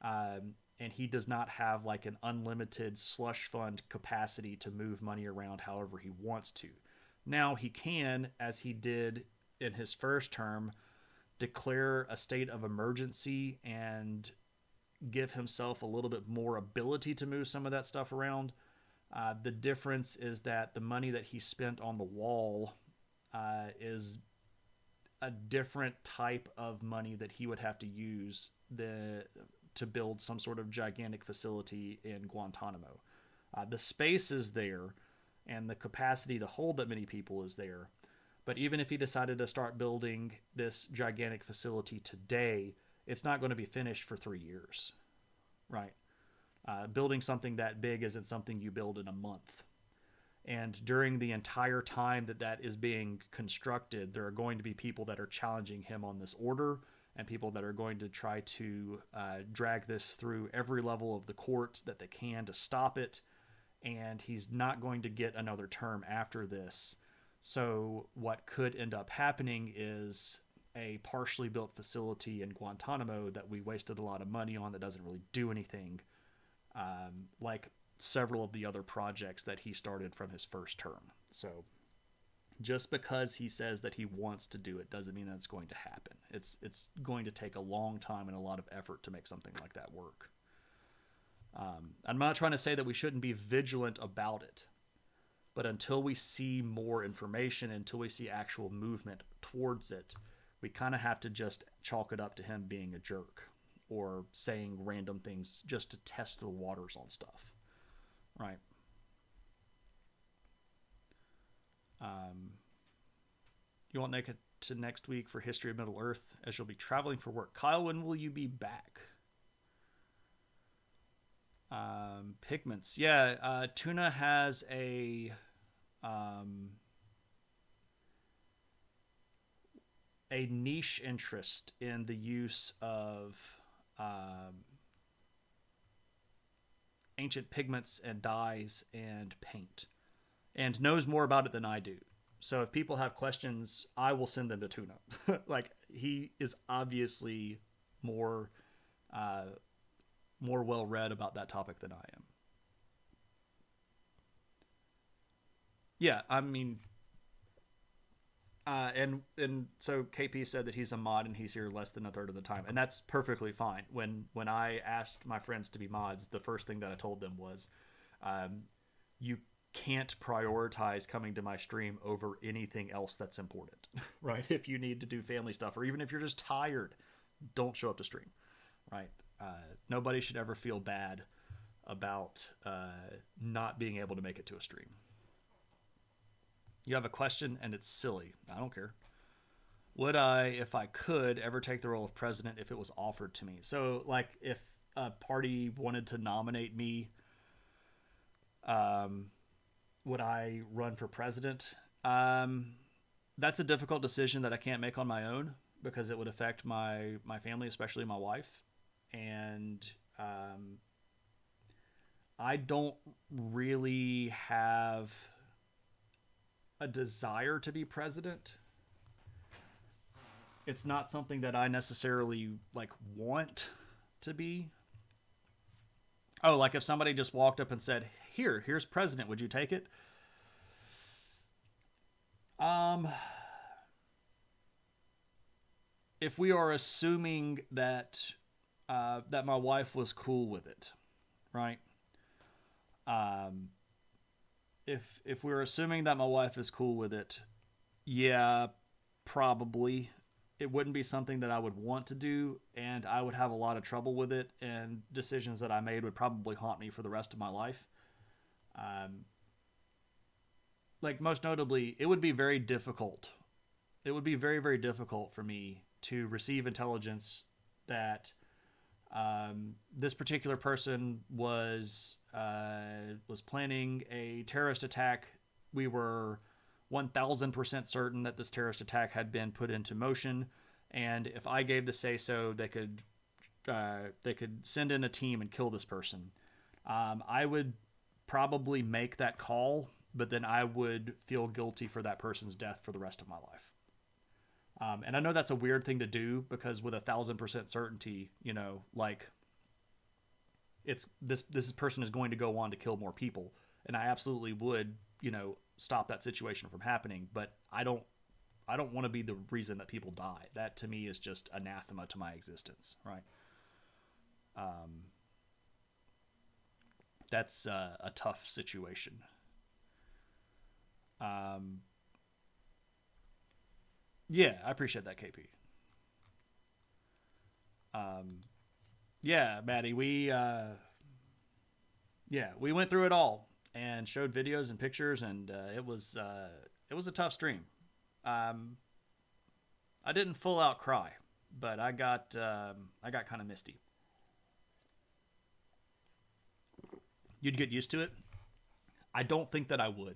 Speaker 1: And he does not have like an unlimited slush fund capacity to move money around however he wants to. Now he can, as he did in his first term, declare a state of emergency and give himself a little bit more ability to move some of that stuff around. The difference is that the money that he spent on the wall is a different type of money that he would have to use to build some sort of gigantic facility in Guantanamo. The space is there, and the capacity to hold that many people is there. But even if he decided to start building this gigantic facility today, it's not going to be finished for 3 years, right? Building something that big isn't something you build in a month. And during the entire time that that is being constructed, there are going to be people that are challenging him on this order, and people that are going to try to drag this through every level of the court that they can to stop it. And he's not going to get another term after this. So what could end up happening is a partially built facility in Guantanamo that we wasted a lot of money on that doesn't really do anything, like several of the other projects that he started from his first term. So just because he says that he wants to do it doesn't mean that it's going to happen. It's going to take a long time and a lot of effort to make something like that work. I'm not trying to say that we shouldn't be vigilant about it, but until we see more information, until we see actual movement towards it, we kind of have to just chalk it up to him being a jerk or saying random things just to test the waters on stuff, right? You won't make it to next week for History of Middle Earth as you'll be traveling for work. Kyle, when will you be back? Pigments. Yeah, Tuna has a niche interest in the use of ancient pigments and dyes and paint, and knows more about it than I do. So if people have questions, I will send them to Tuna. Like, he is obviously more well read about that topic than I am. Yeah, I mean, and so KP said that he's a mod and he's here less than a third of the time, and that's perfectly fine. When I asked my friends to be mods, the first thing that I told them was, you can't prioritize coming to my stream over anything else that's important, right? If you need to do family stuff, or even if you're just tired, don't show up to stream, right? Nobody should ever feel bad about not being able to make it to a stream. You have a question and it's silly. I don't care. Would I, if I could, ever take the role of president if it was offered to me? So, like, if a party wanted to nominate me, would I run for president? That's a difficult decision that I can't make on my own because it would affect my family, especially my wife. And I don't really have a desire to be president. It's not something that I necessarily like want to be. Oh, like if somebody just walked up and said, here's president, would you take it? If we are assuming that that my wife was cool with it, right? If we're assuming that my wife is cool with it, yeah, probably. It wouldn't be something that I would want to do, and I would have a lot of trouble with it, and decisions that I made would probably haunt me for the rest of my life. Like, most notably, it would be very difficult. It would be very, very difficult for me to receive intelligence that this particular person was planning a terrorist attack. We were 1,000% certain that this terrorist attack had been put into motion, and if I gave the say-so, they could send in a team and kill this person. I would probably make that call, but then I would feel guilty for that person's death for the rest of my life. And I know that's a weird thing to do because with 1,000% certainty, you know, like it's this person is going to go on to kill more people, and I absolutely would, you know, stop that situation from happening. But I don't want to be the reason that people die. That to me is just anathema to my existence, right? That's a tough situation. Yeah, I appreciate that, KP. Yeah, Maddie, we went through it all and showed videos and pictures, and it was a tough stream. I didn't full out cry, but I got kind of misty. You'd get used to it. I don't think that I would.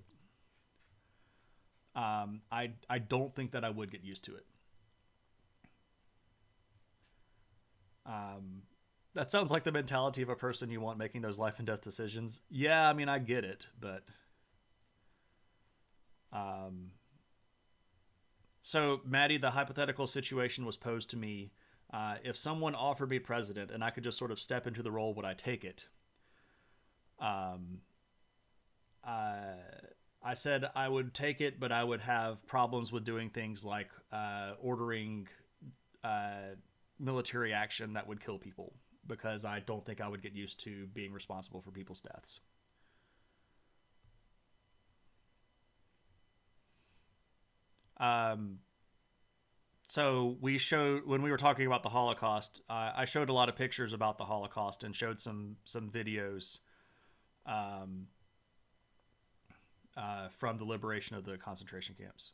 Speaker 1: I don't think that I would get used to it. That sounds like the mentality of a person you want making those life and death decisions. Yeah, I mean, I get it, but so Maddie, the hypothetical situation was posed to me. If someone offered me president and I could just sort of step into the role, would I take it? I said I would take it, but I would have problems with doing things like ordering military action that would kill people, because I don't think I would get used to being responsible for people's deaths. So we showed, when we were talking about the Holocaust, I showed a lot of pictures about the Holocaust and showed some videos from the liberation of the concentration camps.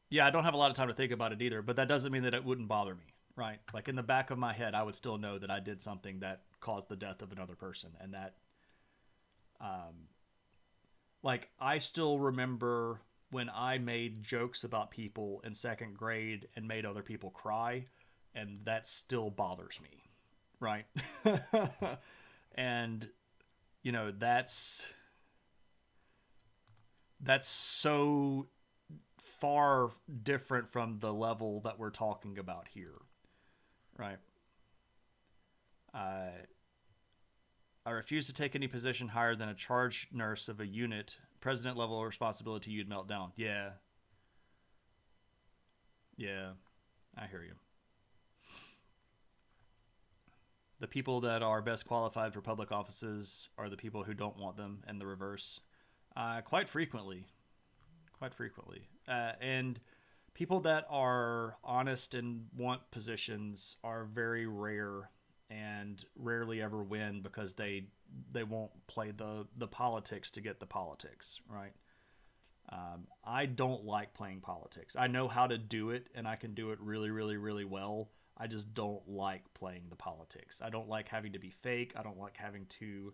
Speaker 1: Yeah, I don't have a lot of time to think about it either, but that doesn't mean that it wouldn't bother me, right? Like in the back of my head, I would still know that I did something that caused the death of another person, and that, like, I still remember when I made jokes about people in second grade and made other people cry, and that still bothers me, right? And, you know, that's so far different from the level that we're talking about here, right? I refuse to take any position higher than a charge nurse of a unit. President level of responsibility, you'd melt down. Yeah. Yeah, I hear you. The people that are best qualified for public offices are the people who don't want them, and the reverse. Quite frequently. Quite frequently. And people that are honest and want positions are very rare and rarely ever win because they won't play the politics to get the politics, right? I don't like playing politics. I know how to do it, and I can do it really, really, really well. I just don't like playing the politics. I don't like having to be fake. I don't like having to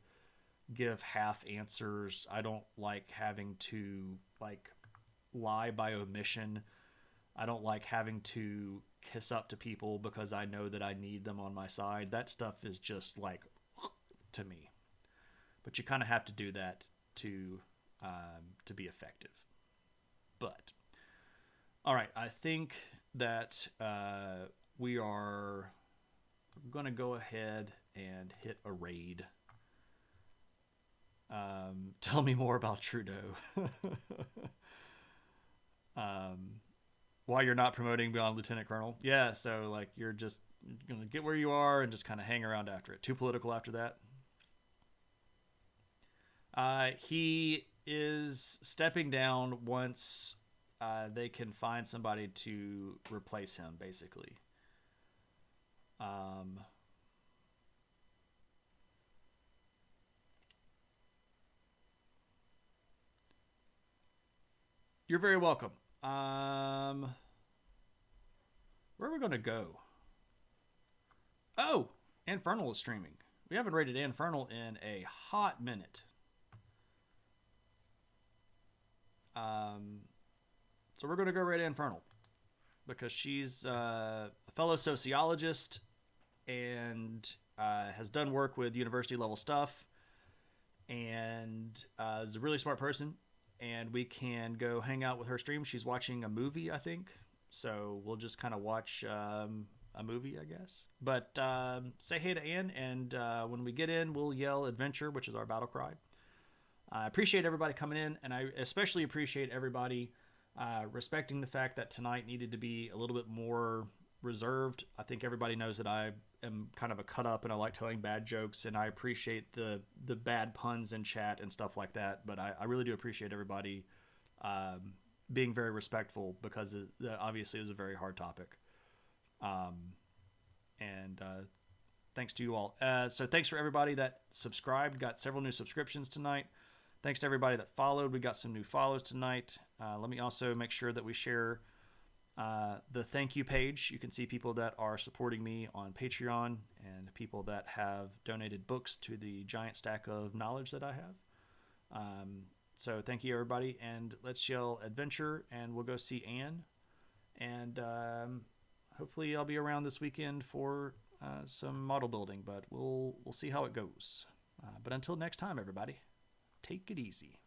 Speaker 1: give half answers. I don't like having to like lie by omission. I don't like having to kiss up to people because I know that I need them on my side. That stuff is just like to me. But you kind of have to do that to be effective. But all right, I think that we are going to go ahead and hit a raid. Tell me more about Trudeau. Why you're not promoting beyond lieutenant colonel? Yeah, so like you're just gonna get where you are and just kind of hang around after it. Too political after that. He is stepping down once they can find somebody to replace him, basically. You're very welcome. Where are we going to go? Oh, Infernal is streaming. We haven't rated Infernal in a hot minute. So we're going to go rate Infernal because she's a fellow sociologist and has done work with university level stuff and is a really smart person. And we can go hang out with her stream. She's watching a movie, I think. So we'll just kind of watch a movie, I guess. But say hey to Anne, and when we get in, we'll yell adventure, which is our battle cry. I appreciate everybody coming in, and I especially appreciate everybody respecting the fact that tonight needed to be a little bit more reserved. I think everybody knows that I am kind of a cut up and I like telling bad jokes, and I appreciate the bad puns in chat and stuff like that. But I really do appreciate everybody being very respectful because obviously it was a very hard topic. And thanks to you all. So thanks for everybody that subscribed. Got several new subscriptions tonight. Thanks to everybody that followed. We got some new follows tonight. Let me also make sure that we share the thank you page. You can see people that are supporting me on Patreon and people that have donated books to the giant stack of knowledge that I have. So thank you, everybody. And let's yell adventure, and we'll go see Anne. And hopefully I'll be around this weekend for some model building, but we'll see how it goes. But until next time, everybody, take it easy.